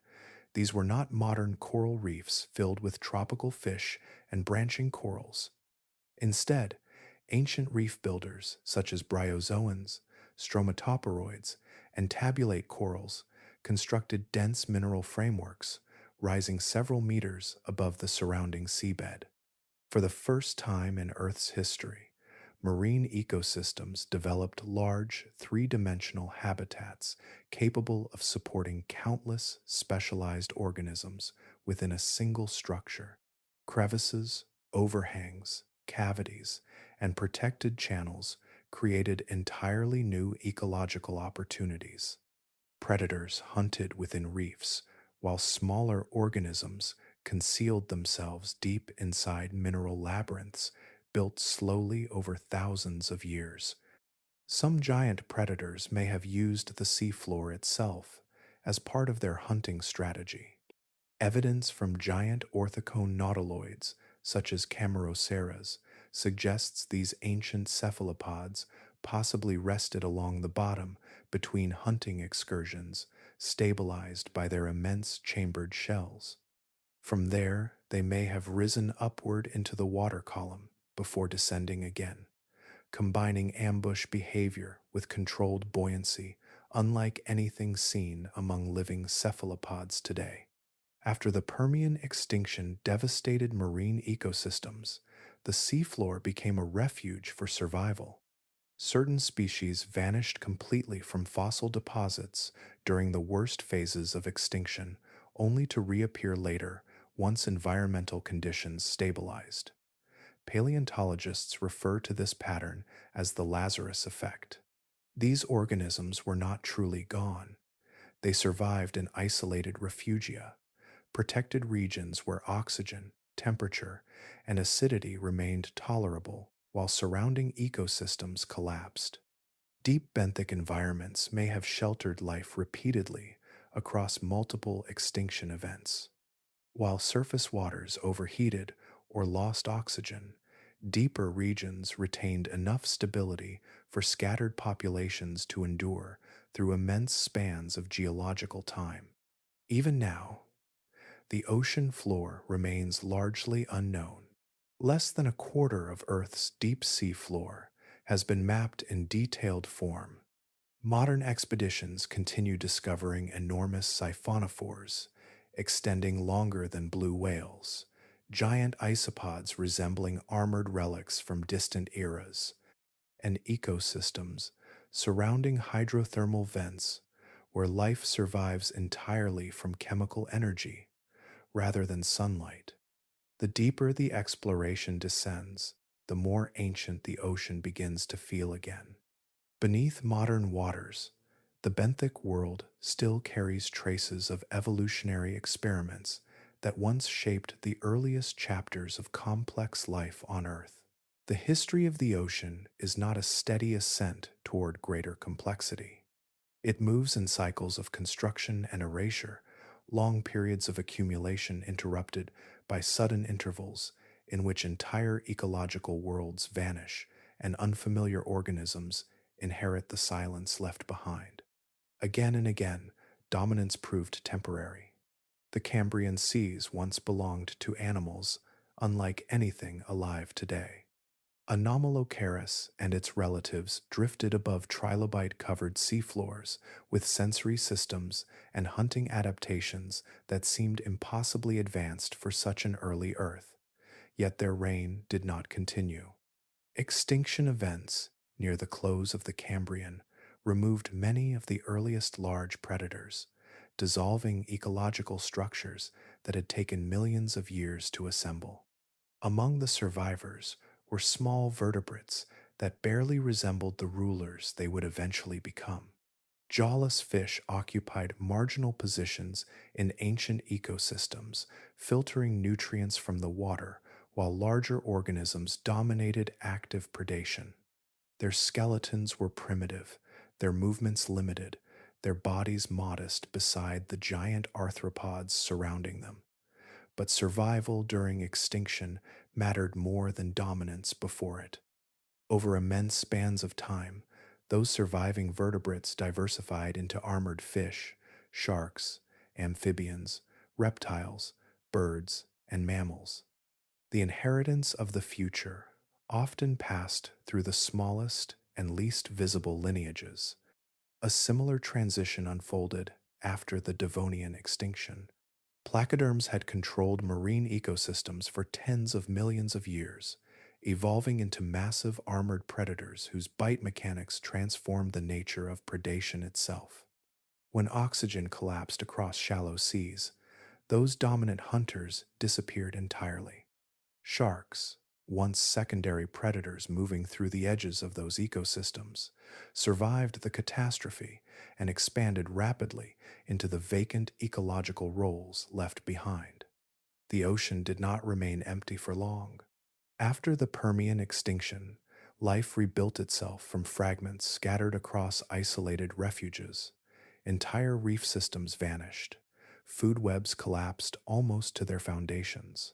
A: These were not modern coral reefs filled with tropical fish and branching corals. Instead, ancient reef builders such as bryozoans, stromatoporoids, and tabulate corals constructed dense mineral frameworks, rising several meters above the surrounding seabed. For the first time in Earth's history, marine ecosystems developed large, three-dimensional habitats capable of supporting countless specialized organisms within a single structure. Crevices, overhangs, cavities, and protected channels created entirely new ecological opportunities. Predators hunted within reefs, while smaller organisms concealed themselves deep inside mineral labyrinths built slowly over thousands of years. Some giant predators may have used the seafloor itself as part of their hunting strategy. Evidence from giant orthocone nautiloids, such as Cambriceras, suggests these ancient cephalopods possibly rested along the bottom between hunting excursions, stabilized by their immense chambered shells. From there, they may have risen upward into the water column before descending again, combining ambush behavior with controlled buoyancy unlike anything seen among living cephalopods today. After the Permian extinction devastated marine ecosystems, the seafloor became a refuge for survival. Certain species vanished completely from fossil deposits during the worst phases of extinction, only to reappear later once environmental conditions stabilized. Paleontologists refer to this pattern as the Lazarus effect. These organisms were not truly gone. They survived in isolated refugia, protected regions where oxygen, temperature, and acidity remained tolerable while surrounding ecosystems collapsed. Deep benthic environments may have sheltered life repeatedly across multiple extinction events. While surface waters overheated or lost oxygen, deeper regions retained enough stability for scattered populations to endure through immense spans of geological time. Even now, the ocean floor remains largely unknown. Less than a quarter of Earth's deep sea floor has been mapped in detailed form. Modern expeditions continue discovering enormous siphonophores, extending longer than blue whales, giant isopods resembling armored relics from distant eras, and ecosystems surrounding hydrothermal vents where life survives entirely from chemical energy rather than sunlight. The deeper the exploration descends, the more ancient the ocean begins to feel again. Beneath modern waters, the benthic world still carries traces of evolutionary experiments that once shaped the earliest chapters of complex life on Earth. The history of the ocean is not a steady ascent toward greater complexity. It moves in cycles of construction and erasure, long periods of accumulation interrupted by sudden intervals in which entire ecological worlds vanish and unfamiliar organisms inherit the silence left behind. Again and again, dominance proved temporary. The Cambrian seas once belonged to animals unlike anything alive today. Anomalocaris and its relatives drifted above trilobite-covered seafloors with sensory systems and hunting adaptations that seemed impossibly advanced for such an early Earth, yet their reign did not continue. Extinction events near the close of the Cambrian removed many of the earliest large predators, dissolving ecological structures that had taken millions of years to assemble. Among the survivors were small vertebrates that barely resembled the rulers they would eventually become. Jawless fish occupied marginal positions in ancient ecosystems, filtering nutrients from the water, while larger organisms dominated active predation. Their skeletons were primitive, their movements limited, their bodies modest beside the giant arthropods surrounding them. But survival during extinction mattered more than dominance before it. Over immense spans of time, those surviving vertebrates diversified into armored fish, sharks, amphibians, reptiles, birds, and mammals. The inheritance of the future often passed through the smallest and least visible lineages. A similar transition unfolded after the Devonian extinction. Placoderms had controlled marine ecosystems for tens of millions of years, evolving into massive armored predators whose bite mechanics transformed the nature of predation itself. When oxygen collapsed across shallow seas, those dominant hunters disappeared entirely. Sharks, once secondary predators moving through the edges of those ecosystems, survived the catastrophe and expanded rapidly into the vacant ecological roles left behind. The ocean did not remain empty for long. After the Permian extinction, life rebuilt itself from fragments scattered across isolated refuges. Entire reef systems vanished. Food webs collapsed almost to their foundations.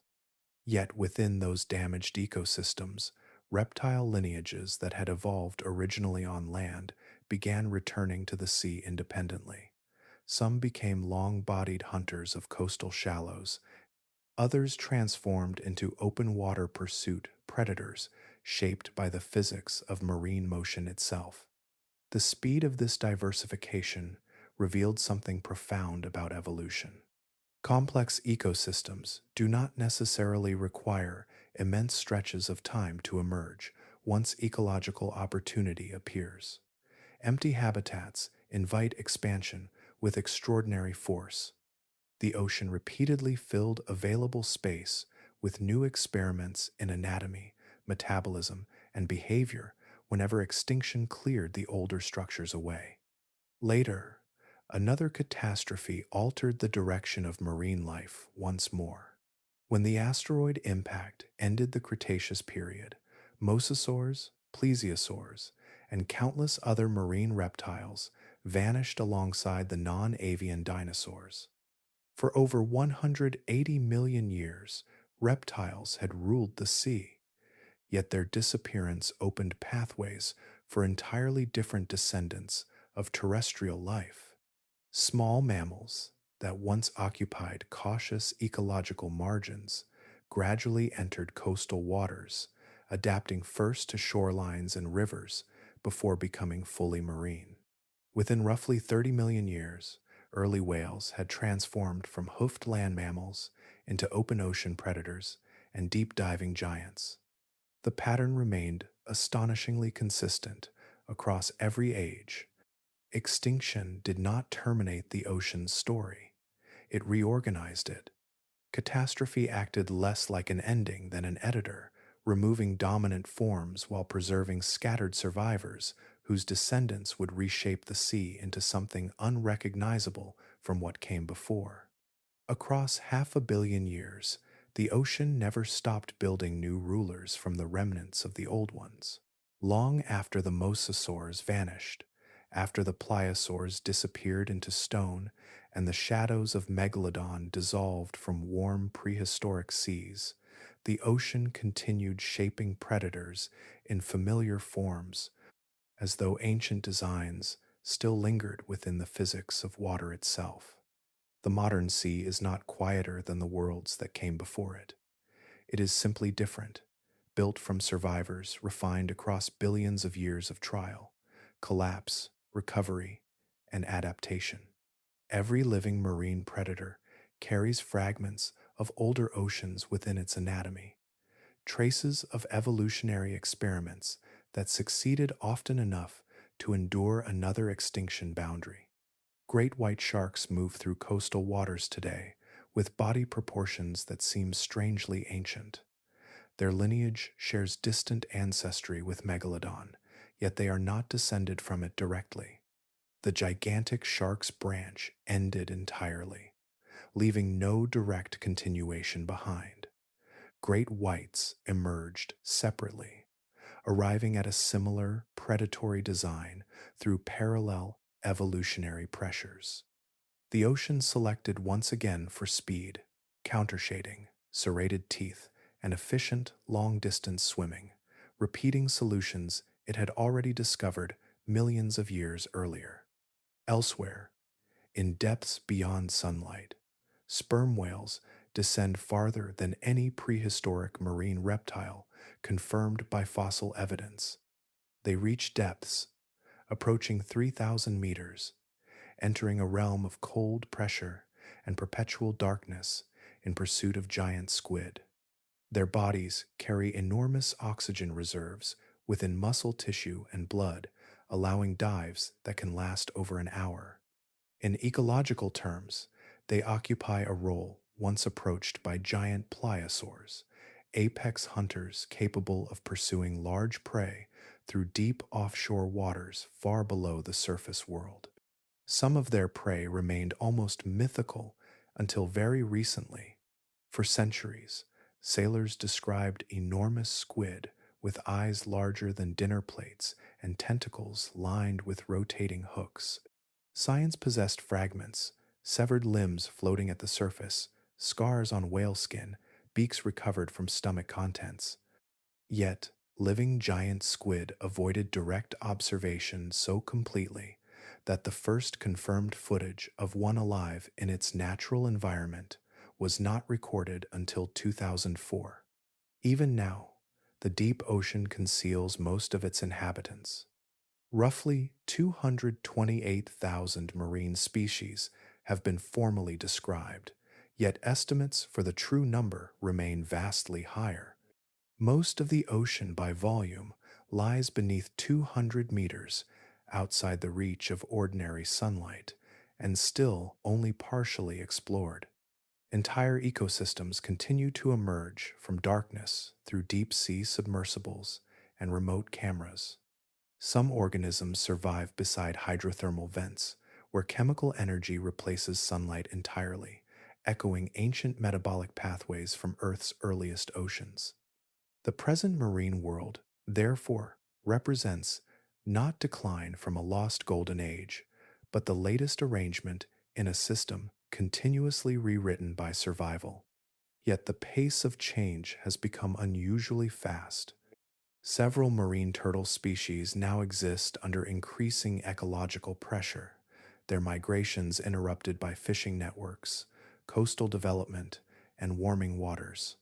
A: Yet within those damaged ecosystems, reptile lineages that had evolved originally on land began returning to the sea independently. Some became long-bodied hunters of coastal shallows. Others transformed into open-water pursuit predators shaped by the physics of marine motion itself. The speed of this diversification revealed something profound about evolution. Complex ecosystems do not necessarily require immense stretches of time to emerge once ecological opportunity appears. Empty habitats invite expansion with extraordinary force. The ocean repeatedly filled available space with new experiments in anatomy, metabolism, and behavior whenever extinction cleared the older structures away. Later, another catastrophe altered the direction of marine life once more. When the asteroid impact ended the Cretaceous period, mosasaurs, plesiosaurs, and countless other marine reptiles vanished alongside the non-avian dinosaurs. For over 180 million years, reptiles had ruled the sea, yet their disappearance opened pathways for entirely different descendants of terrestrial life. Small mammals that once occupied cautious ecological margins gradually entered coastal waters, adapting first to shorelines and rivers before becoming fully marine. Within roughly 30 million years, early whales had transformed from hoofed land mammals into open ocean predators and deep diving giants. The pattern remained astonishingly consistent across every age. Extinction did not terminate the ocean's story, it reorganized it. Catastrophe acted less like an ending than an editor, removing dominant forms while preserving scattered survivors whose descendants would reshape the sea into something unrecognizable from what came before. Across 500 million years, the ocean never stopped building new rulers from the remnants of the old ones. Long after the mosasaurs vanished, after the plesiosaurs disappeared into stone and the shadows of Megalodon dissolved from warm prehistoric seas, the ocean continued shaping predators in familiar forms, as though ancient designs still lingered within the physics of water itself. The modern sea is not quieter than the worlds that came before it. It is simply different, built from survivors refined across billions of years of trial, collapse, recovery, and adaptation. Every living marine predator carries fragments of older oceans within its anatomy, traces of evolutionary experiments that succeeded often enough to endure another extinction boundary. Great white sharks move through coastal waters today with body proportions that seem strangely ancient. Their lineage shares distant ancestry with Megalodon, yet they are not descended from it directly. The gigantic shark's branch ended entirely, leaving no direct continuation behind. Great whites emerged separately, arriving at a similar predatory design through parallel evolutionary pressures. The ocean selected once again for speed, countershading, serrated teeth, and efficient long-distance swimming, repeating solutions it had already discovered millions of years earlier. Elsewhere, in depths beyond sunlight, sperm whales descend farther than any prehistoric marine reptile confirmed by fossil evidence. They reach depths approaching 3,000 meters, entering a realm of cold pressure and perpetual darkness in pursuit of giant squid. Their bodies carry enormous oxygen reserves within muscle tissue and blood, allowing dives that can last over an hour. In ecological terms, they occupy a role once approached by giant plesiosaurs, apex hunters capable of pursuing large prey through deep offshore waters far below the surface world. Some of their prey remained almost mythical until very recently. For centuries, sailors described enormous squid with eyes larger than dinner plates and tentacles lined with rotating hooks. Science possessed fragments, severed limbs floating at the surface, scars on whale skin, beaks recovered from stomach contents. Yet, living giant squid avoided direct observation so completely that the first confirmed footage of one alive in its natural environment was not recorded until 2004. Even now, the deep ocean conceals most of its inhabitants. Roughly 228,000 marine species have been formally described, yet estimates for the true number remain vastly higher. Most of the ocean by volume lies beneath 200 meters outside the reach of ordinary sunlight and still only partially explored. Entire ecosystems continue to emerge from darkness through deep sea submersibles and remote cameras. Some organisms survive beside hydrothermal vents, where chemical energy replaces sunlight entirely, echoing ancient metabolic pathways from Earth's earliest oceans. The present marine world, therefore, represents not decline from a lost golden age, but the latest arrangement in a system continuously rewritten by survival. Yet the pace of change has become unusually fast. Several marine turtle species now exist under increasing ecological pressure, their migrations interrupted by fishing networks, coastal development, and warming waters.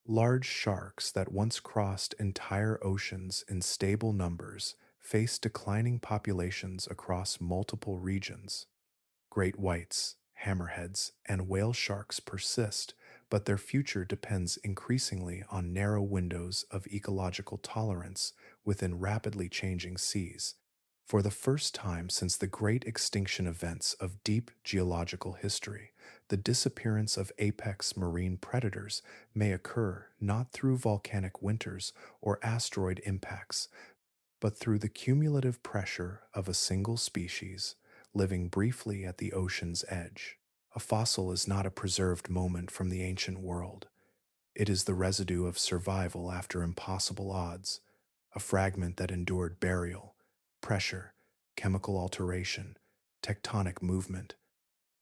A: Large sharks that once crossed entire oceans in stable numbers face declining populations across multiple regions. Great whites, hammerheads, and whale sharks persist, but their future depends increasingly on narrow windows of ecological tolerance within rapidly changing seas. For the first time since the great extinction events of deep geological history, the disappearance of apex marine predators may occur not through volcanic winters or asteroid impacts, but through the cumulative pressure of a single species living briefly at the ocean's edge. A fossil is not a preserved moment from the ancient world. It is the residue of survival after impossible odds, a fragment that endured burial, pressure, chemical alteration, tectonic movement,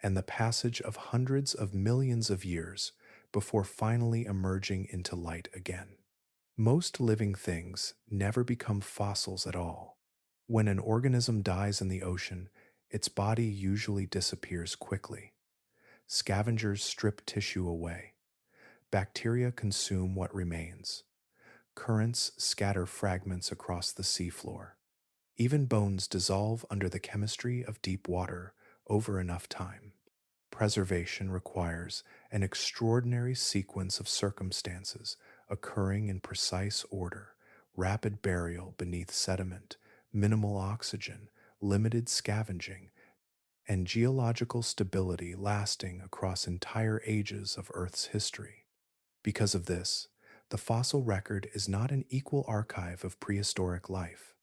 A: and the passage of hundreds of millions of years before finally emerging into light again. Most living things never become fossils at all. When an organism dies in the ocean, its body usually disappears quickly. Scavengers strip tissue away. Bacteria consume what remains. Currents scatter fragments across the seafloor. Even bones dissolve under the chemistry of deep water over enough time. Preservation requires an extraordinary sequence of circumstances occurring in precise order: rapid burial beneath sediment, minimal oxygen, limited scavenging, and geological stability lasting across entire ages of Earth's history. Because of this, the fossil record is not an equal archive of prehistoric life.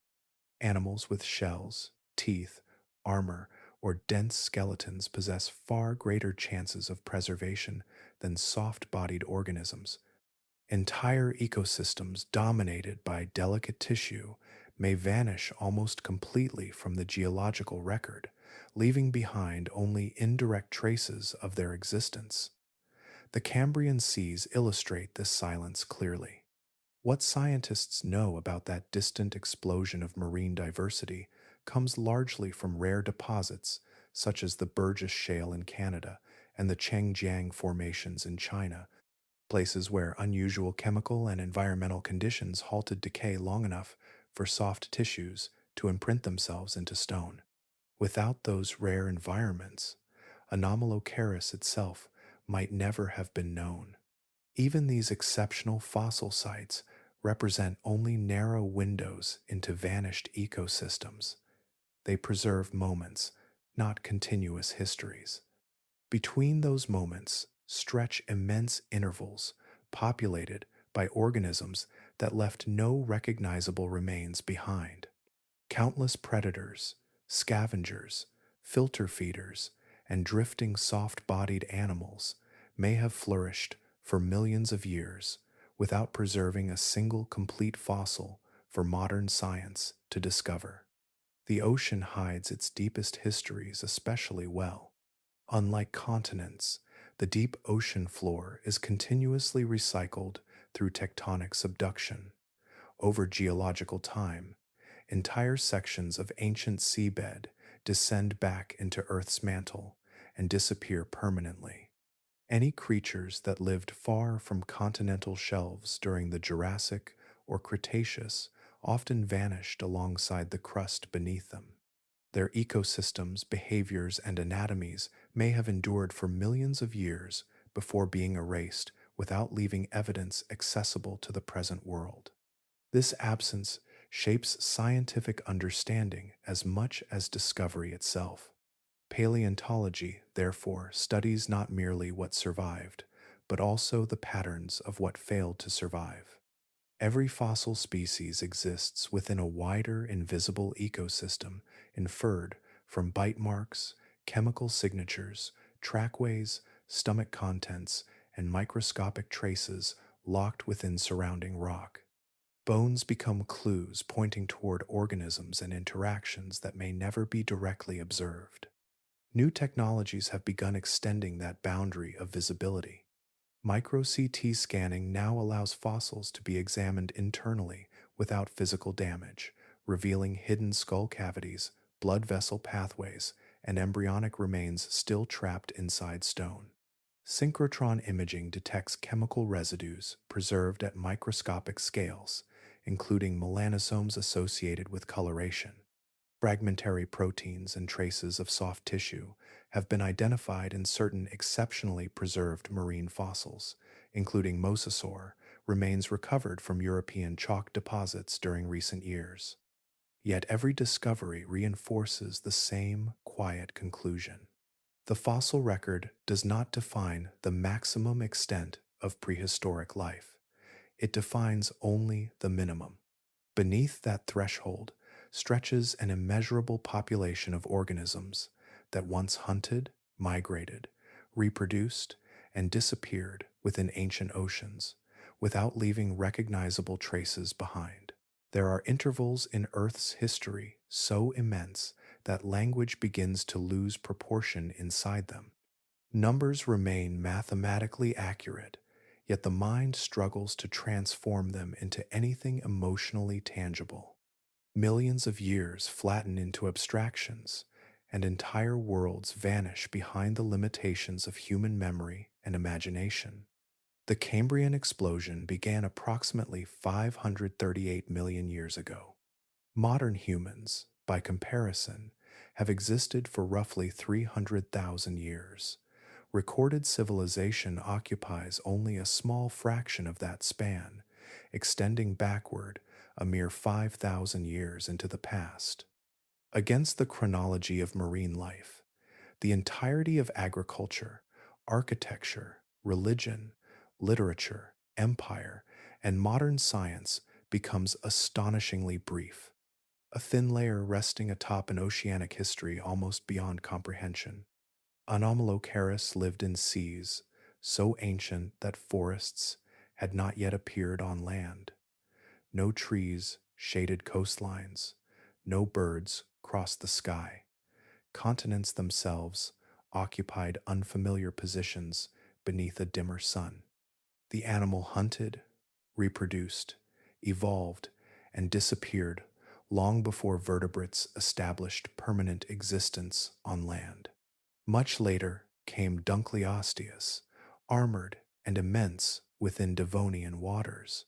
A: Animals with shells, teeth, armor, or dense skeletons possess far greater chances of preservation than soft-bodied organisms. Entire ecosystems dominated by delicate tissue may vanish almost completely from the geological record, leaving behind only indirect traces of their existence. The Cambrian seas illustrate this silence clearly. What scientists know about that distant explosion of marine diversity comes largely from rare deposits such as the Burgess Shale in Canada and the Chengjiang formations in China, places where unusual chemical and environmental conditions halted decay long enough for soft tissues to imprint themselves into stone. Without those rare environments, Anomalocaris itself might never have been known. Even these exceptional fossil sites represent only narrow windows into vanished ecosystems. They preserve moments, not continuous histories. Between those moments stretch immense intervals populated by organisms that left no recognizable remains behind. Countless predators, scavengers, filter feeders, and drifting soft-bodied animals may have flourished for millions of years without preserving a single complete fossil for modern science to discover. The ocean hides its deepest histories especially well. Unlike continents, the deep ocean floor is continuously recycled through tectonic subduction. Over geological time, entire sections of ancient seabed descend back into Earth's mantle and disappear permanently. Any creatures that lived far from continental shelves during the Jurassic or Cretaceous often vanished alongside the crust beneath them. Their ecosystems, behaviors, and anatomies may have endured for millions of years before being erased without leaving evidence accessible to the present world. This absence shapes scientific understanding as much as discovery itself. Paleontology, therefore, studies not merely what survived, but also the patterns of what failed to survive. Every fossil species exists within a wider, invisible ecosystem inferred from bite marks, chemical signatures, trackways, stomach contents, and microscopic traces locked within surrounding rock. Bones become clues pointing toward organisms and interactions that may never be directly observed. New technologies have begun extending that boundary of visibility. Micro CT scanning now allows fossils to be examined internally without physical damage, revealing hidden skull cavities, blood vessel pathways, and embryonic remains still trapped inside stone. Synchrotron imaging detects chemical residues preserved at microscopic scales, including melanosomes associated with coloration. Fragmentary proteins and traces of soft tissue have been identified in certain exceptionally preserved marine fossils, including mosasaur, remains recovered from European chalk deposits during recent years. Yet every discovery reinforces the same quiet conclusion. The fossil record does not define the maximum extent of prehistoric life. It defines only the minimum. Beneath that threshold stretches an immeasurable population of organisms that once hunted, migrated, reproduced, and disappeared within ancient oceans without leaving recognizable traces behind. There are intervals in Earth's history so immense that language begins to lose proportion inside them. Numbers remain mathematically accurate, yet the mind struggles to transform them into anything emotionally tangible. Millions of years flatten into abstractions, and entire worlds vanish behind the limitations of human memory and imagination. The Cambrian Explosion began approximately 538 million years ago. Modern humans, by comparison, have existed for roughly 300,000 years. Recorded civilization occupies only a small fraction of that span, extending backward a mere 5,000 years into the past. Against the chronology of marine life, the entirety of agriculture, architecture, religion, literature, empire, and modern science becomes astonishingly brief, a thin layer resting atop an oceanic history almost beyond comprehension. Anomalocaris lived in seas so ancient that forests had not yet appeared on land. No trees shaded coastlines, no birds crossed the sky. Continents themselves occupied unfamiliar positions beneath a dimmer sun. The animal hunted, reproduced, evolved, and disappeared long before vertebrates established permanent existence on land. Much later came Dunkleosteus, armored and immense within Devonian waters.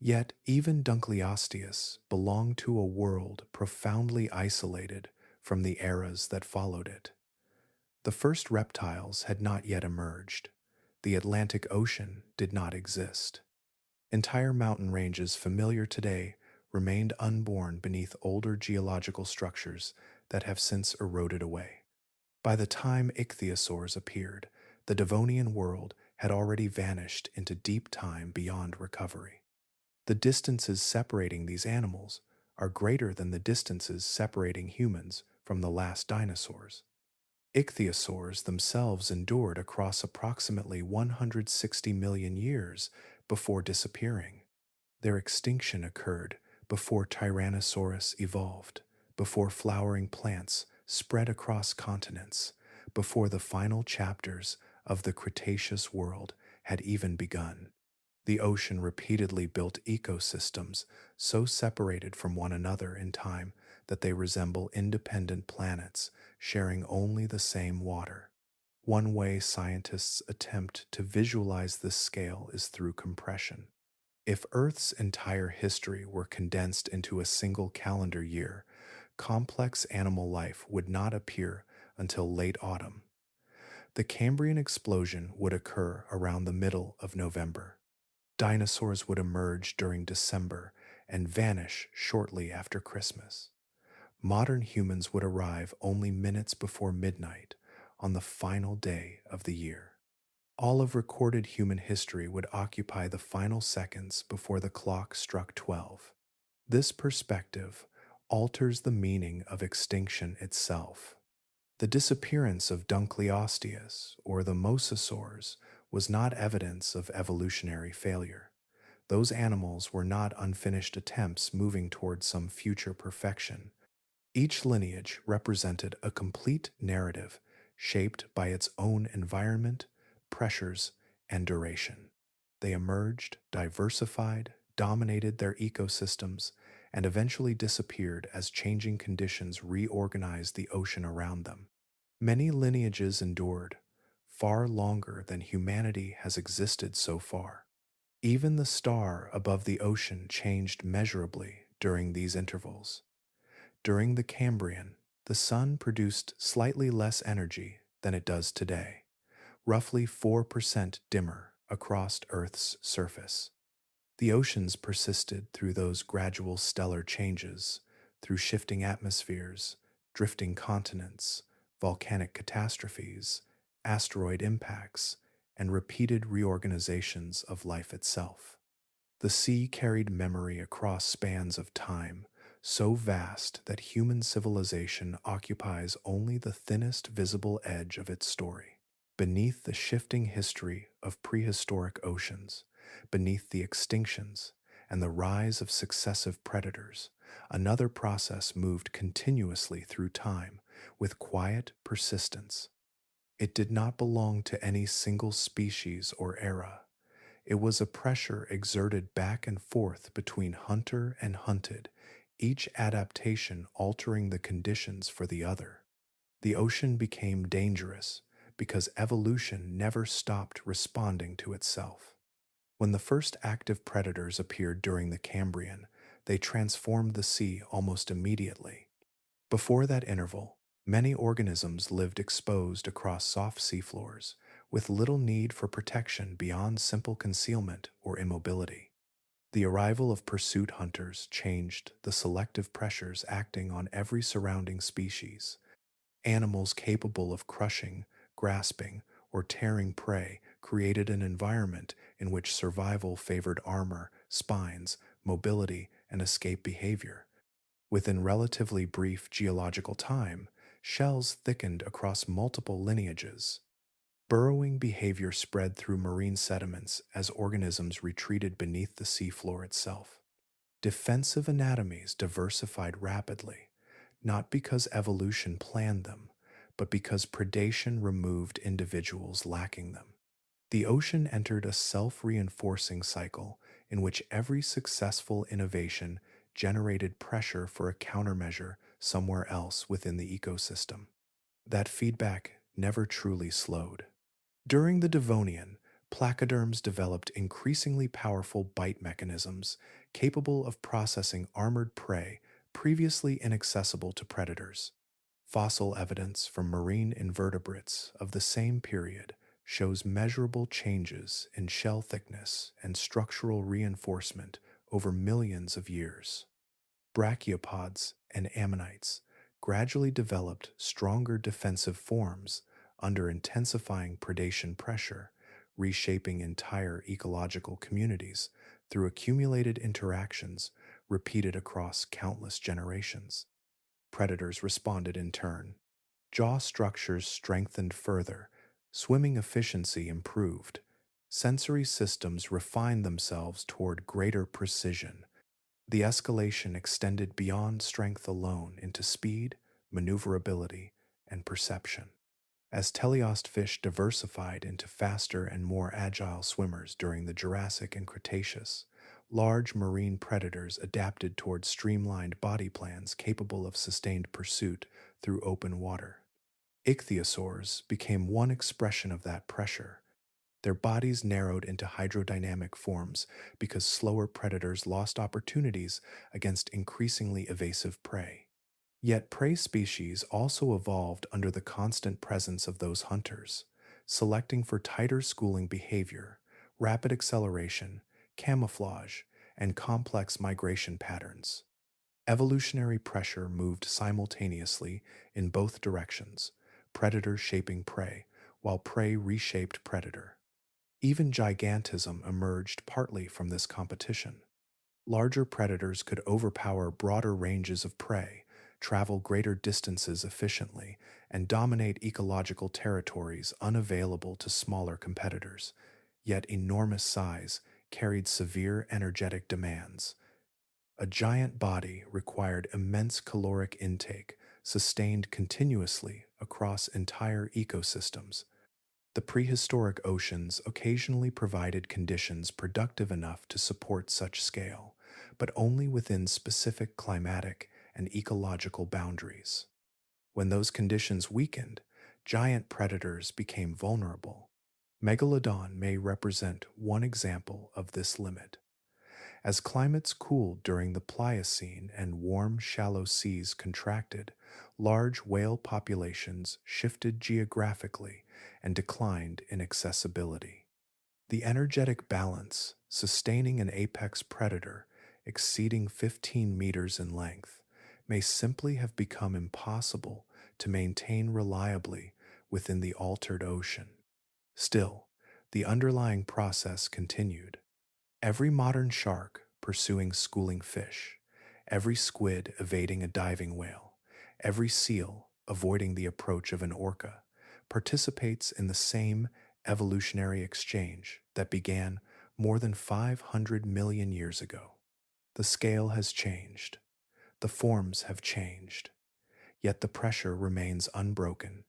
A: Yet even Dunkleosteus belonged to a world profoundly isolated from the eras that followed it. The first reptiles had not yet emerged. The Atlantic Ocean did not exist. Entire mountain ranges familiar today remained unborn beneath older geological structures that have since eroded away. By the time ichthyosaurs appeared, the Devonian world had already vanished into deep time beyond recovery. The distances separating these animals are greater than the distances separating humans from the last dinosaurs. Ichthyosaurs themselves endured across approximately 160 million years before disappearing. Their extinction occurred before Tyrannosaurus evolved, before flowering plants spread across continents, before the final chapters of the Cretaceous world had even begun. The ocean repeatedly built ecosystems so separated from one another in time that they resemble independent planets sharing only the same water. One way scientists attempt to visualize this scale is through compression. If Earth's entire history were condensed into a single calendar year, complex animal life would not appear until late autumn. The Cambrian explosion would occur around the middle of November. Dinosaurs would emerge during December and vanish shortly after Christmas. Modern humans would arrive only minutes before midnight on the final day of the year. All of recorded human history would occupy the final seconds before the clock struck 12. This perspective alters the meaning of extinction itself. The disappearance of Dunkleosteus or the mosasaurs was not evidence of evolutionary failure. Those animals were not unfinished attempts moving toward some future perfection. Each lineage represented a complete narrative shaped by its own environment, pressures, and duration. They emerged, diversified, dominated their ecosystems, and eventually disappeared as changing conditions reorganized the ocean around them. Many lineages endured, far longer than humanity has existed so far. Even the star above the ocean changed measurably during these intervals. During the Cambrian, the sun produced slightly less energy than it does today, roughly 4% dimmer across Earth's surface. The oceans persisted through those gradual stellar changes, through shifting atmospheres, drifting continents, volcanic catastrophes, asteroid impacts, and repeated reorganizations of life itself. The sea carried memory across spans of time, so vast that human civilization occupies only the thinnest visible edge of its story. Beneath the shifting history of prehistoric oceans, beneath the extinctions and the rise of successive predators, another process moved continuously through time with quiet persistence. It did not belong to any single species or era. It was a pressure exerted back and forth between hunter and hunted, each adaptation altering the conditions for the other. The ocean became dangerous because evolution never stopped responding to itself. When the first active predators appeared during the Cambrian, they transformed the sea almost immediately. Before that interval, many organisms lived exposed across soft seafloors, with little need for protection beyond simple concealment or immobility. The arrival of pursuit hunters changed the selective pressures acting on every surrounding species. Animals capable of crushing, grasping, or tearing prey created an environment in which survival favored armor, spines, mobility, and escape behavior. Within relatively brief geological time, shells thickened across multiple lineages. Burrowing behavior spread through marine sediments as organisms retreated beneath the seafloor itself. Defensive anatomies diversified rapidly, not because evolution planned them, but because predation removed individuals lacking them. The ocean entered a self-reinforcing cycle in which every successful innovation generated pressure for a countermeasure somewhere else within the ecosystem. That feedback never truly slowed. During the Devonian, placoderms developed increasingly powerful bite mechanisms capable of processing armored prey previously inaccessible to predators. Fossil evidence from marine invertebrates of the same period shows measurable changes in shell thickness and structural reinforcement over millions of years. Brachiopods and ammonites gradually developed stronger defensive forms under intensifying predation pressure, reshaping entire ecological communities through accumulated interactions repeated across countless generations. Predators responded in turn. Jaw structures strengthened further, swimming efficiency improved, sensory systems refined themselves toward greater precision. The escalation extended beyond strength alone into speed, maneuverability, and perception. As teleost fish diversified into faster and more agile swimmers during the Jurassic and Cretaceous, large marine predators adapted toward streamlined body plans capable of sustained pursuit through open water. Ichthyosaurs became one expression of that pressure. Their bodies narrowed into hydrodynamic forms because slower predators lost opportunities against increasingly evasive prey. Yet prey species also evolved under the constant presence of those hunters, selecting for tighter schooling behavior, rapid acceleration, camouflage, and complex migration patterns. Evolutionary pressure moved simultaneously in both directions, predator shaping prey, while prey reshaped predator. Even gigantism emerged partly from this competition. Larger predators could overpower broader ranges of prey, travel greater distances efficiently, and dominate ecological territories unavailable to smaller competitors. Yet enormous size carried severe energetic demands. A giant body required immense caloric intake, sustained continuously across entire ecosystems. The prehistoric oceans occasionally provided conditions productive enough to support such scale, but only within specific climatic and ecological boundaries. When those conditions weakened, giant predators became vulnerable. Megalodon may represent one example of this limit. As climates cooled during the Pliocene and warm, shallow seas contracted, large whale populations shifted geographically and declined in accessibility. The energetic balance, sustaining an apex predator exceeding 15 meters in length, may simply have become impossible to maintain reliably within the altered ocean. Still, the underlying process continued. Every modern shark pursuing schooling fish, every squid evading a diving whale, every seal avoiding the approach of an orca, participates in the same evolutionary exchange that began more than 500 million years ago. The scale has changed, the forms have changed, yet the pressure remains unbroken,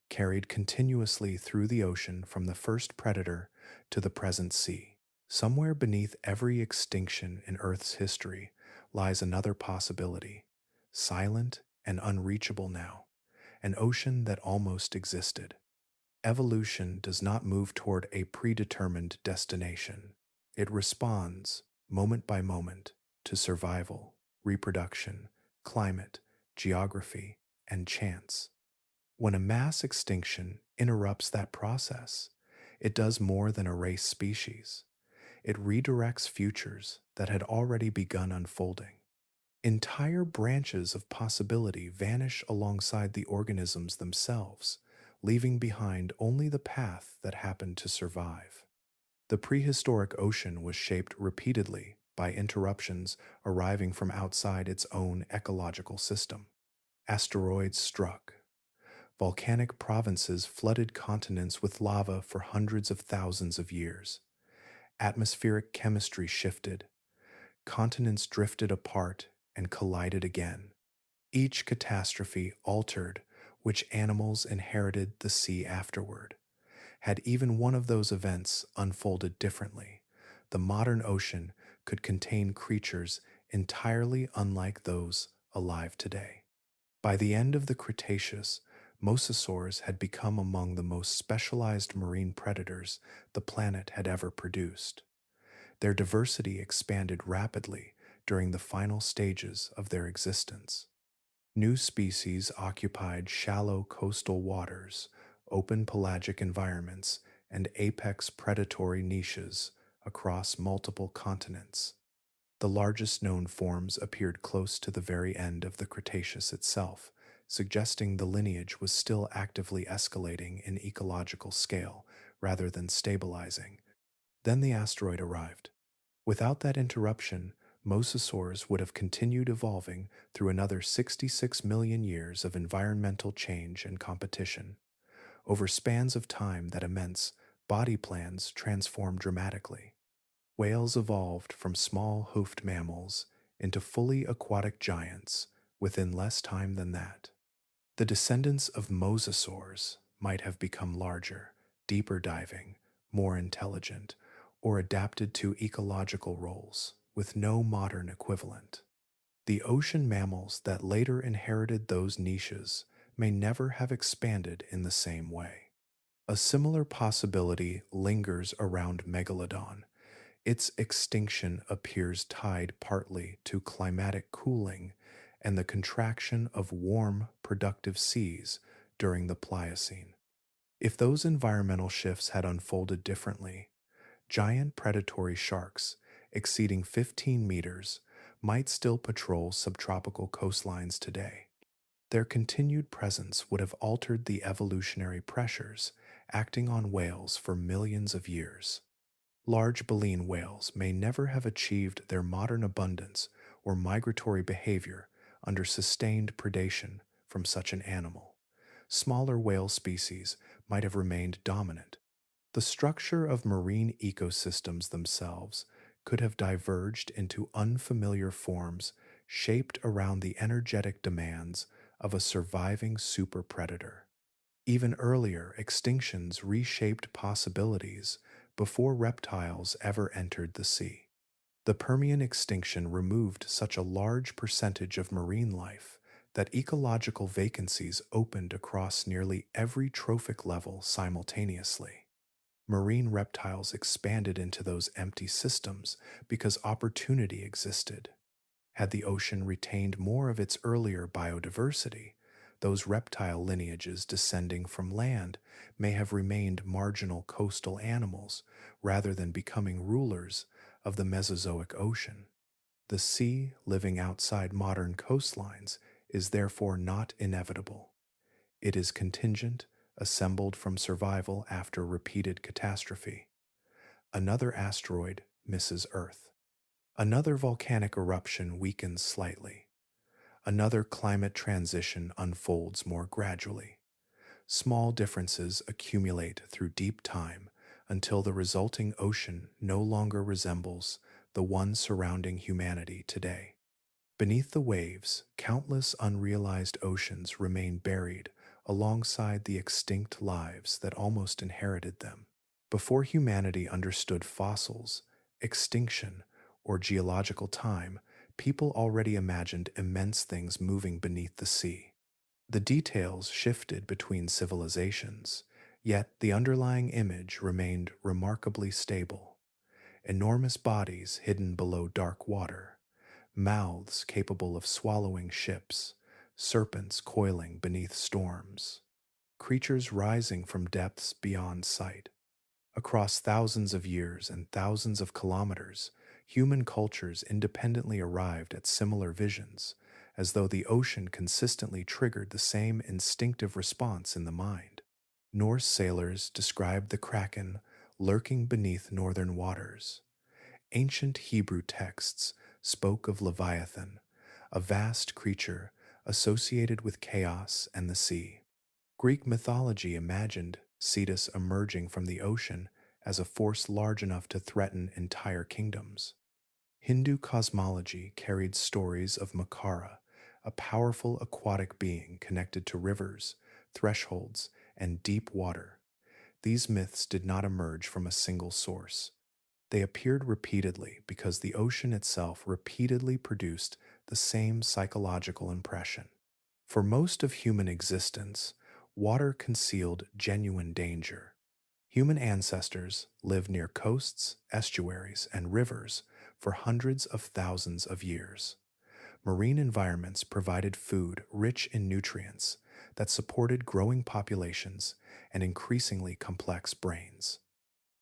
A: carried continuously through the ocean from the first predator to the present sea. Somewhere beneath every extinction in Earth's history lies another possibility, silent and unreachable now, an ocean that almost existed. Evolution does not move toward a predetermined destination. It responds, moment by moment, to survival, reproduction, climate, geography, and chance. When a mass extinction interrupts that process, it does more than erase species. It redirects futures that had already begun unfolding. Entire branches of possibility vanish alongside the organisms themselves, leaving behind only the path that happened to survive. The prehistoric ocean was shaped repeatedly by interruptions arriving from outside its own ecological system. Asteroids struck. Volcanic provinces flooded continents with lava for hundreds of thousands of years. Atmospheric chemistry shifted. Continents drifted apart and collided again. Each catastrophe altered which animals inherited the sea afterward. Had even one of those events unfolded differently, the modern ocean could contain creatures entirely unlike those alive today. By the end of the Cretaceous, mosasaurs had become among the most specialized marine predators the planet had ever produced. Their diversity expanded rapidly during the final stages of their existence. New species occupied shallow coastal waters, open pelagic environments, and apex predatory niches across multiple continents. The largest known forms appeared close to the very end of the Cretaceous itself, suggesting the lineage was still actively escalating in ecological scale rather than stabilizing. Then the asteroid arrived. Without that interruption, mosasaurs would have continued evolving through another 66 million years of environmental change and competition. Over spans of time that immense, body plans transformed dramatically. Whales evolved from small hoofed mammals into fully aquatic giants within less time than that. The descendants of mosasaurs might have become larger, deeper diving, more intelligent, or adapted to ecological roles with no modern equivalent. The ocean mammals that later inherited those niches may never have expanded in the same way. A similar possibility lingers around Megalodon. Its extinction appears tied partly to climatic cooling and the contraction of warm, productive seas during the Pliocene. If those environmental shifts had unfolded differently, giant predatory sharks exceeding 15 meters might still patrol subtropical coastlines today. Their continued presence would have altered the evolutionary pressures acting on whales for millions of years. Large baleen whales may never have achieved their modern abundance or migratory behavior under sustained predation from such an animal. Smaller whale species might have remained dominant. The structure of marine ecosystems themselves could have diverged into unfamiliar forms shaped around the energetic demands of a surviving superpredator. Even earlier extinctions reshaped possibilities before reptiles ever entered the sea. The Permian extinction removed such a large percentage of marine life that ecological vacancies opened across nearly every trophic level simultaneously. Marine reptiles expanded into those empty systems because opportunity existed. Had the ocean retained more of its earlier biodiversity, those reptile lineages descending from land may have remained marginal coastal animals rather than becoming rulers of the Mesozoic ocean. The sea living outside modern coastlines is therefore not inevitable. It is contingent, assembled from survival after repeated catastrophe. Another asteroid misses Earth. Another volcanic eruption weakens slightly. Another climate transition unfolds more gradually. Small differences accumulate through deep time until the resulting ocean no longer resembles the one surrounding humanity today. Beneath the waves, countless unrealized oceans remain buried alongside the extinct lives that almost inherited them. Before humanity understood fossils, extinction, or geological time, people already imagined immense things moving beneath the sea. The details shifted between civilizations, yet the underlying image remained remarkably stable. Enormous bodies hidden below dark water, mouths capable of swallowing ships, serpents coiling beneath storms, creatures rising from depths beyond sight. Across thousands of years and thousands of kilometers, human cultures independently arrived at similar visions, as though the ocean consistently triggered the same instinctive response in the mind. Norse sailors described the kraken lurking beneath northern waters. Ancient Hebrew texts spoke of Leviathan, a vast creature associated with chaos and the sea. Greek mythology imagined Cetus emerging from the ocean as a force large enough to threaten entire kingdoms. Hindu cosmology carried stories of Makara, a powerful aquatic being connected to rivers, thresholds, and deep water. These myths did not emerge from a single source. They appeared repeatedly because the ocean itself repeatedly produced the same psychological impression. For most of human existence, water concealed genuine danger. Human ancestors lived near coasts, estuaries, and rivers for hundreds of thousands of years. Marine environments provided food rich in nutrients that supported growing populations and increasingly complex brains.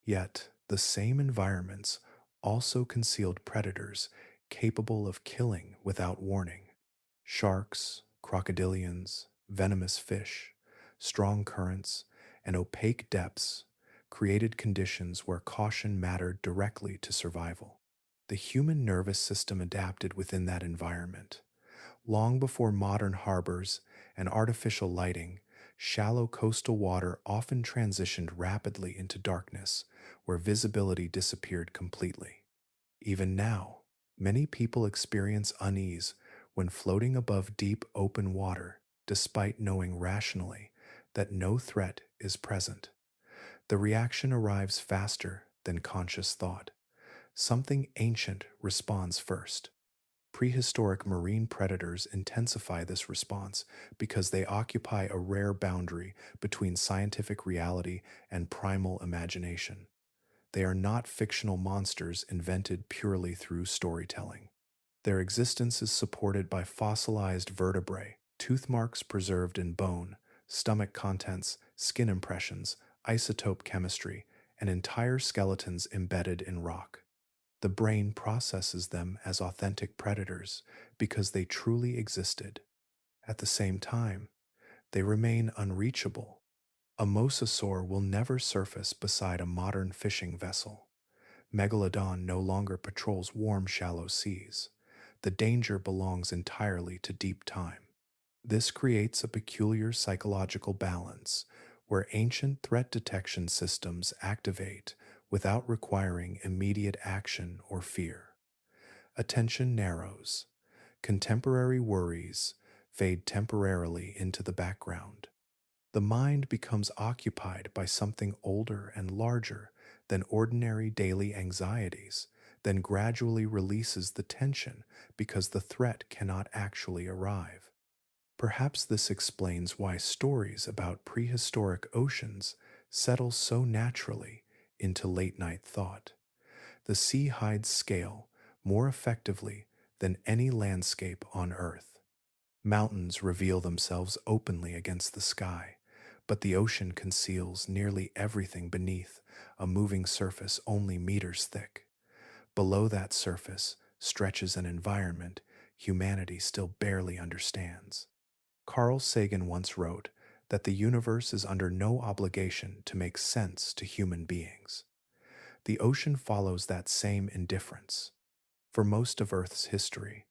A: Yet, the same environments also concealed predators capable of killing without warning. Sharks, crocodilians, venomous fish, strong currents, and opaque depths created conditions where caution mattered directly to survival. The human nervous system adapted within that environment. Long before modern harbors and artificial lighting, shallow coastal water often transitioned rapidly into darkness, where visibility disappeared completely. Even now, many people experience unease when floating above deep open water, despite knowing rationally that no threat is present. The reaction arrives faster than conscious thought. Something ancient responds first. Prehistoric marine predators intensify this response because they occupy a rare boundary between scientific reality and primal imagination. They are not fictional monsters invented purely through storytelling. Their existence is supported by fossilized vertebrae, tooth marks preserved in bone, stomach contents, skin impressions, isotope chemistry, and entire skeletons embedded in rock. The brain processes them as authentic predators because they truly existed. At the same time, they remain unreachable. A mosasaur will never surface beside a modern fishing vessel. Megalodon no longer patrols warm, shallow seas. The danger belongs entirely to deep time. This creates a peculiar psychological balance where ancient threat detection systems activate without requiring immediate action or fear. Attention narrows. Contemporary worries fade temporarily into the background. The mind becomes occupied by something older and larger than ordinary daily anxieties, then gradually releases the tension because the threat cannot actually arrive. Perhaps this explains why stories about prehistoric oceans settle so naturally into late night thought. The sea hides scale more effectively than any landscape on Earth. Mountains reveal themselves openly against the sky, but the ocean conceals nearly everything beneath a moving surface only meters thick. Below that surface stretches an environment humanity still barely understands. Carl Sagan once wrote that the universe is under no obligation to make sense to human beings. The ocean follows that same indifference. For most of Earth's history,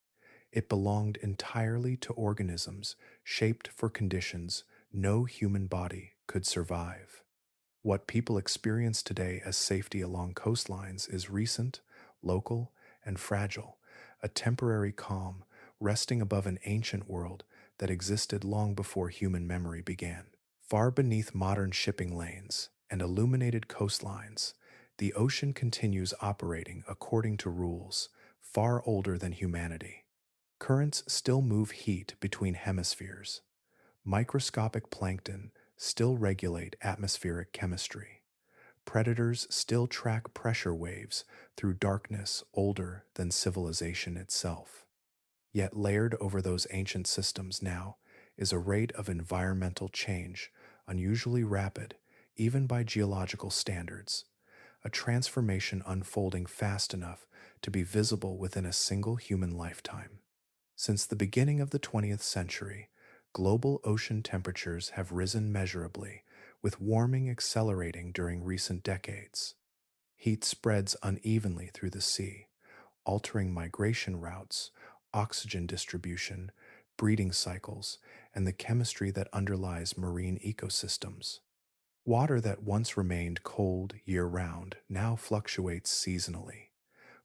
A: it belonged entirely to organisms shaped for conditions no human body could survive. What people experience today as safety along coastlines is recent, local, and fragile, a temporary calm resting above an ancient world that existed long before human memory began. Far beneath modern shipping lanes and illuminated coastlines, the ocean continues operating according to rules far older than humanity. Currents still move heat between hemispheres. Microscopic plankton still regulate atmospheric chemistry. Predators still track pressure waves through darkness older than civilization itself. Yet layered over those ancient systems now is a rate of environmental change unusually rapid, even by geological standards, a transformation unfolding fast enough to be visible within a single human lifetime. Since the beginning of the 20th century, global ocean temperatures have risen measurably, with warming accelerating during recent decades. Heat spreads unevenly through the sea, altering migration routes, oxygen distribution, breeding cycles, and the chemistry that underlies marine ecosystems. Water that once remained cold year-round now fluctuates seasonally.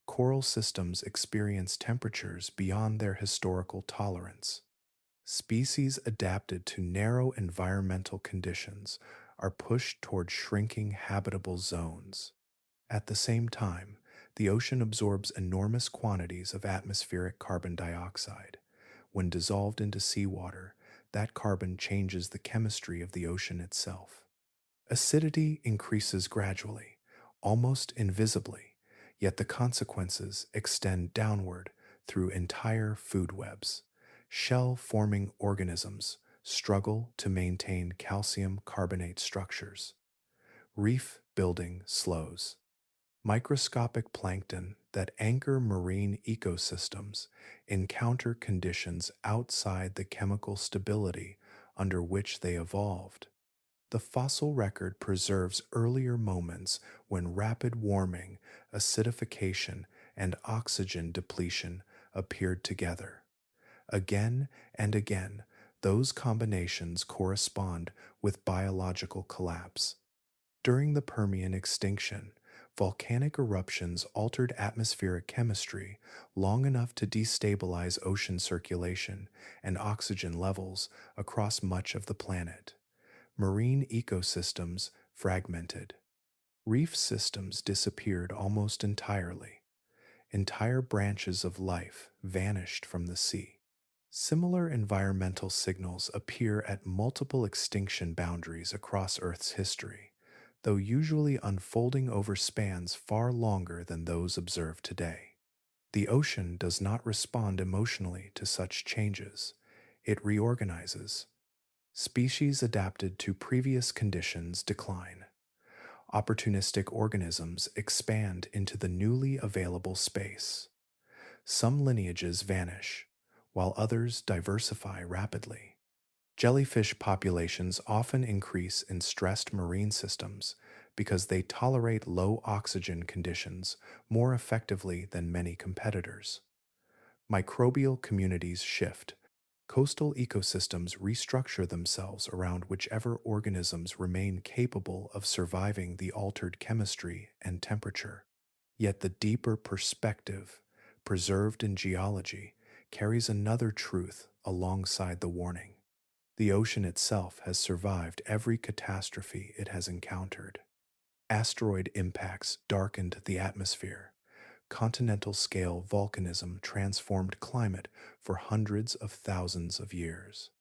A: Coral systems experience temperatures beyond their historical tolerance. Species adapted to narrow environmental conditions are pushed toward shrinking habitable zones. At the same time, the ocean absorbs enormous quantities of atmospheric carbon dioxide. When dissolved into seawater, that carbon changes the chemistry of the ocean itself. Acidity increases gradually, almost invisibly, yet the consequences extend downward through entire food webs. Shell-forming organisms struggle to maintain calcium carbonate structures. Reef building slows. Microscopic plankton that anchor marine ecosystems encounter conditions outside the chemical stability under which they evolved. The fossil record preserves earlier moments when rapid warming, acidification, and oxygen depletion appeared together. Again and again, those combinations correspond with biological collapse. During the Permian extinction, volcanic eruptions altered atmospheric chemistry long enough to destabilize ocean circulation and oxygen levels across much of the planet. Marine ecosystems fragmented. Reef systems disappeared almost entirely. Entire branches of life vanished from the sea. Similar environmental signals appear at multiple extinction boundaries across Earth's history, though usually unfolding over spans far longer than those observed today. The ocean does not respond emotionally to such changes. It reorganizes. Species adapted to previous conditions decline. Opportunistic organisms expand into the newly available space. Some lineages vanish, while others diversify rapidly. Jellyfish populations often increase in stressed marine systems because they tolerate low oxygen conditions more effectively than many competitors. Microbial communities shift. Coastal ecosystems restructure themselves around whichever organisms remain capable of surviving the altered chemistry and temperature. Yet the deeper perspective, preserved in geology, carries another truth alongside the warning. The ocean itself has survived every catastrophe it has encountered. Asteroid impacts darkened the atmosphere. Continental scale volcanism transformed climate for hundreds of thousands of years.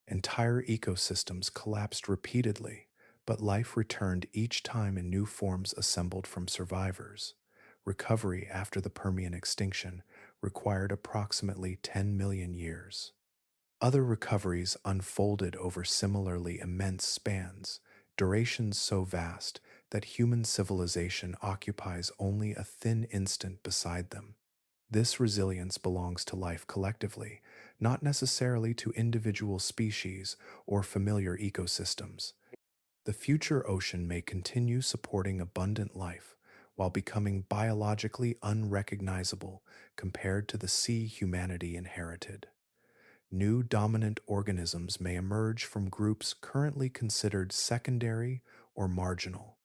A: Entire ecosystems collapsed repeatedly, but life returned each time in new forms assembled from survivors. Recovery after the Permian extinction required approximately 10 million years. Other recoveries unfolded over similarly immense spans, durations so vast that human civilization occupies only a thin instant beside them. This resilience belongs to life collectively, not necessarily to individual species or familiar ecosystems. The future ocean may continue supporting abundant life while becoming biologically unrecognizable compared to the sea humanity inherited. New dominant organisms may emerge from groups currently considered secondary or marginal.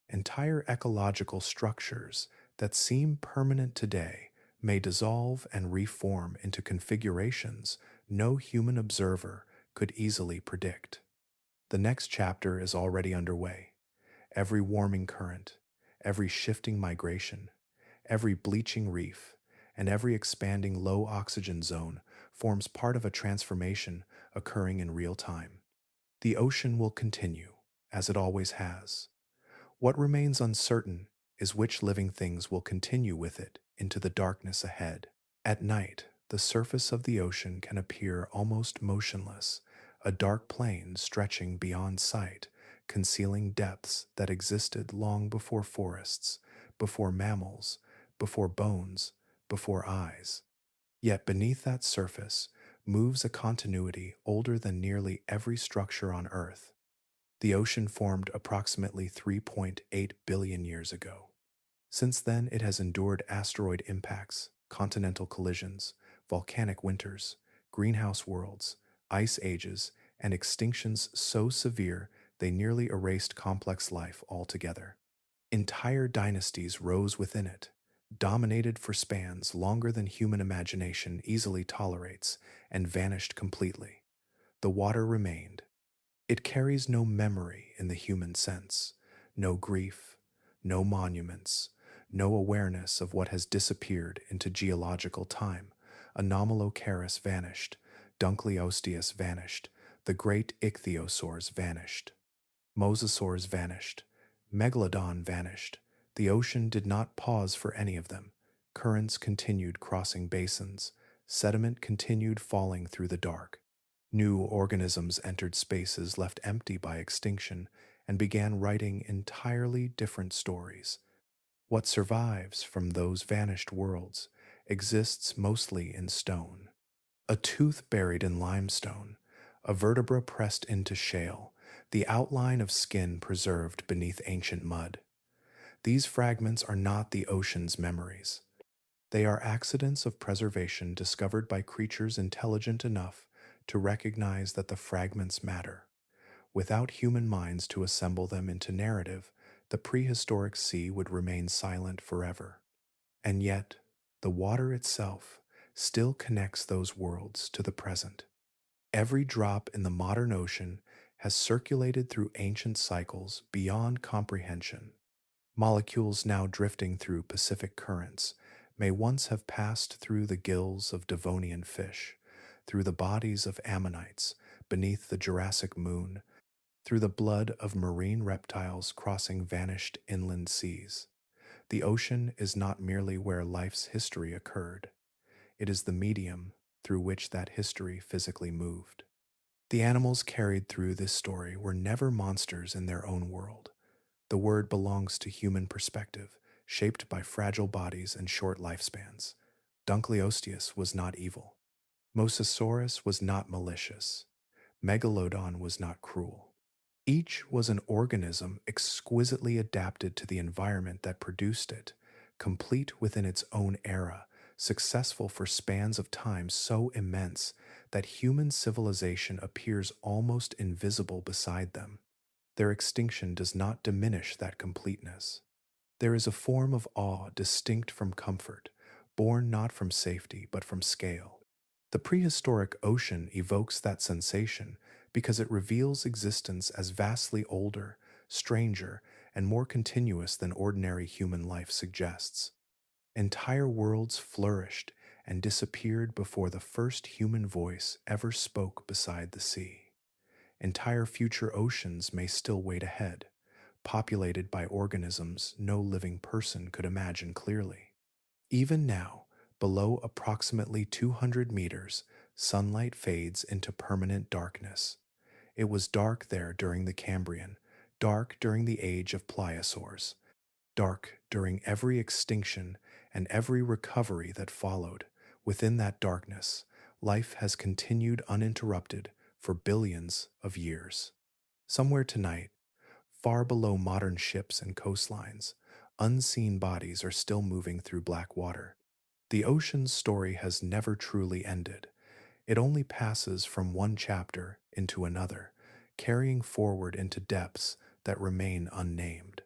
A: Entire ecological structures that seem permanent today may dissolve and reform into configurations no human observer could easily predict. The next chapter is already underway. Every warming current, every shifting migration, every bleaching reef, and every expanding low oxygen zone forms part of a transformation occurring in real time. The ocean will continue, as it always has. What remains uncertain is which living things will continue with it into the darkness ahead. At night, the surface of the ocean can appear almost motionless, a dark plain stretching beyond sight, concealing depths that existed long before forests, before mammals, before bones, before eyes. Yet beneath that surface moves a continuity older than nearly every structure on Earth. The ocean formed approximately 3.8 billion years ago. Since then, it has endured asteroid impacts, continental collisions, volcanic winters, greenhouse worlds, ice ages, and extinctions so severe they nearly erased complex life altogether. Entire dynasties rose within it, dominated for spans longer than human imagination easily tolerates, and vanished completely. The water remained. It carries no memory in the human sense, no grief, no monuments, no awareness of what has disappeared into geological time. Anomalocaris vanished, Dunkleosteus vanished, the great ichthyosaurs vanished, mosasaurs vanished, Megalodon vanished. The ocean did not pause for any of them. Currents continued crossing basins, sediment continued falling through the dark. New organisms entered spaces left empty by extinction and began writing entirely different stories. What survives from those vanished worlds exists mostly in stone. A tooth buried in limestone, a vertebra pressed into shale, the outline of skin preserved beneath ancient mud. These fragments are not the ocean's memories. They are accidents of preservation discovered by creatures intelligent enough to recognize that the fragments matter. Without human minds to assemble them into narrative, the prehistoric sea would remain silent forever. And yet, the water itself still connects those worlds to the present. Every drop in the modern ocean has circulated through ancient cycles beyond comprehension. Molecules now drifting through Pacific currents, may once have passed through the gills of Devonian fish, through the bodies of ammonites beneath the Jurassic moon, through the blood of marine reptiles crossing vanished inland seas. The ocean is not merely where life's history occurred, it is the medium through which that history physically moved. The animals carried through this story were never monsters in their own world. The word belongs to human perspective, shaped by fragile bodies and short lifespans. Dunkleosteus was not evil. Mosasaurus was not malicious. Megalodon was not cruel. Each was an organism exquisitely adapted to the environment that produced it, complete within its own era, successful for spans of time so immense that human civilization appears almost invisible beside them. Their extinction does not diminish that completeness. There is a form of awe distinct from comfort, born not from safety but from scale. The prehistoric ocean evokes that sensation because it reveals existence as vastly older, stranger, and more continuous than ordinary human life suggests. Entire worlds flourished and disappeared before the first human voice ever spoke beside the sea. Entire future oceans may still wait ahead, populated by organisms no living person could imagine clearly. Even now, below approximately 200 meters, sunlight fades into permanent darkness. It was dark there during the Cambrian, dark during the age of plesiosaurs, dark during every extinction and every recovery that followed. Within that darkness, life has continued uninterrupted for billions of years. Somewhere tonight, far below modern ships and coastlines, unseen bodies are still moving through black water. The ocean's story has never truly ended. It only passes from one chapter into another, carrying forward into depths that remain unnamed.